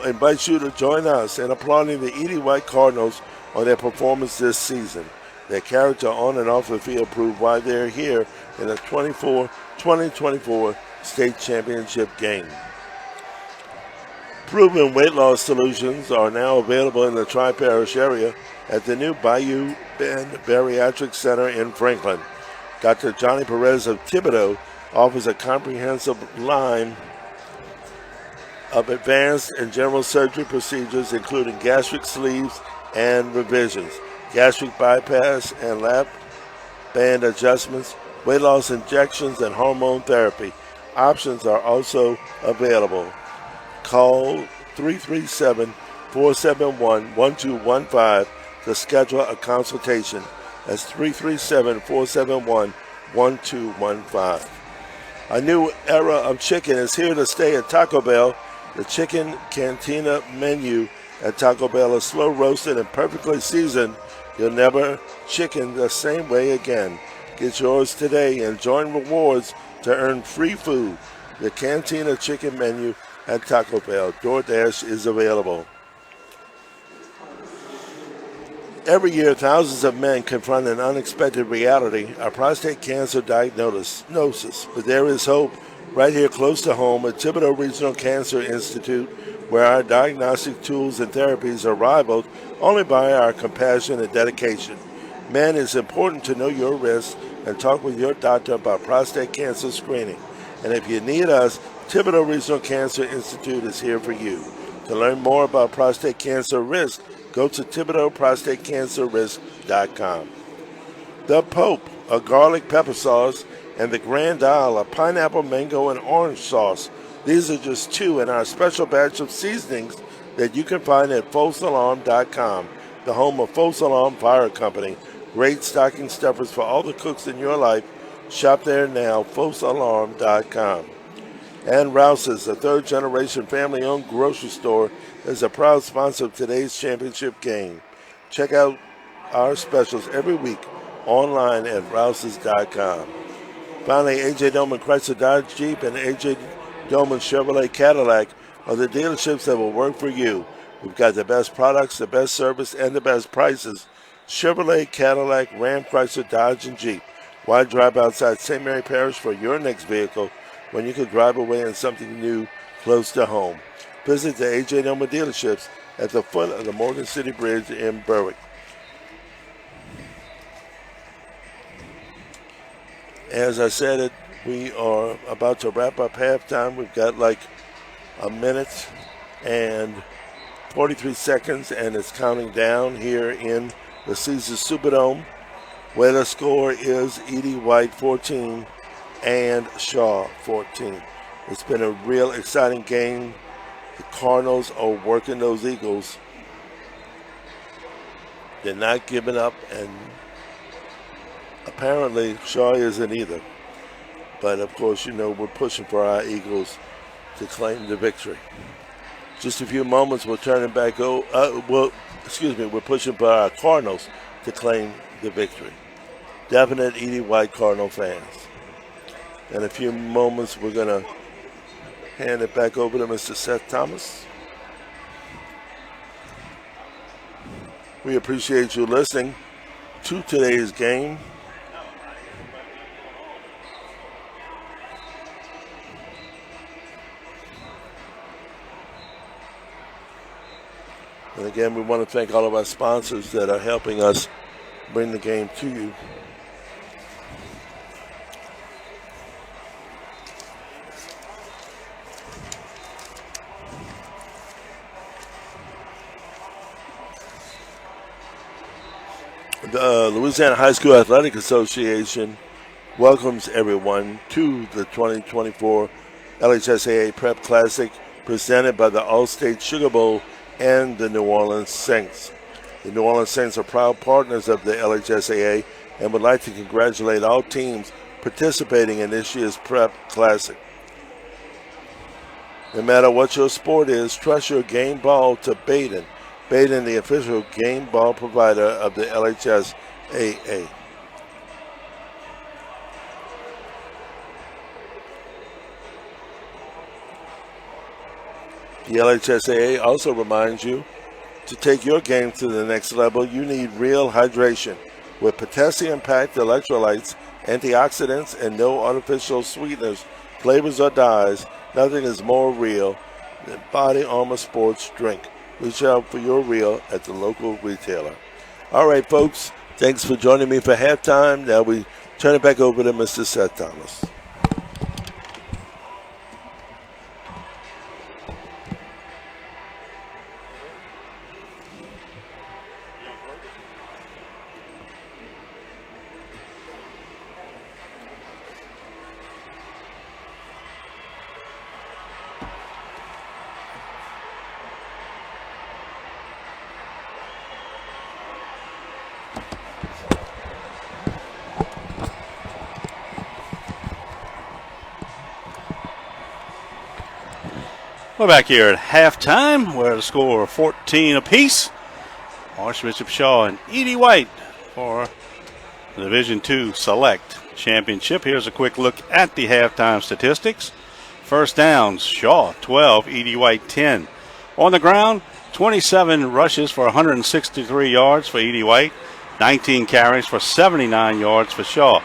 Speaker 4: invites you to join us in applauding the Edie White Cardinals on their performance this season. Their character on and off the field proved why they're here in the 2024 state championship game. Proven weight loss solutions are now available in the Tri-Parish area at the new Bayou Bend Bariatric Center in Franklin. Dr. Johnny Perez of Thibodaux offers a comprehensive line of advanced and general surgery procedures, including gastric sleeves and revisions, gastric bypass and lap band adjustments, weight loss injections, and hormone therapy. Options are also available. Call 337-471-1215 to schedule a consultation. That's 337-471-1215. A new era of chicken is here to stay at Taco Bell. The Chicken Cantina menu at Taco Bell is slow roasted and perfectly seasoned. You'll never chicken the same way again. Get yours today and join rewards to earn free food. The Cantina Chicken menu at Taco Bell. DoorDash is available. Every year, thousands of men confront an unexpected reality, a prostate cancer diagnosis. But there is hope right here close to home at Thibodaux Regional Cancer Institute, where our diagnostic tools and therapies are rivaled only by our compassion and dedication. Men, it's important to know your risks and talk with your doctor about prostate cancer screening. And if you need us, Thibodaux Regional Cancer Institute is here for you. To learn more about prostate cancer risk, go to ThibodauxProstateCancerRisk.com. The Pope, a garlic pepper sauce, and the Grand Isle, a pineapple, mango, and orange sauce. These are just 2 in our special batch of seasonings that you can find at FalseAlarm.com, the home of False Alarm Fire Company. Great stocking stuffers for all the cooks in your life. Shop there now, FalseAlarm.com. And Rouse's, a third-generation family-owned grocery store, is a proud sponsor of today's championship game. Check out our specials every week online at Rouse's.com. Finally, A.J. Doman Chrysler Dodge Jeep and A.J. Doman Chevrolet Cadillac are the dealerships that will work for you. We've got the best products, the best service, and the best prices. Chevrolet, Cadillac, Ram, Chrysler, Dodge, and Jeep. Why drive outside St. Mary Parish for your next vehicle when you could drive away in something new close to home. Visit the A.J. Noma dealerships at the foot of the Morgan City Bridge in Berwick. As I said, we are about to wrap up halftime. We've got like a minute and 43 seconds, and it's counting down here in the Caesars Superdome. Where the score is Edie White 14 and Shaw 14. It's been a real exciting game. The Cardinals are working those Eagles. They're not giving up, and apparently Shaw isn't either. But of course, we're pushing for our Eagles to claim the victory. Just a few moments, we'll turn it back over. We're pushing for our Cardinals to claim the victory. Definite Edie White Cardinal fans. In a few moments, we're going to hand it back over to Mr. Seth Thomas. We appreciate you listening to today's game. And again, we want to thank all of our sponsors that are helping us bring the game to you. The Louisiana High School Athletic Association welcomes everyone to the 2024 LHSAA Prep Classic presented by the All-State Sugar Bowl and the New Orleans Saints. The New Orleans Saints are proud partners of the LHSAA and would like to congratulate all teams participating in this year's Prep Classic. No matter what your sport is, trust your game ball to Baden. Baden, the official game ball provider of the LHSAA. The LHSAA also reminds you to take your game to the next level. You need real hydration with potassium-packed electrolytes, antioxidants, and no artificial sweeteners, flavors, or dyes. Nothing is more real than Body Armor Sports Drink. Reach out for your reel at the local retailer. All right, folks, thanks for joining me for halftime. Now we turn it back over to Mr. Seth Thomas.
Speaker 1: We're back here at halftime. We're at a score of 14 apiece. Archbishop Shaw and Edie White for the Division II Select Championship. Here's a quick look at the halftime statistics. First downs, Shaw 12, Edie White 10. On the ground, 27 rushes for 163 yards for Edie White, 19 carries for 79 yards for Shaw.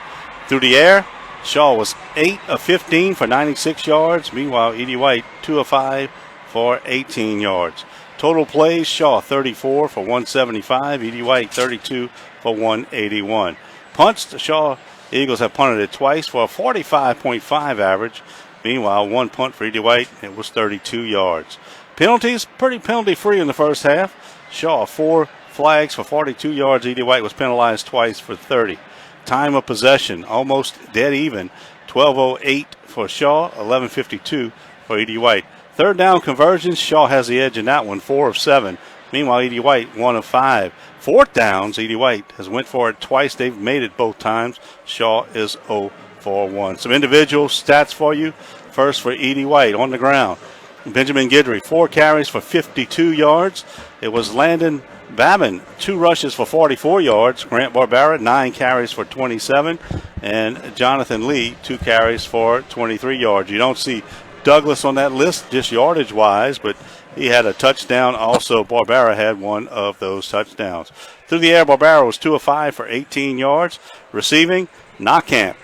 Speaker 1: Through the air, Shaw was 8 of 15 for 96 yards. Meanwhile, Edie White 2 of 5 for 18 yards. Total plays, Shaw 34 for 175. Edie White 32 for 181. Punts, the Shaw Eagles have punted it twice for a 45.5 average. Meanwhile, one punt for Edie White, it was 32 yards. Penalties, pretty penalty-free in the first half. Shaw 4 flags for 42 yards. Edie White was penalized twice for 30. Time of possession, almost dead even. 12:08 for Shaw, 11:52 for Edie White. Third down conversions, Shaw has the edge in that one, 4 of 7. Meanwhile, Edie White, 1 of 5. Fourth downs, Edie White has went for it twice. They've made it both times. Shaw is 0 for 1. Some individual stats for you. First for Edie White on the ground. Benjamin Guidry, 4 carries for 52 yards. It was Landon Babin, 2 rushes for 44 yards. Grant Barbera, 9 carries for 27. And Jonathan Lee, 2 carries for 23 yards. You don't see Douglas on that list, just yardage-wise, but he had a touchdown. Also, Barbera had one of those touchdowns. Through the air, Barbera was 2 of 5 for 18 yards. Receiving, Knockamp,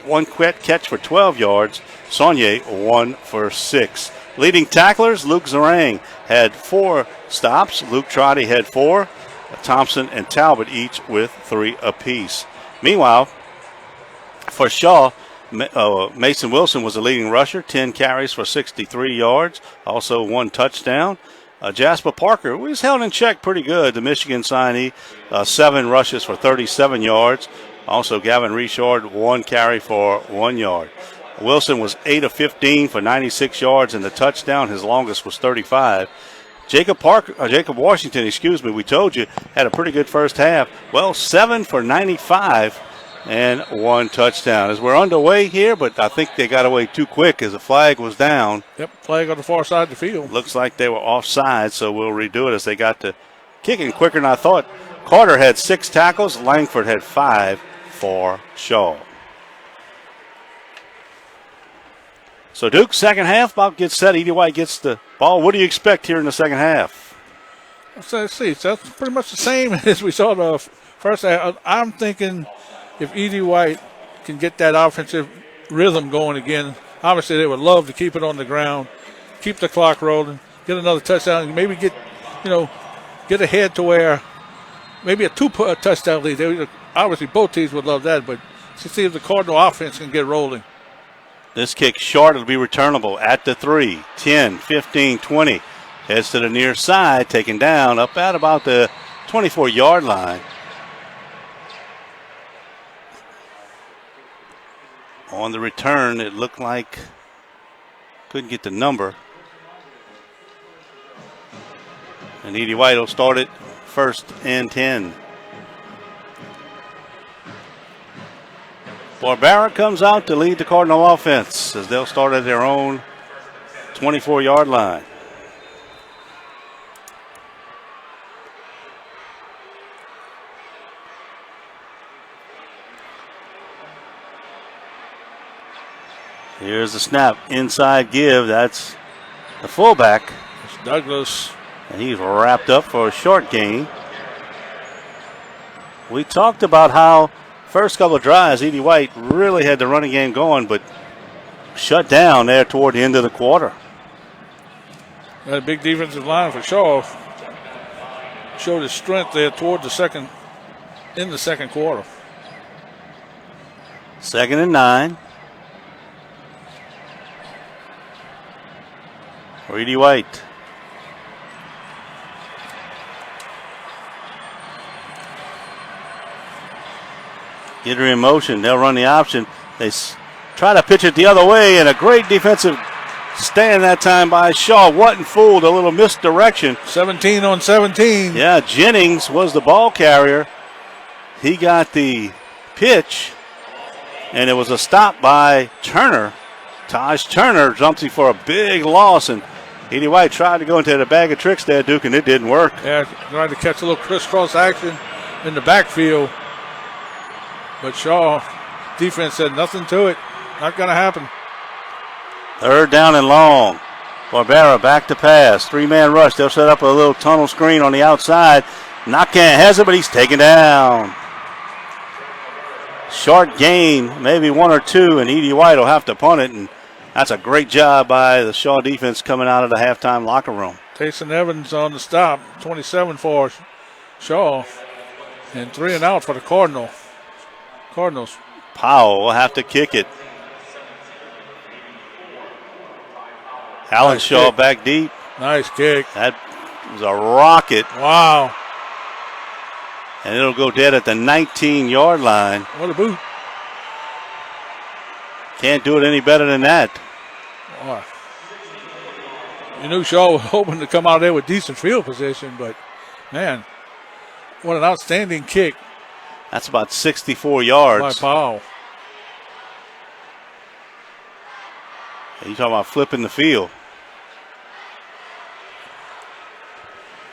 Speaker 1: 1 quick catch for 12 yards. Saunier, 1 for 6. Leading tacklers, Luke Zarang had 4 stops. Luke Trotty had 4. Thompson and Talbot each with 3 apiece. Meanwhile, for Shaw, Mason Wilson was the leading rusher, 10 carries for 63 yards, also 1 touchdown. Jasper Parker was held in check pretty good, the Michigan signee, 7 rushes for 37 yards. Also, Gavin Richard, 1 carry for 1 yard. Wilson was 8 of 15 for 96 yards and the touchdown. His longest was 35. Jacob Washington, we told you, had a pretty good first half. Well, 7 for 95 and 1 touchdown. As we're underway here, but I think they got away too quick as the flag was down.
Speaker 2: Yep, flag on the far side of the field.
Speaker 1: Looks like they were offside, so we'll redo it as they got to kicking quicker than I thought. Carter had 6 tackles. Langford had 5 for Shaw. So Duke, second half, about gets set. Edie White gets the ball. What do you expect here in the second half?
Speaker 2: Let's see. So that's pretty much the same as we saw the first half. I'm thinking if Edie White can get that offensive rhythm going again, obviously they would love to keep it on the ground, keep the clock rolling, get another touchdown, and maybe get ahead to where maybe a 2 touchdown lead. Obviously both teams would love that, but to see if the Cardinal offense can get rolling.
Speaker 1: This kick short, it'll be returnable at the 3, 10, 15, 20. Heads to the near side, taken down up at about the 24-yard line. On the return, it looked like couldn't get the number. And Edie White will start it 1st and 10. Barbara comes out to lead the Cardinal offense as they'll start at their own 24-yard line. Here's the snap. Inside give. That's the fullback.
Speaker 2: It's Douglas.
Speaker 1: And he's wrapped up for a short gain. We talked about how first couple of drives, Edie White really had the running game going, but shut down there toward the end of the quarter.
Speaker 2: Got a big defensive line for Shaw. Showed his strength there toward in the second quarter.
Speaker 1: 2nd and 9. For Edie White. Get her in motion. They'll run the option. They try to pitch it the other way, and a great defensive stand that time by Shaw. Wasn't fooled. A little misdirection.
Speaker 2: 17 on 17.
Speaker 1: Yeah, Jennings was the ball carrier. He got the pitch, and it was a stop by Turner. Taj Turner jumped for a big loss, and Edie White tried to go into the bag of tricks there, Duke, and it didn't work.
Speaker 2: Yeah, tried to catch a little crisscross action in the backfield. But Shaw defense said nothing to it. Not going to happen.
Speaker 1: 3rd down and long. Barbera back to pass. 3-man rush. They'll set up a little tunnel screen on the outside. Knockhand has it, but he's taken down. Short gain, maybe 1 or 2, and Edie White will have to punt it. And that's a great job by the Shaw defense coming out of the halftime locker room.
Speaker 2: Tayson Evans on the stop. 27 for Shaw. And 3 and out for the Cardinals.
Speaker 1: Powell will have to kick it. Alan
Speaker 2: Nice
Speaker 1: Shaw
Speaker 2: kick.
Speaker 1: back deep.
Speaker 2: Nice kick.
Speaker 1: That was a rocket,
Speaker 2: Wow.
Speaker 1: and it'll go dead at the 19-yard line.
Speaker 2: What a boot.
Speaker 1: Can't do it any better than that.
Speaker 2: Boy. You knew Shaw was hoping to come out there with decent field position, but, man, what an outstanding kick
Speaker 1: That's about 64
Speaker 2: by
Speaker 1: yards.
Speaker 2: Powell.
Speaker 1: You talking about flipping the field.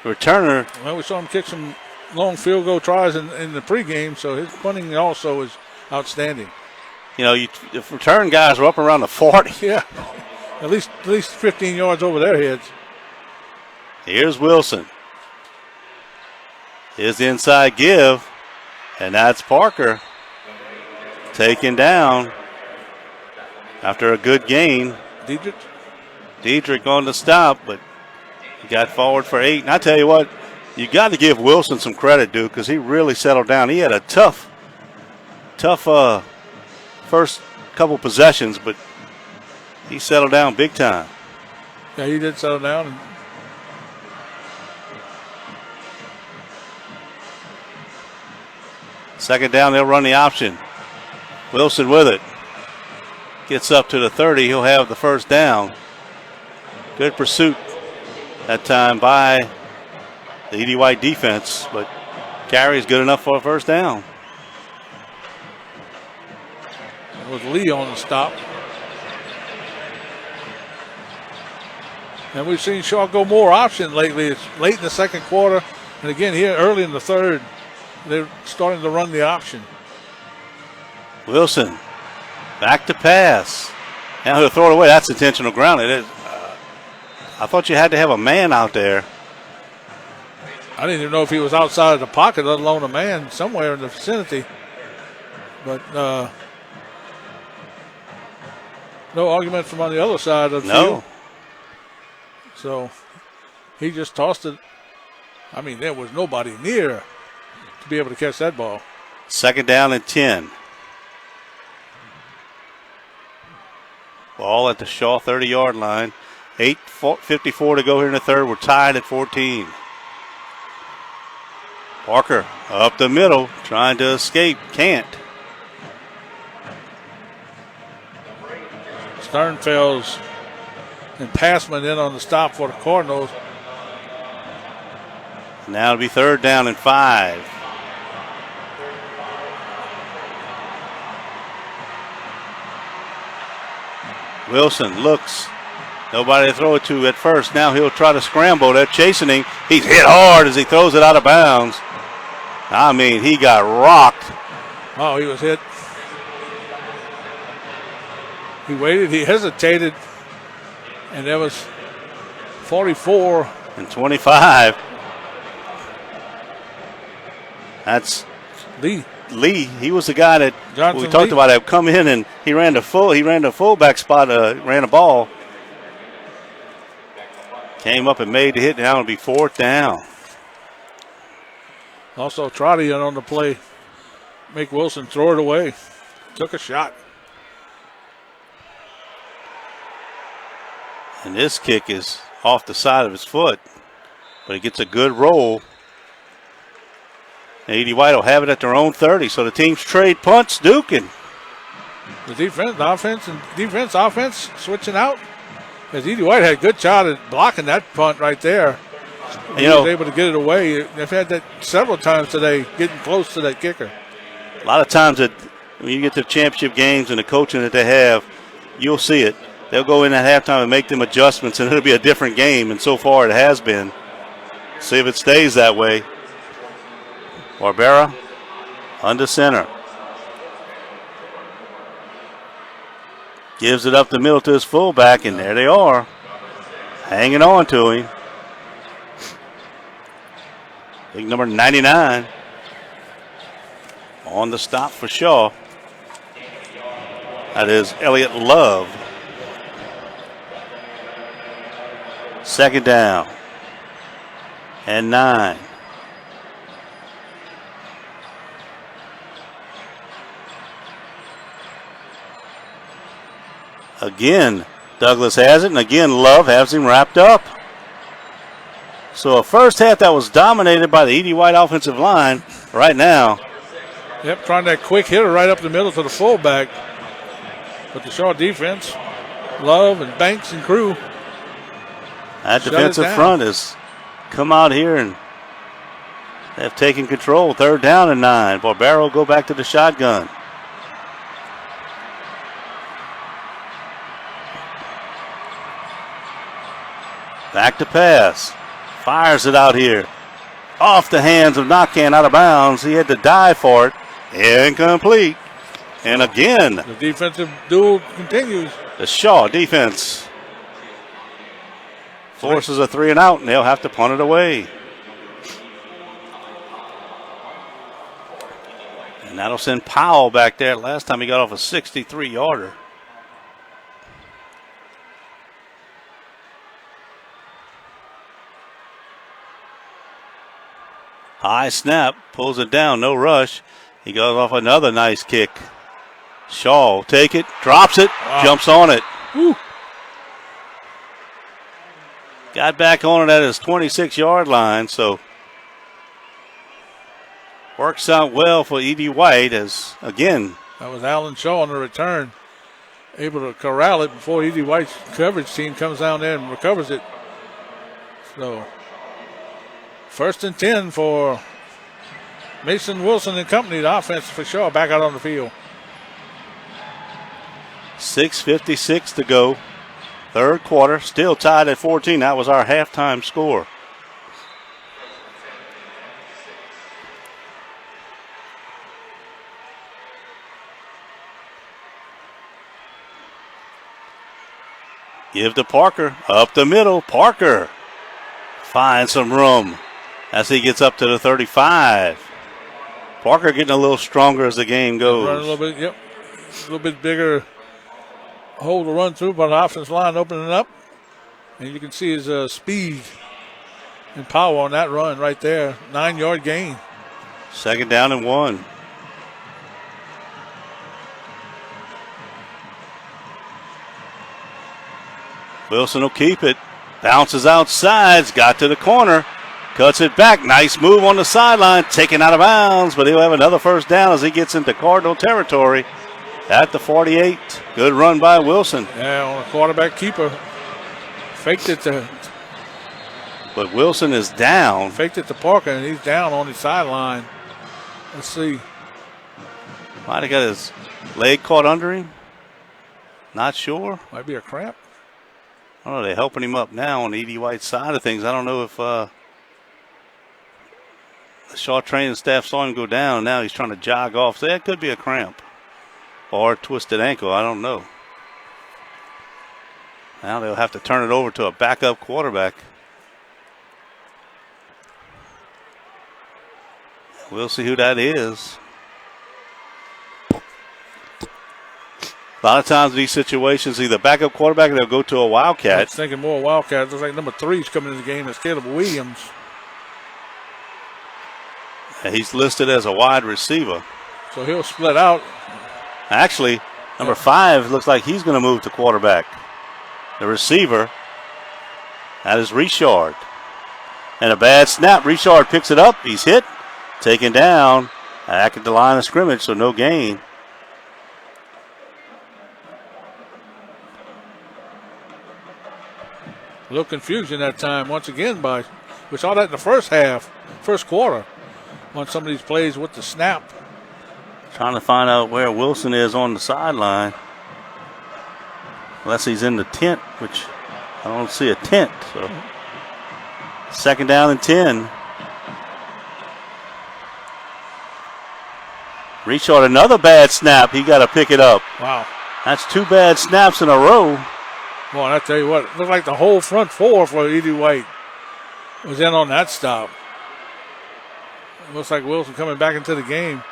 Speaker 1: Returner,
Speaker 2: Well, we saw him kick some long field goal tries in the pregame, so his punting also is outstanding.
Speaker 1: you know, the return guys were up around the 40.
Speaker 2: Yeah, at least 15 yards over their heads.
Speaker 1: Here's Wilson. Here's the inside give, and that's Parker taken down after a good gain.
Speaker 2: Diedrich?
Speaker 1: Diedrich on the stop, but he got forward for 8. And I tell you what, you got to give Wilson some credit, dude, because he really settled down. He had a tough first couple possessions, but he settled down big time.
Speaker 2: Yeah, he did settle down.
Speaker 1: Second down, they'll run the option. Wilson with it. Gets up to the 30. He'll have the first down. Good pursuit that time by the E.D. White defense, but carry is good enough for a first down.
Speaker 2: With Lee on the stop. And we've seen Shaw go more option lately. It's late in the second quarter. And again, here early in the third, they're starting to run the option.
Speaker 1: Wilson back to pass. Now he'll throw it away. That's intentional ground. It is. I thought you had to have a man out there.
Speaker 2: I didn't even know if he was outside of the pocket, let alone a man somewhere in the vicinity. But no argument from on the other side of the field. So he just tossed it. I mean, there was nobody near to be able to catch that ball.
Speaker 1: Second down and 10. Ball at the Shaw 30-yard line. 8:54 to go here in the third. We're tied at 14. Parker up the middle, trying to escape. Can't.
Speaker 2: Sternfeld's and Passman in on the stop for the Cardinals.
Speaker 1: Now it'll be third down and 5. Wilson looks. Nobody to throw it to at first. Now he'll try to scramble. They're chasing him. He's hit hard as he throws it out of bounds. I mean, he got rocked.
Speaker 2: Oh, he was hit. He waited. He hesitated. And that was 44.
Speaker 1: And 25. That's
Speaker 2: Lee.
Speaker 1: He was the guy that
Speaker 2: Jonathan
Speaker 1: we talked
Speaker 2: Lee.
Speaker 1: about. That come in and he ran the fullback spot. Ran a ball. Came up and made the hit. Now it'll be fourth down.
Speaker 2: Also, Trotty in on the play. Make Wilson throw it away. Took a shot.
Speaker 1: And this kick is off the side of his foot. But he gets a good roll. And E.D. White will have it at their own 30. So the teams trade punts, Duke. And
Speaker 2: The offense switching out. Because E.D. White had a good shot at blocking that punt right there. He was able to get it away. They've had that several times today, getting close to that kicker.
Speaker 1: A lot of times when you get to championship games and the coaching that they have, you'll see it. They'll go in at halftime and make them adjustments, and it'll be a different game. And so far it has been. See if it stays that way. Barbera under center. Gives it up the middle to his fullback, and there they are, hanging on to him. Big number 99 on the stop for Shaw. That is Elliott Love. Second down and 9. Again, Douglas has it, and again, Love has him wrapped up. So a first half that was dominated by the E.D. White offensive line. Right now,
Speaker 2: Yep, trying that quick hitter right up the middle to the fullback. But the Shaw defense, Love and Banks and crew.
Speaker 1: that defensive front has come out here and have taken control. Third down and 9. Barbera will go back to the shotgun. Back to pass. Fires it out here. Off the hands of Nakan, out of bounds. He had to dive for it. Incomplete. And again,
Speaker 2: The defensive duel continues.
Speaker 1: the Shaw defense forces a 3 and out, and they'll have to punt it away. And that'll send Powell back there. Last time he got off a 63-yarder. High snap, pulls it down, no rush. He goes off another nice kick. Shaw will take it, drops it, jumps on it.
Speaker 2: Woo.
Speaker 1: Got back on it at his 26-yard line, so works out well for E.D. White as, again,
Speaker 2: That was Alan Shaw on the return. Able to corral it before E.D. White's coverage team comes down there and recovers it. So, 1st and 10 for Mason Wilson and company. The offense for Shaw back out on the field.
Speaker 1: 6:56 to go. Third quarter, still tied at 14. That was our halftime score. Give to Parker, up the middle. Parker finds some room as he gets up to the 35. Parker getting a little stronger as the game goes.
Speaker 2: Run a little bit, yep. A little bit bigger hole to run through, but the offensive line opening up. And you can see his speed and power on that run right there. 9-yard gain.
Speaker 1: 2nd down and 1. Wilson will keep it. Bounces outside. Got to the corner. Cuts it back. Nice move on the sideline. Taken out of bounds, but he'll have another 1st down as he gets into Cardinal territory at the 48. Good run by Wilson.
Speaker 2: Yeah, on a quarterback keeper. Faked it to
Speaker 1: But Wilson is down.
Speaker 2: Parker, and he's down on the sideline. Let's see.
Speaker 1: Might have got his leg caught under him. Not sure.
Speaker 2: Might be a cramp.
Speaker 1: I don't know. They're helping him up now on E.D. White's side of things. I don't know if the Shaw training staff saw him go down. Now he's trying to jog off. So that could be a cramp or a twisted ankle. I don't know. Now they'll have to turn it over to a backup quarterback. We'll see who that is. A lot of times in these situations, either backup quarterback or they'll go to a
Speaker 2: I
Speaker 1: Wildcat.
Speaker 2: was thinking more Wildcat. Looks like number 3 is coming in the game. That's Caleb Williams.
Speaker 1: And he's listed as a wide receiver.
Speaker 2: So he'll split out.
Speaker 1: Actually, number 5 looks like he's going to move to quarterback. The receiver, that is Richard. And a bad snap. Richard picks it up. He's hit. Taken down. Back at the line of scrimmage, so no gain.
Speaker 2: A little confusion that time once again we saw that in the first quarter on some of these plays with the snap.
Speaker 1: Trying to find out where Wilson is on the sideline. Unless he's in the tent, which I don't see a tent. So 2nd down and 10. Richard, another bad snap. He got to pick it up.
Speaker 2: Wow.
Speaker 1: That's 2 bad snaps in a row.
Speaker 2: Boy, I tell you what, it looked like the whole front 4 for E.D. White was in on that stop. It looks like Wilson coming back into the game.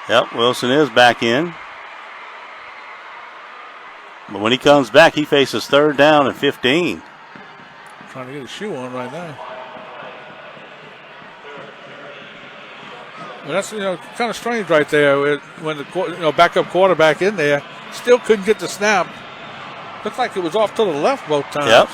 Speaker 1: Yep, Wilson is back in. But when he comes back, he faces 3rd down and 15.
Speaker 2: Trying to get a shoe on right now. Well, that's kind of strange right there when the backup quarterback in there still couldn't get the snap. Looked like it was off to the left both times.
Speaker 1: Yep.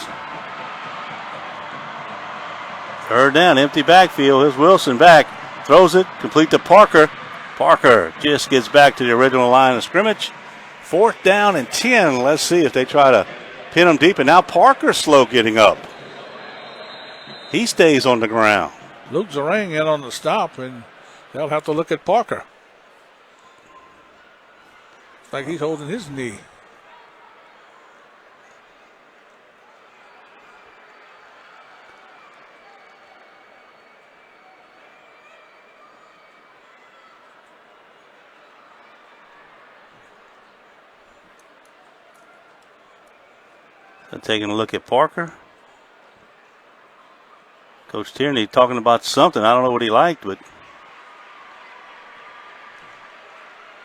Speaker 1: 3rd down, empty backfield. Here's Wilson back, throws it, complete to Parker. Parker just gets back to the original line of scrimmage. 4th down and 10. Let's see if they try to pin him deep. And now Parker's slow getting up. He stays on the ground.
Speaker 2: Luke Zarang in on the stop, and they'll have to look at Parker. It's like he's holding his knee.
Speaker 1: So taking a look at Parker. Coach Tierney talking about something. I don't know what he liked, but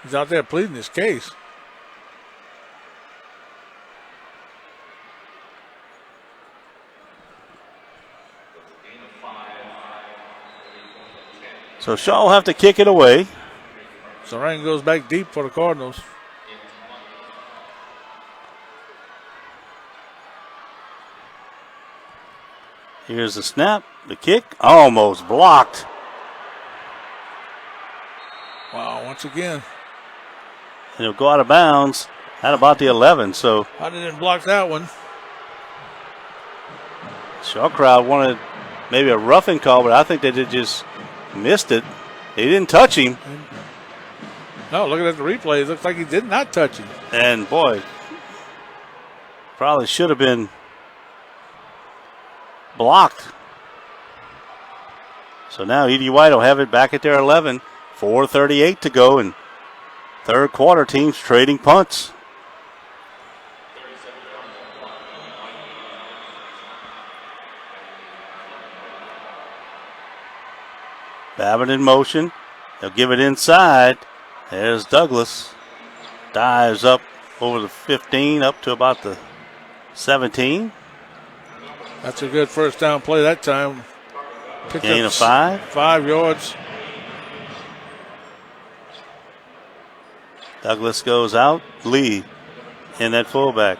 Speaker 2: He's out there pleading his case.
Speaker 1: So Shaw will have to kick it away.
Speaker 2: So rain goes back deep for the Cardinals.
Speaker 1: Here's the snap, the kick, almost blocked.
Speaker 2: Wow, once again.
Speaker 1: And it'll go out of bounds at about the 11. So
Speaker 2: I didn't block that one.
Speaker 1: Shaw crowd wanted maybe a roughing call, but I think they just missed it. They didn't touch him.
Speaker 2: No, looking at the replay, it looks like he did not touch him.
Speaker 1: And boy, probably should have been blocked. So now Edie White will have it back at their 11. 4:38 to go in third quarter. Teams trading punts. Babbitt in motion. They'll give it inside. There's Douglas. Dives up over the 15, up to about the 17.
Speaker 2: That's a good first down play that time. Picked
Speaker 1: Gain
Speaker 2: up
Speaker 1: of 5.
Speaker 2: 5 yards.
Speaker 1: Douglas goes out. Lee in that fullback.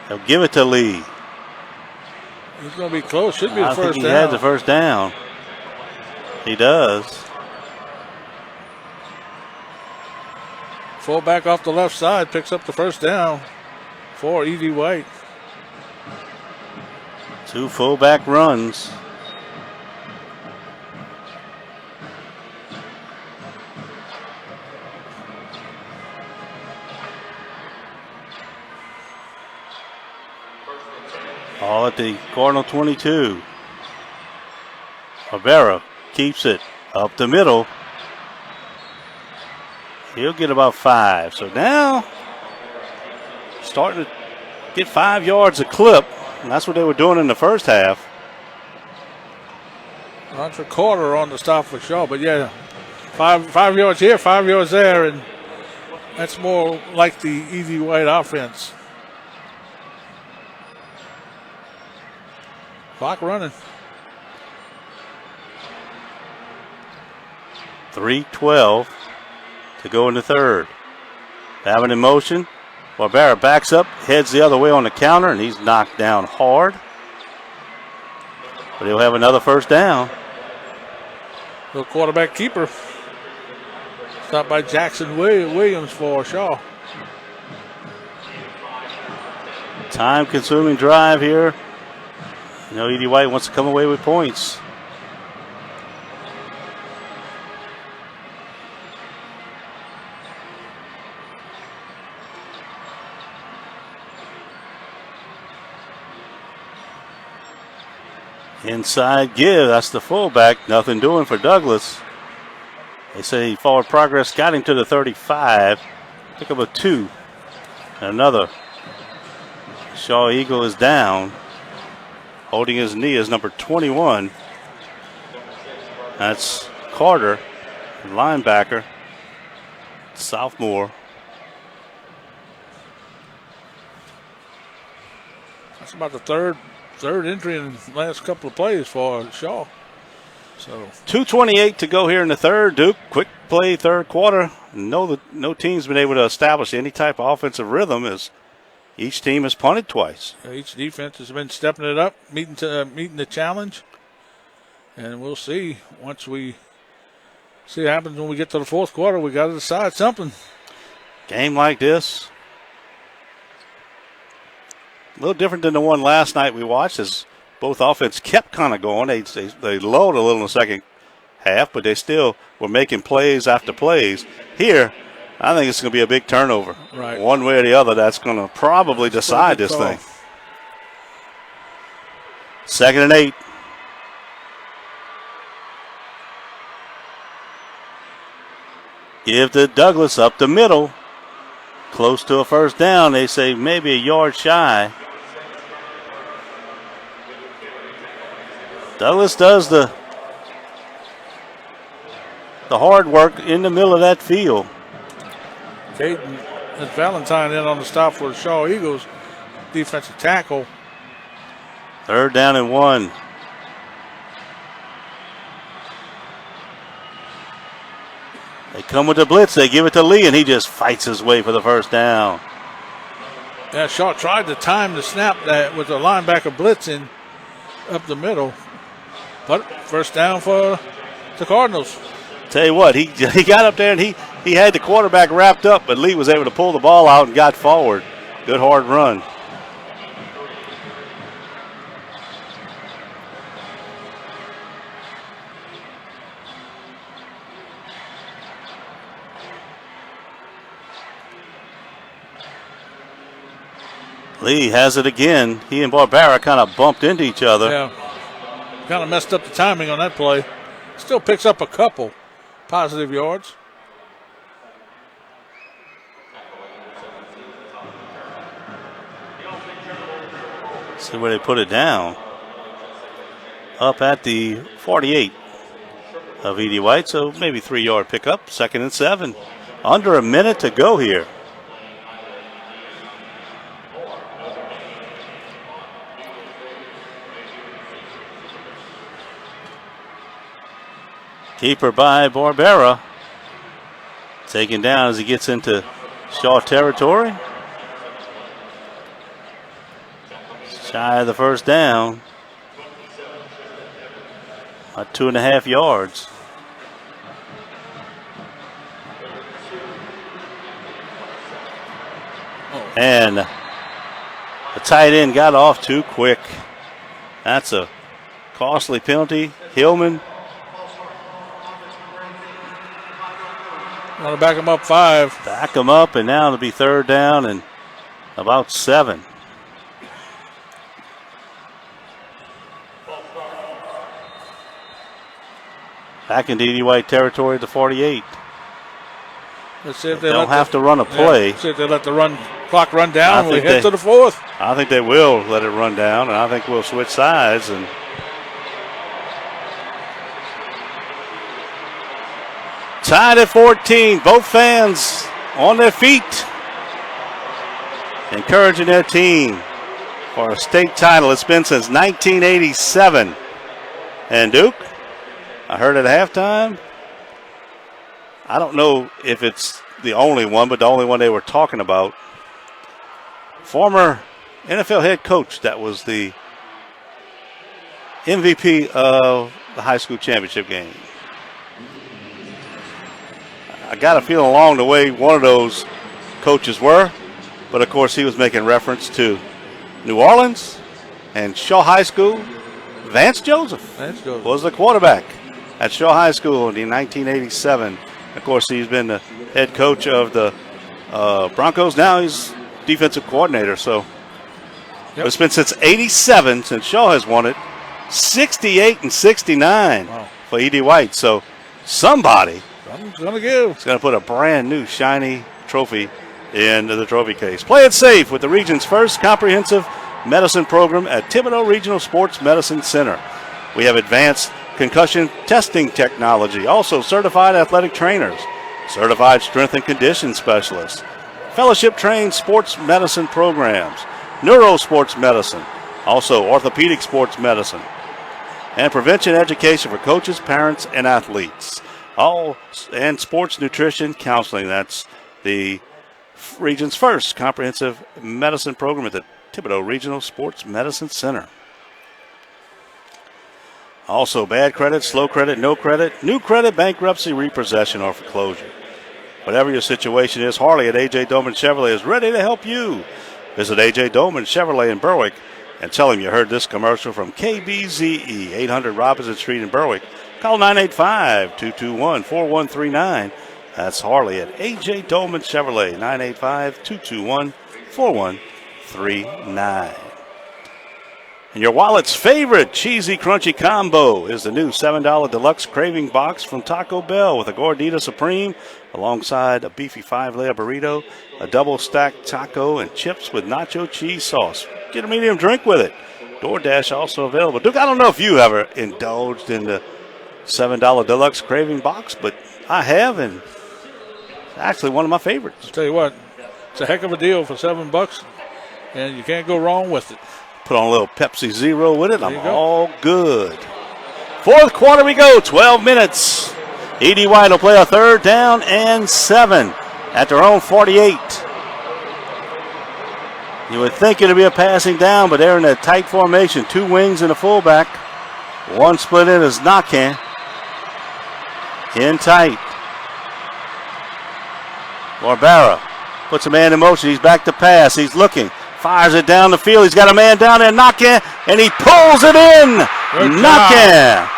Speaker 1: They'll give it to Lee.
Speaker 2: He's going to be close. Should be the
Speaker 1: I
Speaker 2: first
Speaker 1: think he
Speaker 2: down.
Speaker 1: had the first down. He does.
Speaker 2: Fullback off the left side picks up the first down for Edie White.
Speaker 1: 2 fullback runs. All at the Cardinal 22. Rivera keeps it up the middle. He'll get about 5. So now starting to get 5 yards a clip. And that's what they were doing in the first half.
Speaker 2: That's a quarter on the stop for Shaw, but yeah, five yards here, 5 yards there, and that's more like the Edie White offense. Clock running.
Speaker 1: 3:12 to go in the third. Babbitt in motion. Barbera backs up, heads the other way on the counter, and he's knocked down hard. But he'll have another first down.
Speaker 2: Little quarterback keeper. Stopped by Jackson Williams for Shaw.
Speaker 1: Time-consuming drive here. You know, Edie White wants to come away with points. Inside give, that's the fullback. Nothing doing for Douglas. They say forward progress got him to the 35. Pick up a 2. And another. Shaw Eagle is down. Holding his knee is number 21. That's Carter, linebacker, sophomore.
Speaker 2: That's about the third entry in the last couple of plays for Shaw. So
Speaker 1: 2:28 to go here in the third. Duke, quick play third quarter. No team's been able to establish any type of offensive rhythm as each team has punted twice.
Speaker 2: each defense has been stepping it up, meeting the challenge. And we'll see once we see what happens when we get to the fourth quarter. We got to decide something.
Speaker 1: Game like this, a little different than the one last night we watched, as both offense kept kind of going. They lulled a little in the second half, but they still were making plays after plays. Here, I think it's going to be a big turnover.
Speaker 2: Right.
Speaker 1: One way or the other, that's going to probably decide this thing. 2nd and 8. Give to Douglas up the middle. Close to a first down. They say maybe a yard shy. Douglas does the hard work in the middle of that field.
Speaker 2: Caden and Valentine in on the stop for the Shaw Eagles. defensive tackle.
Speaker 1: 3rd down and 1. They come with the blitz. They give it to Lee, and he just fights his way for the 1st down.
Speaker 2: Yeah, Shaw tried to time the snap that with the linebacker blitzing up the middle. But 1st down for the Cardinals.
Speaker 1: Tell you what, he got up there and he had the quarterback wrapped up, but Lee was able to pull the ball out and got forward. Good hard run. Lee has it again. He and Barbera kind of bumped into each other.
Speaker 2: Yeah, kind of messed up the timing on that play. Still picks up a couple positive yards.
Speaker 1: See where they put it down. Up at the 48 of E.D. White, so maybe 3-yard pickup. 2nd and 7. Under a minute to go here. Keeper by Barbera. Taken down as he gets into Shaw territory. Shy of the 1st down. 2.5 yards. And the tight end got off too quick. That's a costly penalty. Hillman.
Speaker 2: Want to back him up 5.
Speaker 1: Back him up, and now it'll be 3rd down and about 7. Back into E.D. White territory at the 48.
Speaker 2: Let's see if
Speaker 1: They don't have to run a play.
Speaker 2: Yeah, see if they let the clock run down. We
Speaker 1: think
Speaker 2: head to the 4th.
Speaker 1: I think they will let it run down, and I think we'll switch sides. And tied at 14. Both fans on their feet, encouraging their team for a state title. It's been since 1987. And Duke, I heard at halftime, I don't know if it's the only one, but the only one they were talking about. Former NFL head coach that was the MVP of the high school championship game. I got a feeling along the way one of those coaches were, but of course he was making reference to New Orleans and Shaw High School. Vance Joseph was the quarterback at Shaw High School in 1987. Of course, he's been the head coach of the Broncos. Now he's defensive coordinator. So It's been since 87 since Shaw has won it. 68 and 69 for E.D. White. So somebody's
Speaker 2: going to
Speaker 1: put a brand new shiny trophy into the trophy case. Play it safe with the region's first comprehensive medicine program at Thibodaux Regional Sports Medicine Center. We have advanced concussion testing technology, also certified athletic trainers, certified strength and condition specialists, fellowship-trained sports medicine programs, neuro sports medicine, also orthopedic sports medicine, and prevention education for coaches, parents, and athletes. And sports nutrition counseling. That's the region's first comprehensive medicine program at the Thibodaux Regional Sports Medicine Center. Also, bad credit, slow credit, no credit, new credit, bankruptcy, repossession, or foreclosure. Whatever your situation is, Harley at A.J. Doman Chevrolet is ready to help you. Visit A.J. Doman Chevrolet in Berwick and tell him you heard this commercial from KBZE, 800 Robinson Street in Berwick. Call 985-221-4139. That's Harley at A.J. Doman Chevrolet, 985-221-4139. And your wallet's favorite cheesy crunchy combo is the new $7 deluxe craving box from Taco Bell with a Gordita Supreme alongside a beefy 5-layer burrito, a double stacked taco, and chips with nacho cheese sauce. Get a medium drink with it. DoorDash also available. Duke, I don't know if you ever indulged in the $7 deluxe craving box, but I have, and it's actually one of my favorites.
Speaker 2: I'll tell you what, it's a heck of a deal for $7. and you can't go wrong with it.
Speaker 1: Put on a little Pepsi Zero with it.
Speaker 2: There
Speaker 1: I'm
Speaker 2: you go.
Speaker 1: all good. Fourth quarter we go, 12 minutes. E.D. White will play a 3rd down and 7 at their own 48. You would think it would be a passing down, but they're in a tight formation. 2 wings and a fullback. 1 split in is Nakan. In tight. Barbera puts a man in motion. He's back to pass. He's looking. Fires it down the field. He's got a man down there, Nakan, and he pulls it in. Nakan.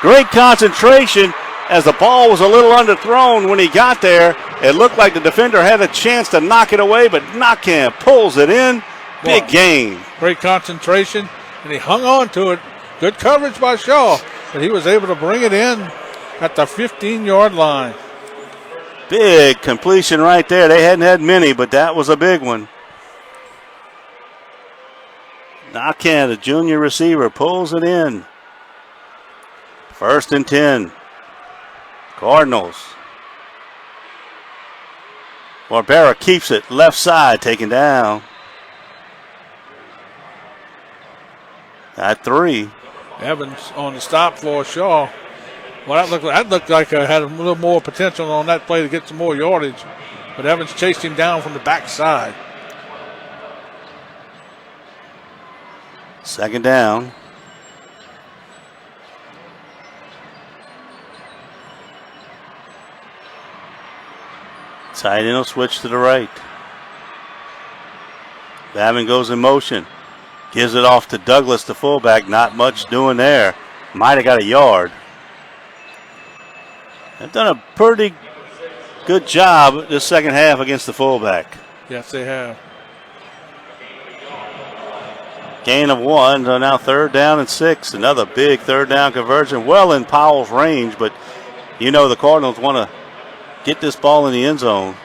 Speaker 1: Great concentration as the ball was a little underthrown when he got there. It looked like the defender had a chance to knock it away, but Nakan pulls it in. Big gain.
Speaker 2: Great concentration, and he hung on to it. Good coverage by Shaw, but he was able to bring it in at the 15-yard line.
Speaker 1: Big completion right there. They hadn't had many, but that was a big one. Nakan, the junior receiver, pulls it in. 1st and 10. Cardinals. Barbera keeps it. Left side, taken down. At 3.
Speaker 2: Evans on the stop for Shaw. Well, that looked like I had a little more potential on that play to get some more yardage, but Evans chased him down from the backside.
Speaker 1: 2nd down. Tight end will switch to the right. Babin goes in motion. Gives it off to Douglas, the fullback. Not much doing there. Might have got a yard. They've done a pretty good job this second half against the fullback.
Speaker 2: Yes, they have.
Speaker 1: Gain of 1, so now 3rd down and 6. Another big 3rd down conversion. Well in Powell's range, but you know the Cardinals want to get this ball in the end zone.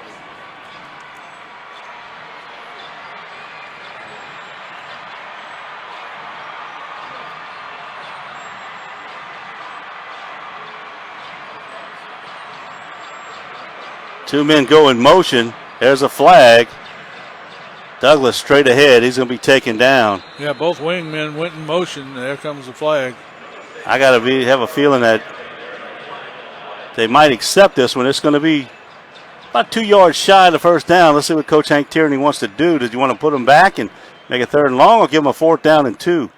Speaker 1: Two men go in motion. There's a flag. Douglas straight ahead. He's going to be taken down.
Speaker 2: Yeah, both wingmen went in motion. There comes the flag.
Speaker 1: I got to have a feeling that they might accept this one. It's going to be about 2 yards shy of the 1st down. Let's see what Coach Hank Tierney wants to do. Does he want to put them back and make a 3rd and long, or give them a 4th down and 2?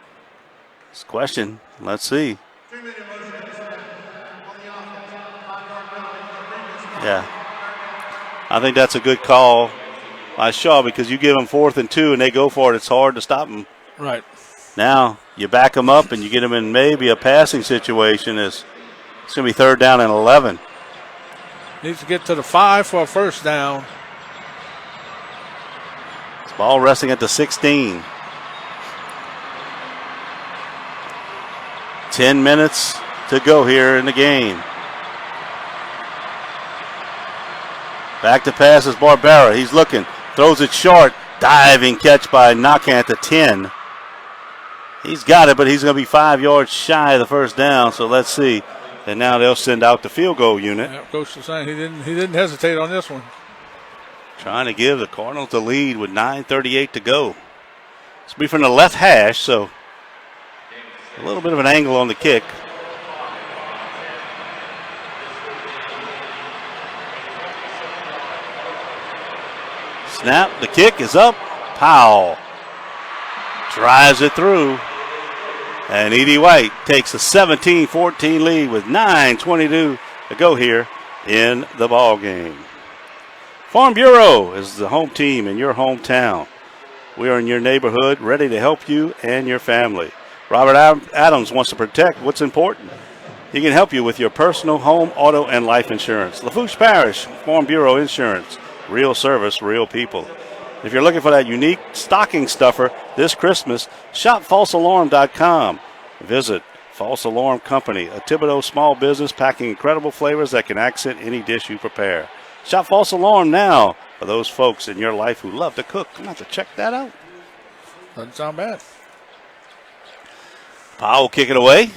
Speaker 1: It's a question. Let's see. Yeah. I think that's a good call by Shaw, because you give them 4th and 2 and they go for it, it's hard to stop them.
Speaker 2: Right.
Speaker 1: Now you back them up and you get them in maybe a passing situation. It's going to be 3rd down and 11.
Speaker 2: Needs to get to the 5 for a 1st down.
Speaker 1: This ball resting at the 16. 10 minutes to go here in the game. Back to pass is Barbera. He's looking. Throws it short. Diving catch by Nakan at the 10. He's got it, but he's going to be 5 yards shy of the 1st down. So let's see. And now they'll send out the field goal unit.
Speaker 2: Yeah, Coach was saying he didn't hesitate on this one.
Speaker 1: Trying to give the Cardinals the lead with 9:38 to go. This will be from the left hash, so a little bit of an angle on the kick. Snap, the kick is up. Powell drives it through. And E.D. White takes a 17-14 lead with 9:22 to go here in the ball game. Farm Bureau is the home team in your hometown. We are in your neighborhood, ready to help you and your family. Robert Adams wants to protect what's important. He can help you with your personal, home, auto, and life insurance. Lafourche Parish Farm Bureau Insurance. Real service, real people. If you're looking for that unique stocking stuffer this Christmas, shop falsealarm.com. Visit False Alarm Company, a Thibodeau small business packing incredible flavors that can accent any dish you prepare. Shop False Alarm now for those folks in your life who love to cook. I'm going to have to check that out.
Speaker 2: Doesn't sound bad.
Speaker 1: Powell kick it away.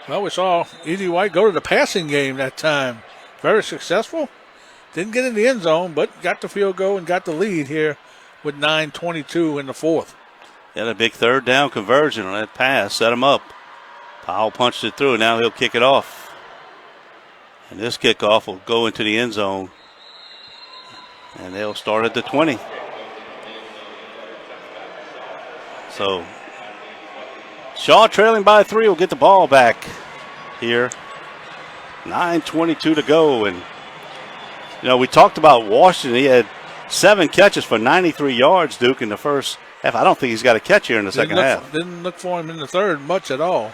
Speaker 2: Well, we saw E.D. White go to the passing game that time. Very successful. Didn't get in the end zone, but got the field goal and got the lead here with 9:22 in the fourth.
Speaker 1: Had a big third down conversion on that pass, set him up. Powell punched it through, now he'll kick it off. And this kickoff will go into the end zone. And they'll start at the 20. So Shaw trailing by 3 will get the ball back here. 9:22 to go. And, you know, we talked about Washington. He had 7 catches for 93 yards, Duke, in the first half. I don't think he's got a catch here in the second half.
Speaker 2: Didn't look for him in the third much at all.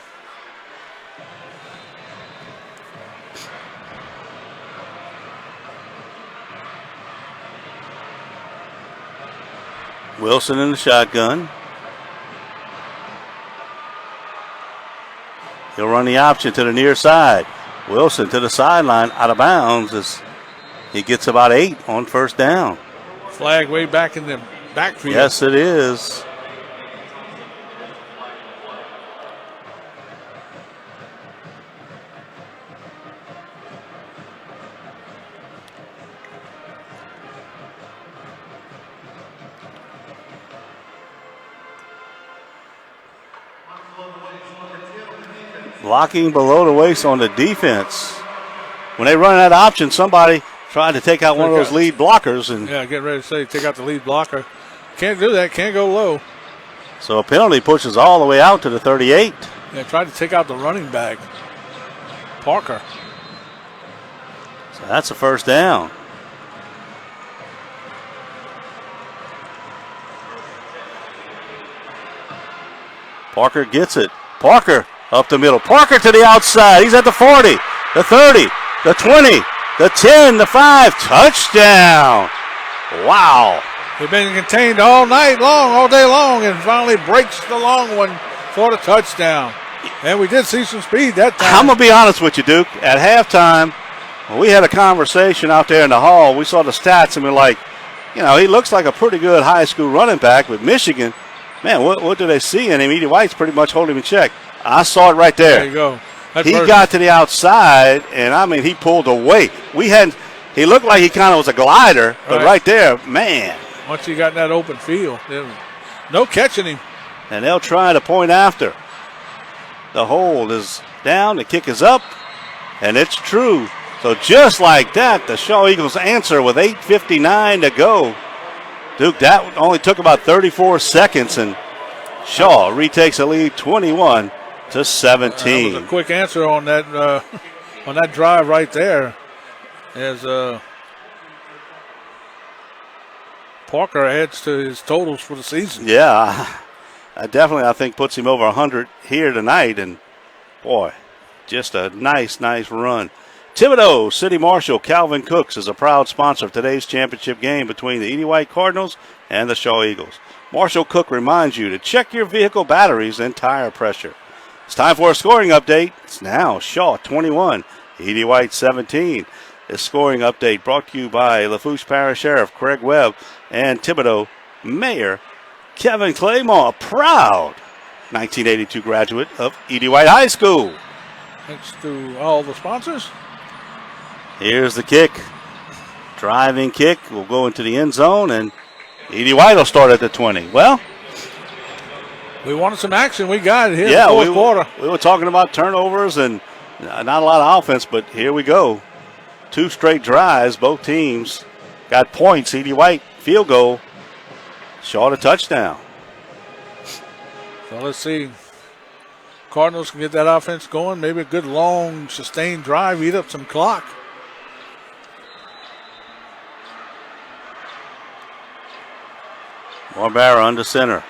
Speaker 1: Wilson in the shotgun. He'll run the option to the near side. Wilson to the sideline, out of bounds as he gets about 8 on first down.
Speaker 2: Flag way back in the backfield.
Speaker 1: Yes, it is. Blocking below the waist on the defense. When they run that option, somebody tried to take out one of those lead blockers. And
Speaker 2: yeah, getting ready to say take out the lead blocker. Can't do that. Can't go low.
Speaker 1: So a penalty pushes all the way out to the 38.
Speaker 2: Yeah, tried to take out the running back, Parker.
Speaker 1: So that's a first down. Parker gets it. Parker up the middle. Parker to the outside. He's at the 40, the 30, the 20, the 10, the 5. Touchdown. Wow.
Speaker 2: They've been contained all night long, all day long, and finally breaks the long one for the touchdown. And we did see some speed that time.
Speaker 1: I'm going to be honest with you, Duke. At halftime, we had a conversation out there in the hall. We saw the stats, and we're like, you know, he looks like a pretty good high school running back with Michigan. Man, what do they see in him? Edie White's pretty much holding him in check. I saw it right there.
Speaker 2: There you go.
Speaker 1: He got to the outside, and, I mean, he pulled away. He looked like he kind of was a glider, but right there, man.
Speaker 2: Once he got in that open field, no catching him.
Speaker 1: And they'll try to point after. The hold is down, the kick is up, and it's true. So just like that, the Shaw Eagles answer with 8:59 to go. Duke, that only took about 34 seconds, and Shaw retakes the lead 21-17.
Speaker 2: That was a quick answer on that drive right there. As Parker adds to his totals for the season.
Speaker 1: Yeah, I think puts him over 100 here tonight, and boy, just a nice run. Thibodaux City Marshal Calvin Cooks is a proud sponsor of today's championship game between the Edie White Cardinals and the Shaw Eagles. Marshal Cook reminds you to check your vehicle batteries and tire pressure. It's time for a scoring update. It's now Shaw 21, Edie White 17. This scoring update brought to you by Lafourche Parish Sheriff Craig Webb and Thibodaux Mayor Kevin Claymore, proud 1982 graduate of Edie White High School.
Speaker 2: Thanks to all the sponsors.
Speaker 1: Here's the kick. Driving kick will go into the end zone, and Edie White will start at the 20. Well,
Speaker 2: we wanted some action. We got it here in the fourth quarter.
Speaker 1: We were talking about turnovers and not a lot of offense, but here we go. 2 straight drives. Both teams got points. Edie White field goal. Shaw to touchdown.
Speaker 2: So let's see. Cardinals can get that offense going. Maybe a good long sustained drive, eat up some clock.
Speaker 1: Barbera under center.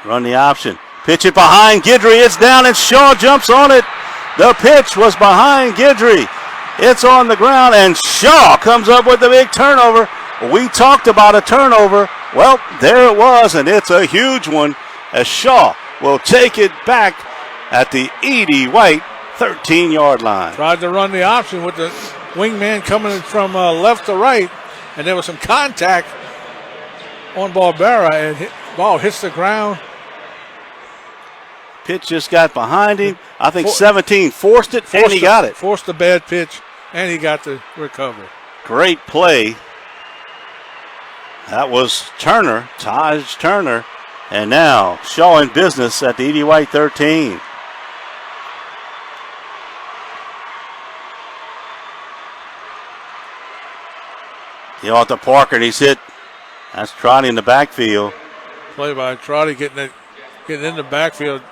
Speaker 1: Run the option. Pitch it behind Guidry. It's down and Shaw jumps on it. The pitch was behind Guidry. It's on the ground and Shaw comes up with the big turnover. We talked about a turnover. Well, there it was, and it's a huge one as Shaw will take it back at the Edie White 13-yard line.
Speaker 2: Tried to run the option with the wingman coming from left to right, and there was some contact on Barbera, and ball hits the ground.
Speaker 1: Pitch just got behind him. I think 17 forced it, and he got it.
Speaker 2: Forced a bad pitch, and he got the recovery.
Speaker 1: Great play. That was Turner, Taj Turner. And now Shaw in business at the E.D. White 13. He off to Parker, and he's hit. That's Trotty in the backfield.
Speaker 2: Play by Trotty getting in the backfield.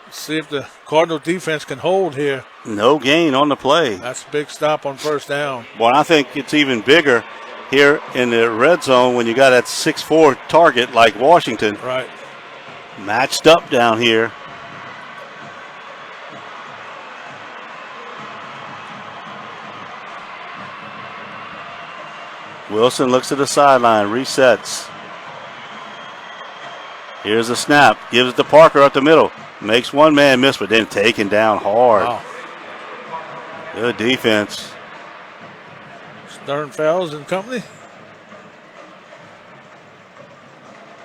Speaker 2: See if the Cardinal defense can hold here.
Speaker 1: No gain on the play.
Speaker 2: That's a big stop on first down.
Speaker 1: Well, I think it's even bigger here in the red zone when you got that 6'4" target like Washington.
Speaker 2: Right.
Speaker 1: Matched up down here. Wilson looks to the sideline, resets. Here's a snap, gives it to Parker up the middle. Makes one man miss, but then taken down hard.
Speaker 2: Wow.
Speaker 1: Good defense.
Speaker 2: Sternfels and company.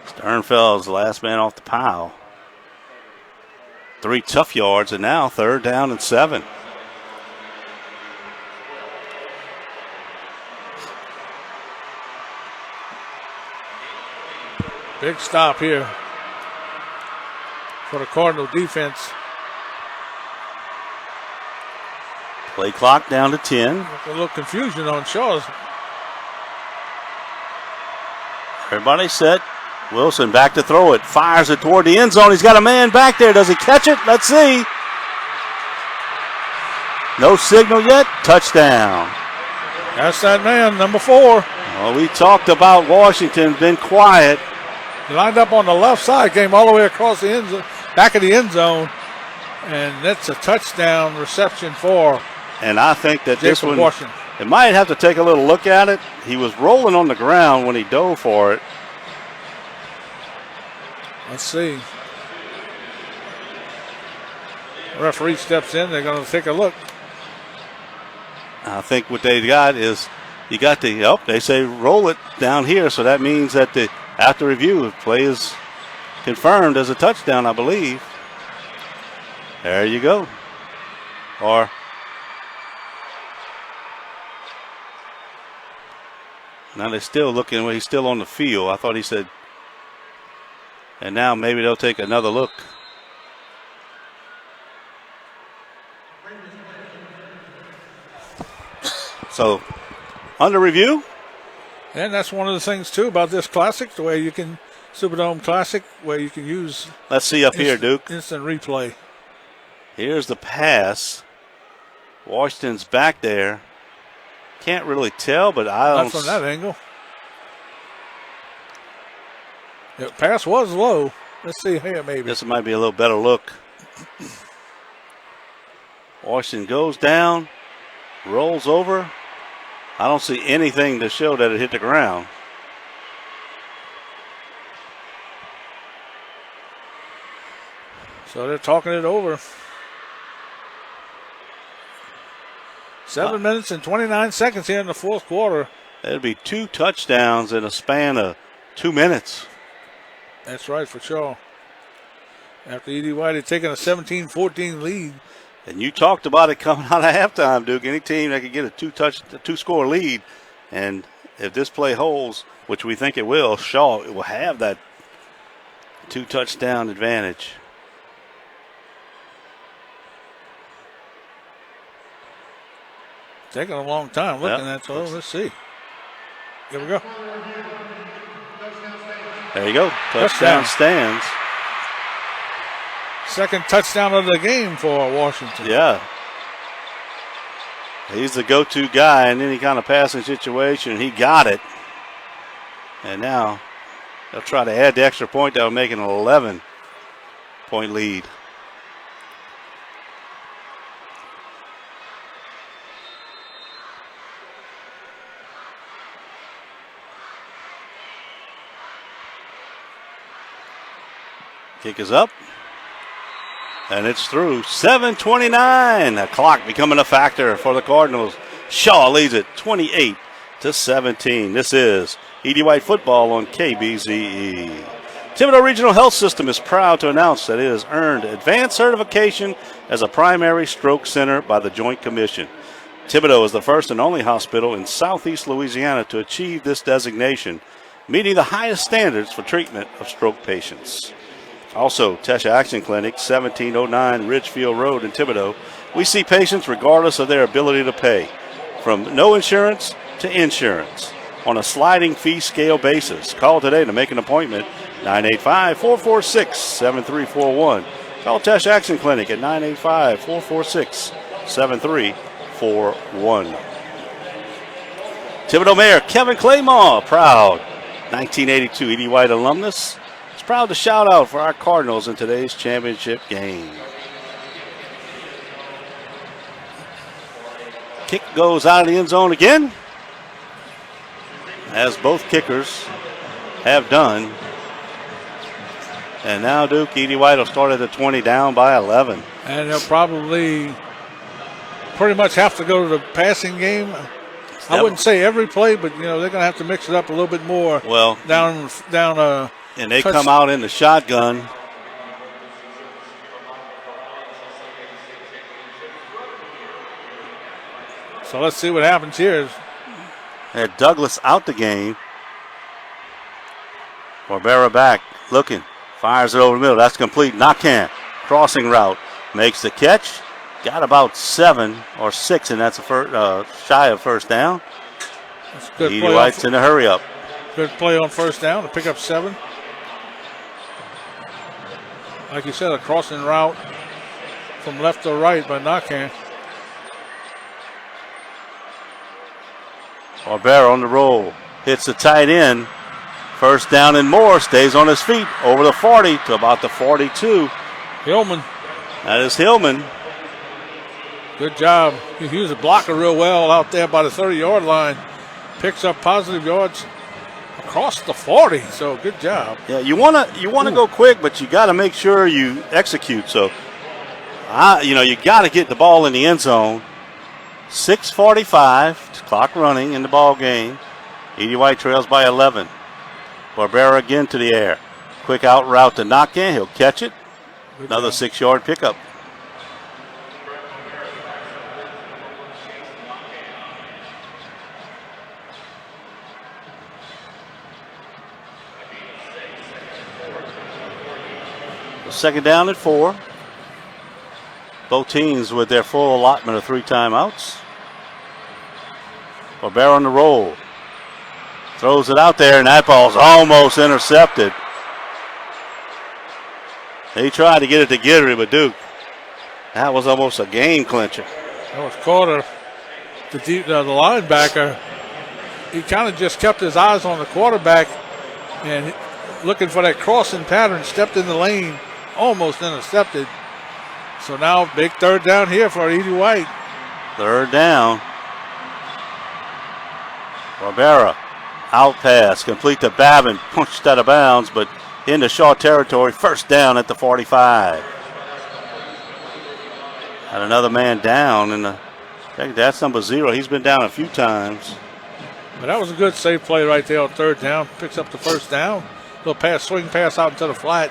Speaker 1: Sternfeld's the last man off the pile. 3 tough yards, and now 3rd down and 7.
Speaker 2: Big stop here for the Cardinal defense.
Speaker 1: Play clock down to 10.
Speaker 2: A little confusion on Shaw's.
Speaker 1: Everybody set. Wilson back to throw it. Fires it toward the end zone. He's got a man back there. Does he catch it? Let's see. No signal yet. Touchdown.
Speaker 2: That's that man, number 4.
Speaker 1: Well, we talked about Washington, been quiet.
Speaker 2: He lined up on the left side, came all the way across the end zone, back of the end zone, and that's a touchdown reception for
Speaker 1: And I think that this
Speaker 2: Jacob
Speaker 1: one,
Speaker 2: Washington.
Speaker 1: it might have to take a little look at it. He was rolling on the ground when he dove for it.
Speaker 2: Let's see. Referee steps in. They're going to take a look.
Speaker 1: I think what they got is you got the, they say roll it down here, so that means that after review, the play is confirmed as a touchdown, I believe. There you go. Or now they're still looking, he's still on the field. I thought he said, and now maybe they'll take another look. So, under review.
Speaker 2: And that's one of the things, too, about this Classic, the way you can, Superdome Classic, where you can use.
Speaker 1: Let's see up here, Duke.
Speaker 2: Instant replay.
Speaker 1: Here's the pass. Washington's back there. Can't really tell, but I don't.
Speaker 2: Not from that angle. The pass was low. Let's see here, maybe.
Speaker 1: This might be a little better look. Washington goes down, rolls over. I don't see anything to show that it hit the ground.
Speaker 2: So they're talking it over. 7 minutes and 29 seconds here in the 4th quarter.
Speaker 1: That'd be 2 touchdowns in a span of 2 minutes.
Speaker 2: That's right for Shaw. After E.D. White had taken a 17-14 lead.
Speaker 1: And you talked about it coming out of halftime, Duke. Any team that could get a 2-score lead, and if this play holds, which we think it will, Shaw will have that 2-touchdown advantage.
Speaker 2: Taking a long time looking at, so let's see. Here we go.
Speaker 1: There you go. Touchdown stands.
Speaker 2: Second touchdown of the game for Washington.
Speaker 1: Yeah. He's the go-to guy in any kind of passing situation. He got it. And now they'll try to add the extra point. That'll make it an 11-point lead. Kick is up. And it's through. 7:29. The clock becoming a factor for the Cardinals. Shaw leads it 28-17. This is E.D. White football on KBZE. Thibodeau Regional Health System is proud to announce that it has earned advanced certification as a primary stroke center by the Joint Commission. Thibodeau is the first and only hospital in southeast Louisiana to achieve this designation, meeting the highest standards for treatment of stroke patients. Also, Tesha Action Clinic, 1709 Ridgefield Road in Thibodeau. We see patients regardless of their ability to pay, from no insurance to insurance, on a sliding fee scale basis. Call today to make an appointment, 985-446-7341. Call Tesha Action Clinic at 985-446-7341. Thibodeau Mayor Kevin Claymore, proud 1982 E.D. White alumnus, is proud to shout out for our Cardinals in today's championship game. Kick goes out of the end zone again, as both kickers have done. And now Duke, E.D. White will start at the 20, down by 11.
Speaker 2: And they'll probably pretty much have to go to the passing game. I wouldn't say every play, but they're going to have to mix it up a little bit more.
Speaker 1: Well,
Speaker 2: down.
Speaker 1: And they come out in the shotgun.
Speaker 2: So let's see what happens here.
Speaker 1: Had Douglas out the game. Barbera back, looking, fires it over the middle. That's complete. Nakan, crossing route, makes the catch. Got about 7 or 6, and that's shy of first down.
Speaker 2: That's a good
Speaker 1: E.D.
Speaker 2: play.
Speaker 1: White's in a hurry up.
Speaker 2: Good play on first down to pick up 7. Like you said, a crossing route from left to right by Nakan.
Speaker 1: Barbera on the roll, hits the tight end. First down and more, stays on his feet over the 40 to about the 42.
Speaker 2: Hillman.
Speaker 1: That is Hillman.
Speaker 2: Good job. He used a blocker real well out there by the 30-yard line. Picks up positive yards across the 40. So good job.
Speaker 1: Yeah, you wanna go quick, but you got to make sure you execute. So, you got to get the ball in the end zone. 6:45, clock running in the ball game. E.D. White trails by 11. Barbera again to the air. Quick out route to Nakan. He'll catch it. Another 6-yard pickup. Second down and 4. Both teams with their full allotment of 3 timeouts. Barbera on the roll. Throws it out there, and that ball's almost intercepted. He tried to get it to Gidry, but Duke, that was almost a game clincher.
Speaker 2: That was Carter, the linebacker. He kind of just kept his eyes on the quarterback and looking for that crossing pattern, stepped in the lane, almost intercepted. So now big third down here for E.D. White.
Speaker 1: Third down. Barbera, out pass, complete to Babin, punched out of bounds, but into Shaw territory. First down at the 45. Had another man down, and that's number 0. He's been down a few times.
Speaker 2: But that was a good safe play right there on third down. Picks up the first down. Little swing pass out into the flat.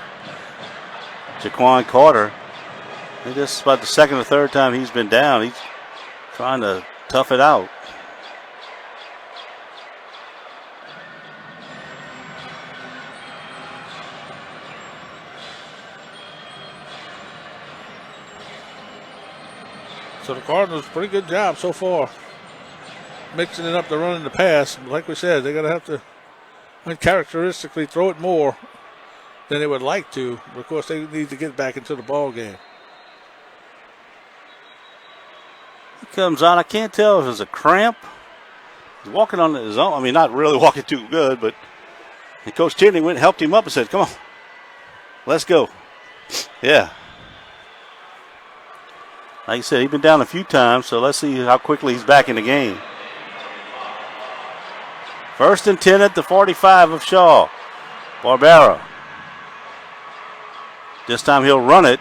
Speaker 1: Jaquan Carter. I think this is about the second or third time he's been down. He's trying to tough it out.
Speaker 2: So the Cardinals, pretty good job so far. Mixing it up to run and the pass. Like we said, they're going to have to uncharacteristically throw it more than they would like to. But of course, they need to get back into the ball game.
Speaker 1: He comes out. I can't tell if it's a cramp. He's walking on his own. I mean, not really walking too good, but Coach Tierney went and helped him up and said, come on, let's go. Yeah. Like I said, he's been down a few times, so let's see how quickly he's back in the game. First and 10 at the 45 of Shaw. Barbera. This time he'll run it.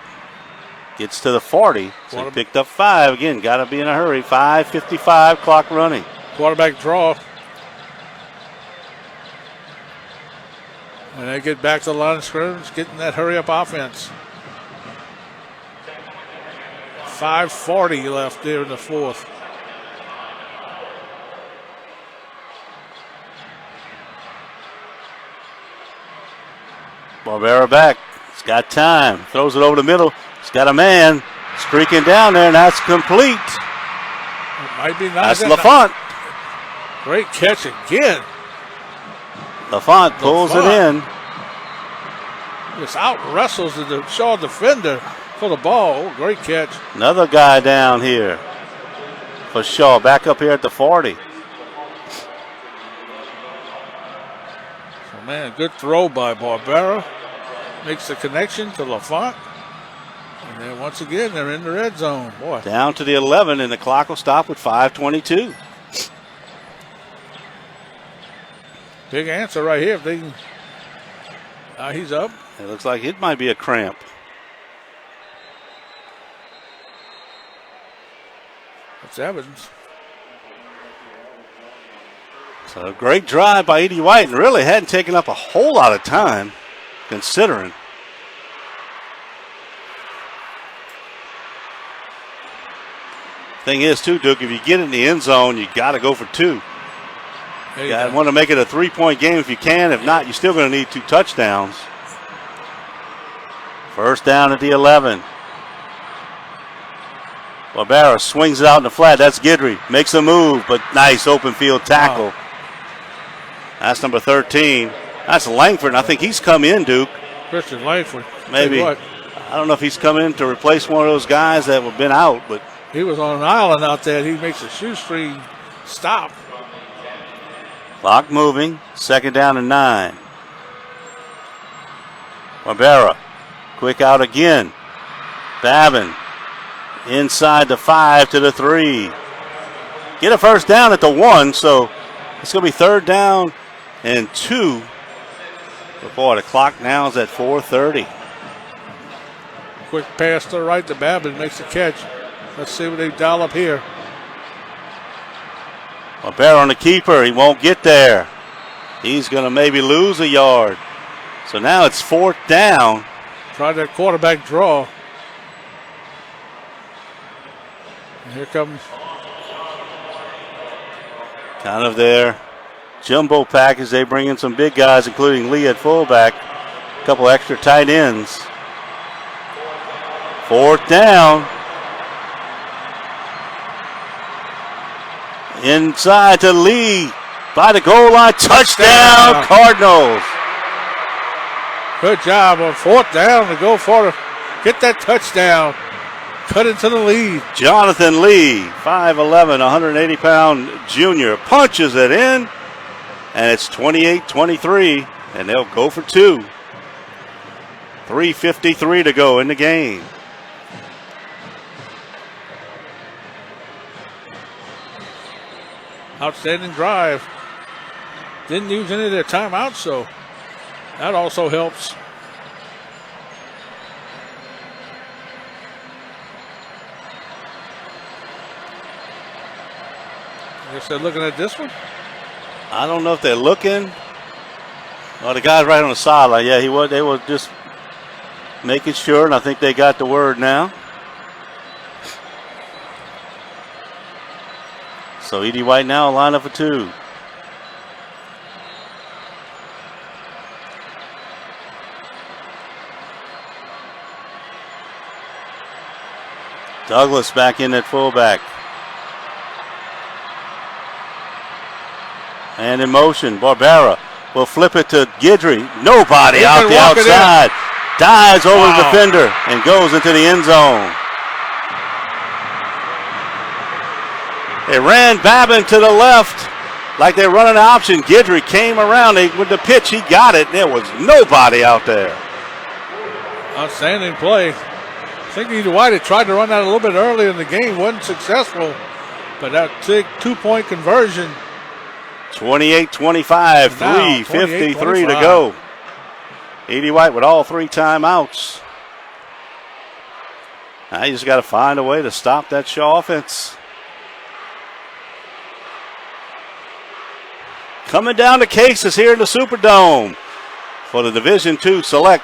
Speaker 1: Gets to the 40. So he picked up 5. Again, got to be in a hurry. 5:55, clock running.
Speaker 2: Quarterback draw. And they get back to the line of scrimmage, getting that hurry-up offense. 5:40 left there in the fourth.
Speaker 1: Barbera back. He's got time. Throws it over the middle. He's got a man streaking down there, and that's complete.
Speaker 2: It might be nice.
Speaker 1: That's LaFont.
Speaker 2: Great catch again.
Speaker 1: LaFont pulls it in.
Speaker 2: Just out wrestles the Shaw defender for the ball. Oh, great catch.
Speaker 1: Another guy down here for Shaw. Back up here at the 40.
Speaker 2: So, man, good throw by Barbera. Makes the connection to LaFont. And then once again, they're in the red zone. Boy.
Speaker 1: Down to the 11, and the clock will stop with 5:22.
Speaker 2: Big answer right here. If they can, he's up.
Speaker 1: It looks like it might be a cramp.
Speaker 2: That's Evans.
Speaker 1: So a great drive by Edie White, and really hadn't taken up a whole lot of time, considering. Thing is, too, Duke, if you get in the end zone, you got to go for two. You want to make it a 3-point game if you can. If not, you're still going to need 2 touchdowns. First down at the 11. Barbera swings it out in the flat. That's Guidry. Makes a move, but nice open field tackle. Wow. That's number 13. That's Langford, and I think he's come in, Duke.
Speaker 2: Christian Langford.
Speaker 1: Maybe. I don't know if he's come in to replace one of those guys that have been out, but
Speaker 2: he was on an island out there. He makes a shoestring stop.
Speaker 1: Clock moving. Second down and 9. Barbera. Quick out again. Babin. Inside the 5 to the 3. Get a first down at the 1, so it's going to be third down and 2. But boy, the clock now is at 4:30.
Speaker 2: Quick pass to the right to Babin. Makes the catch. Let's see what they dial up here.
Speaker 1: Barbera on the keeper. He won't get there. He's going to maybe lose a yard. So now it's 4th down.
Speaker 2: Try that quarterback draw. And here comes
Speaker 1: kind of their jumbo package. They bring in some big guys, including Lee at fullback. A couple extra tight ends. 4th down. Inside to Lee. By the goal line. Touchdown, Cardinals.
Speaker 2: Good job on 4th down to go for it. Get that touchdown. Cut into the lead.
Speaker 1: Jonathan Lee, 5'11", 180-pound junior, punches it in, and it's 28-23, and they'll go for 2. 3:53 to go in the game.
Speaker 2: Outstanding drive. Didn't use any of their timeouts, so that also helps. I guess they're looking at this one.
Speaker 1: I don't know if they're looking. Well, the guy's right on the sideline. Yeah, they were just making sure, and I think they got the word now. So Edie White now will line up for 2. Douglas back in at fullback. And in motion, Barbera will flip it to Guidry. Nobody out the outside. Dives over the defender and goes into the end zone. They ran Babin to the left like they're running an option. Guidry came around. With the pitch, he got it. There was nobody out there.
Speaker 2: Outstanding play. I think Edie White had tried to run that a little bit earlier in the game. Wasn't successful. But that big 2-point conversion.
Speaker 1: 28-25, 3:53 to go. Edie White with all 3 timeouts. Now you just got to find a way to stop that Shaw offense. Coming down to cases here in the Superdome. for the Division II Select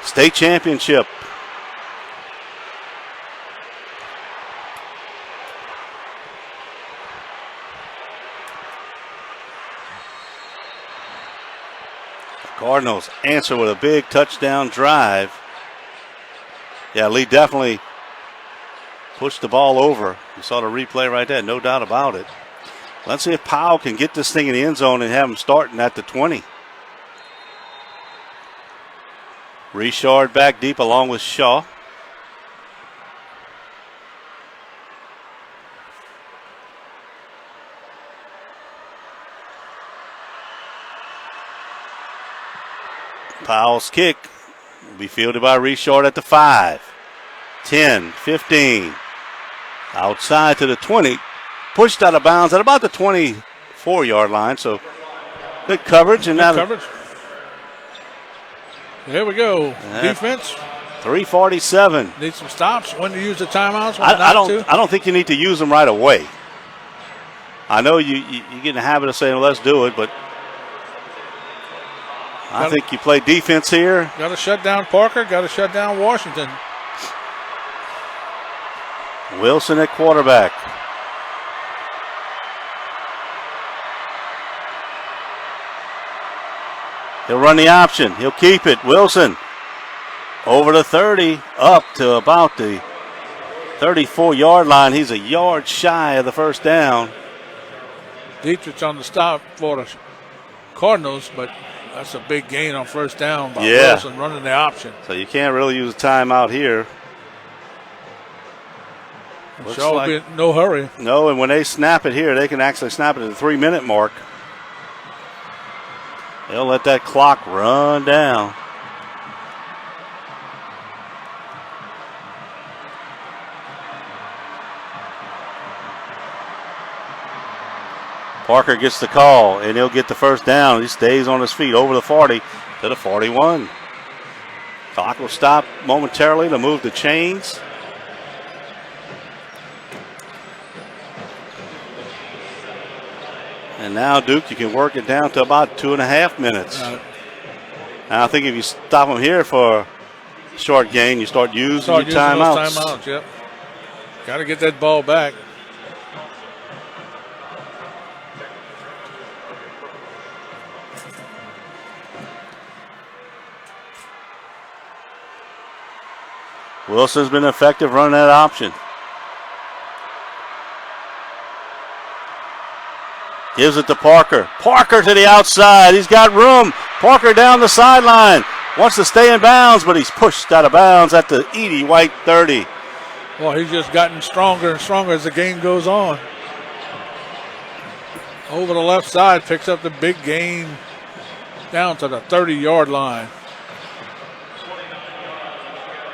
Speaker 1: State Championship. Cardinals answer with a big touchdown drive. Yeah, Lee definitely pushed the ball over. You saw the replay right there, no doubt about it. Let's see if Powell can get this thing in the end zone and have him starting at the 20. Richard back deep along with Shaw. Powell's kick will be fielded by Richard at the 5, 10, 15. Outside to the 20. Pushed out of bounds at about the 24-yard line. So good coverage. And
Speaker 2: Good
Speaker 1: now
Speaker 2: coverage. There we go. Defense.
Speaker 1: 3:47.
Speaker 2: Need some stops. When to use the timeouts. When
Speaker 1: I
Speaker 2: not to.
Speaker 1: don't think you need to use them right away. I know you get in the habit of saying, well, let's do it, but I think you play defense here.
Speaker 2: Got to shut down Parker. Got to shut down Washington.
Speaker 1: Wilson at quarterback. He'll run the option. He'll keep it. Wilson over the 30, up to about the 34-yard line. He's a yard shy of the first down.
Speaker 2: Dietrich's on the stop for the Cardinals, but that's a big gain on first down by
Speaker 1: Yeah.
Speaker 2: Wilson running the option.
Speaker 1: So you can't really use a timeout here. Looks
Speaker 2: Shaw will
Speaker 1: like-
Speaker 2: be in no hurry.
Speaker 1: No, and when they snap it here, they can actually snap it at the 3-minute mark. They'll let that clock run down. Parker gets the call, and he'll get the first down. He stays on his feet over the 40 to the 41. Clock will stop momentarily to move the chains. And now, Duke, you can work it down to about 2.5 minutes. And I think if you stop them here for a short gain, you start using your timeouts.
Speaker 2: Those timeouts, yep. Got to get that ball back.
Speaker 1: Wilson's been effective running that option. Gives it to Parker. Parker to the outside. He's got room. Parker down the sideline. Wants to stay in bounds, but he's pushed out of bounds at the Edie White 30.
Speaker 2: Well, he's just gotten stronger and stronger as the game goes on. Over the left side, picks up the big gain down to the 30-yard line.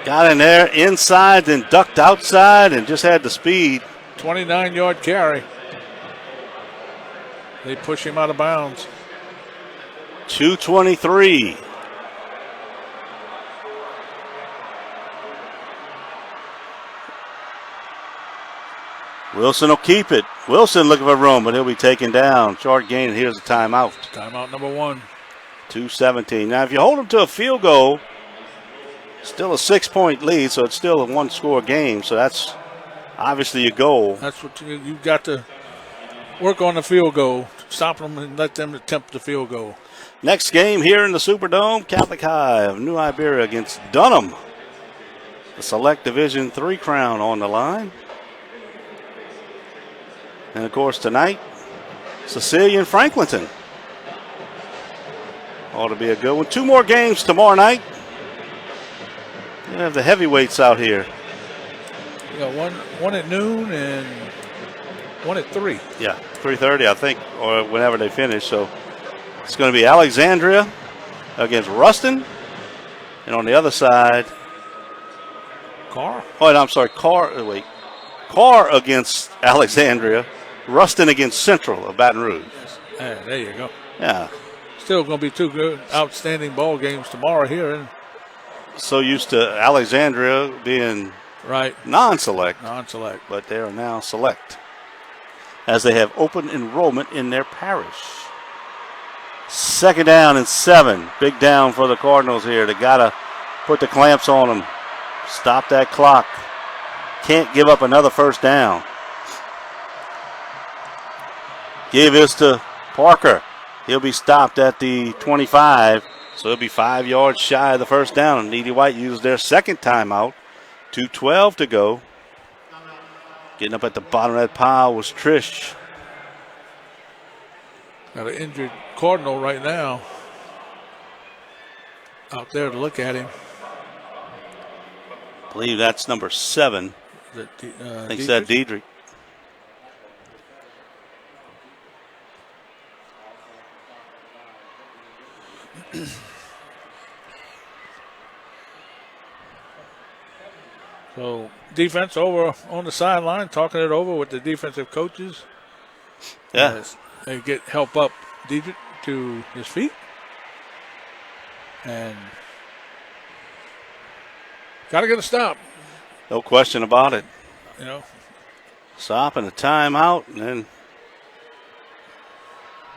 Speaker 1: Got in there inside, then ducked outside, and just had the speed.
Speaker 2: 29-yard carry. They push him out of bounds.
Speaker 1: 2:23. Wilson will keep it. Wilson looking for room, but he'll be taken down. Short gain, and here's a timeout.
Speaker 2: Timeout number 1.
Speaker 1: 2:17. Now, if you hold them to a field goal, still a 6-point lead, so it's still a one-score game. So that's obviously your goal.
Speaker 2: That's what you've got to work on the field goal. Stop them and let them attempt the field goal.
Speaker 1: Next game here in the Superdome, Catholic High of New Iberia against Dunham. The Select Division III crown on the line. And, of course, tonight, Cecilia and Franklinton. Ought to be a good one. 2 more games tomorrow night. You have the heavyweights out here.
Speaker 2: You got one at noon and one at 3.
Speaker 1: Yeah, 3:30, I think, or whenever they finish. So it's going to be Alexandria against Ruston. And on the other side,
Speaker 2: Carr?
Speaker 1: oh, no, I'm sorry, Carr against Alexandria. Ruston against Central of Baton Rouge.
Speaker 2: There you go.
Speaker 1: Yeah.
Speaker 2: Still going to be 2 good, outstanding ball games tomorrow here. And
Speaker 1: So used to Alexandria being
Speaker 2: right,
Speaker 1: non-select,
Speaker 2: non-select.
Speaker 1: but they are now select as they have open enrollment in their parish. Second down and 7. Big down for the Cardinals here. They got to put the clamps on them. Stop that clock. Can't give up another first down. Give this to Parker. He'll be stopped at the 25, so he'll be 5 yards shy of the first down. And Needy White used their second timeout. 2:12 to go. Getting up at the bottom of that pile was Trish.
Speaker 2: Got an injured Cardinal right now out there to look at him.
Speaker 1: I believe that's number 7. I think it's that Diedrich.
Speaker 2: So defense over on the sideline, talking it over with the defensive coaches.
Speaker 1: Yeah.
Speaker 2: As they get help up Diedrich to his feet. And got to get a stop.
Speaker 1: No question about it.
Speaker 2: You know,
Speaker 1: Stop and a timeout, and then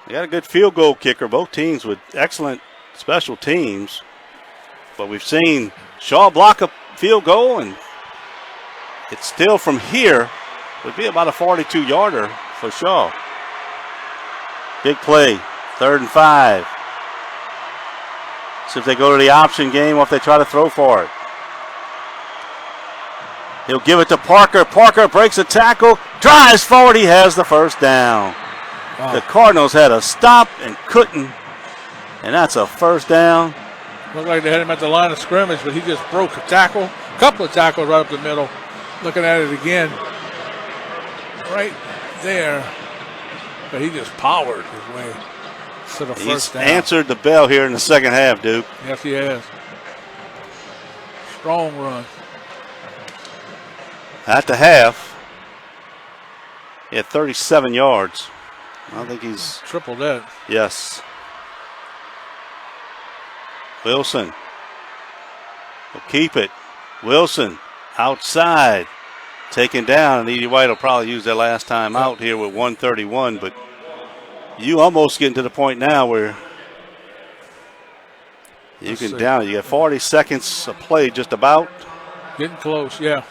Speaker 1: they got a good field goal kicker. Both teams with excellent special teams. But we've seen Shaw block a field goal, and it's still from here. Would be about a 42-yarder for Shaw. Big play, 3rd and 5. See if they go to the option game or if they try to throw for it. He'll give it to Parker. Parker breaks a tackle, drives forward. He has the first down.
Speaker 2: Wow.
Speaker 1: The Cardinals had a stop and couldn't, and that's a first down.
Speaker 2: Looked like they had him at the line of scrimmage, but he just broke a tackle, a couple of tackles right up the middle. Looking at it again, right there, but he just powered his way to the
Speaker 1: He's
Speaker 2: first down.
Speaker 1: answered the bell here in the second half, Duke.
Speaker 2: Yes, he has. Strong run.
Speaker 1: At the half, he had 37 yards. I think he's,
Speaker 2: Triple that.
Speaker 1: yes. Wilson will keep it. Wilson outside, taken down, and Edie White will probably use their last time out here with 1:31, but you almost getting to the point now where you
Speaker 2: Let's
Speaker 1: can
Speaker 2: see.
Speaker 1: down it. You got 40 seconds of play just about.
Speaker 2: Getting close, yeah.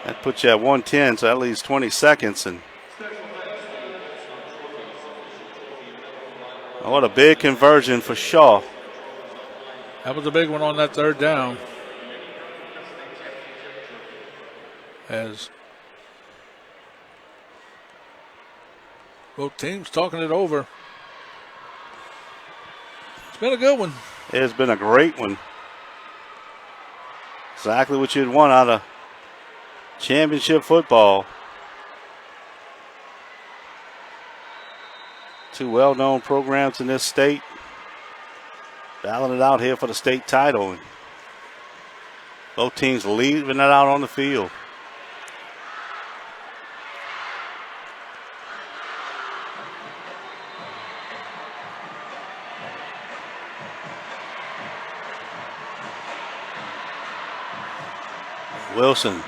Speaker 1: That puts you at 110, so that leaves 20 seconds. And oh, what a big conversion for Shaw.
Speaker 2: That was a big one on that 3rd down. As both teams talking it over. It's been a good one.
Speaker 1: It has been a great one. Exactly what you'd want out of championship football. Two well-known programs in this state battling it out here for the state title. And both teams leaving it out on the field. Wilson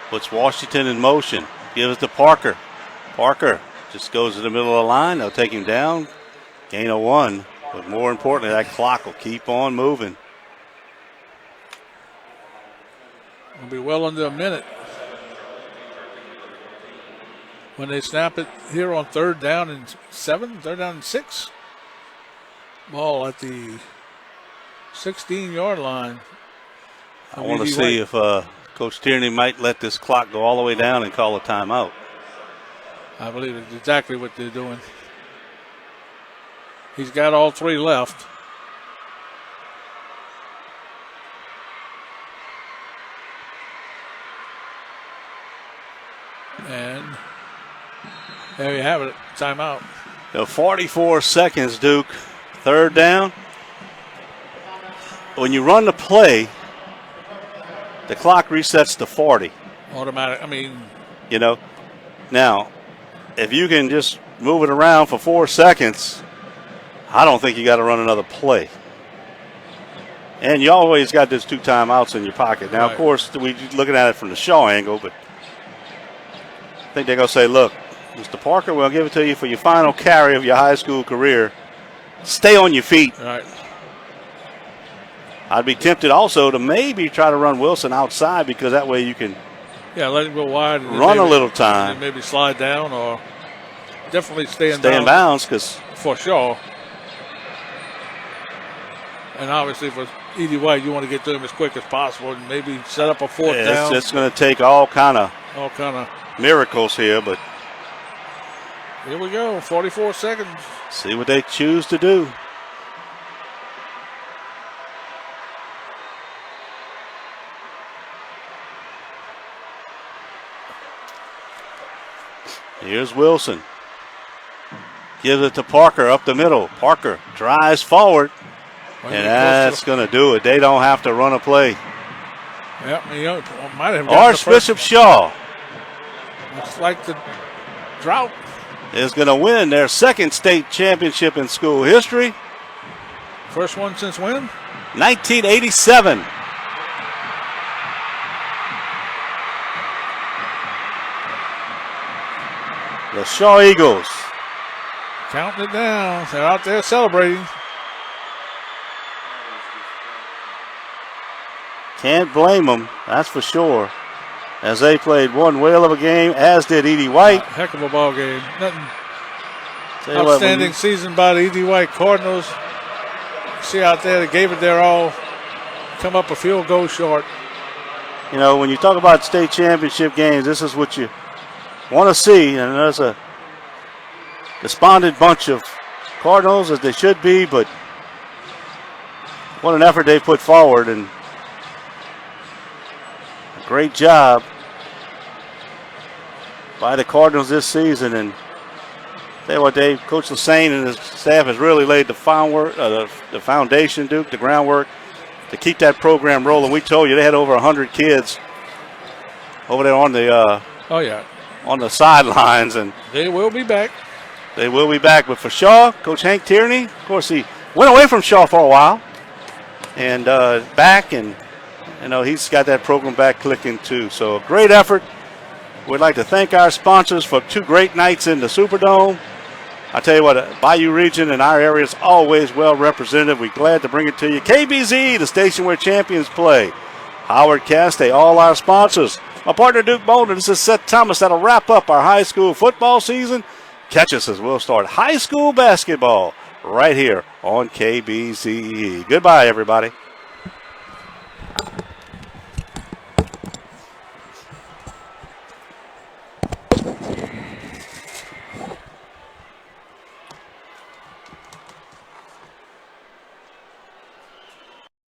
Speaker 1: puts Washington in motion. Gives it to Parker. Parker just goes to the middle of the line. They'll take him down. Gain of 1. But more importantly, that clock will keep on moving.
Speaker 2: It'll be well under a minute. When they snap it here on 3rd down and 7, 3rd down and 6. Ball at the 16-yard line.
Speaker 1: I want to see if Coach Tierney might let this clock go all the way down and call a timeout.
Speaker 2: I believe it's exactly what they're doing. He's got all 3 left. And there you have it, timeout.
Speaker 1: 44 seconds, Duke. 3rd down. When you run the play, the clock resets to 40.
Speaker 2: Automatic, I mean.
Speaker 1: You know, now, if you can just move it around for 4 seconds, I don't think you got to run another play. And you always got those 2 timeouts in your pocket. Now,
Speaker 2: Right.
Speaker 1: of course, we're looking at it from the Shaw angle, but I think they're going to say, look, Mr. Parker, we'll give it to you for your final carry of your high school career. Stay on your feet.
Speaker 2: All right.
Speaker 1: I'd be tempted also to maybe try to run Wilson outside because that way you can
Speaker 2: let him go wide. And
Speaker 1: run
Speaker 2: maybe,
Speaker 1: a little time.
Speaker 2: And maybe slide down or definitely stay in
Speaker 1: Stay in bounds because
Speaker 2: for Shaw. And obviously for Edie White, you want to get to him as quick as possible and maybe set up a fourth down.
Speaker 1: It's going to take all kind of
Speaker 2: miracles
Speaker 1: here, but
Speaker 2: here we go, 44 seconds.
Speaker 1: See what they choose to do. Here's Wilson. Gives it to Parker up the middle. Parker drives forward, and that's going to do it. They don't have to run a play.
Speaker 2: Might have
Speaker 1: Archbishop Shaw.
Speaker 2: Looks like the drought
Speaker 1: is going to win their second state championship in school history.
Speaker 2: First one since when?
Speaker 1: 1987. The Shaw Eagles.
Speaker 2: Counting it down. They're out there celebrating.
Speaker 1: Can't blame them, that's for sure. As they played one whale of a game, as did Edie White.
Speaker 2: Heck of a ball game. Outstanding season by the Edie White Cardinals. See out there, they gave it their all. Come up a field goal short.
Speaker 1: You know, when you talk about state championship games, this is what you want to see. And there's a despondent bunch of Cardinals, as they should be, but what an effort they put forward, and a great job by the Cardinals this season. And tell you what, Coach Lhsaa and his staff has really laid the foundation, Duke, the groundwork to keep that program rolling. We told you they had over 100 kids over there on the on the sidelines, and
Speaker 2: they will be back.
Speaker 1: They will be back. But for Shaw, Coach Hank Tierney, of course, he went away from Shaw for a while and back, and you know he's got that program back clicking too. So a great effort. We'd like to thank our sponsors for 2 great nights in the Superdome. I tell you what, Bayou region in our area is always well represented. We're glad to bring it to you. KBZE, the station where champions play. Howard Castay, all our sponsors. My partner Duke Bolner, this is Seth Thomas. That'll wrap up our high school football season. Catch us as we'll start high school basketball right here on KBZE. Goodbye, everybody.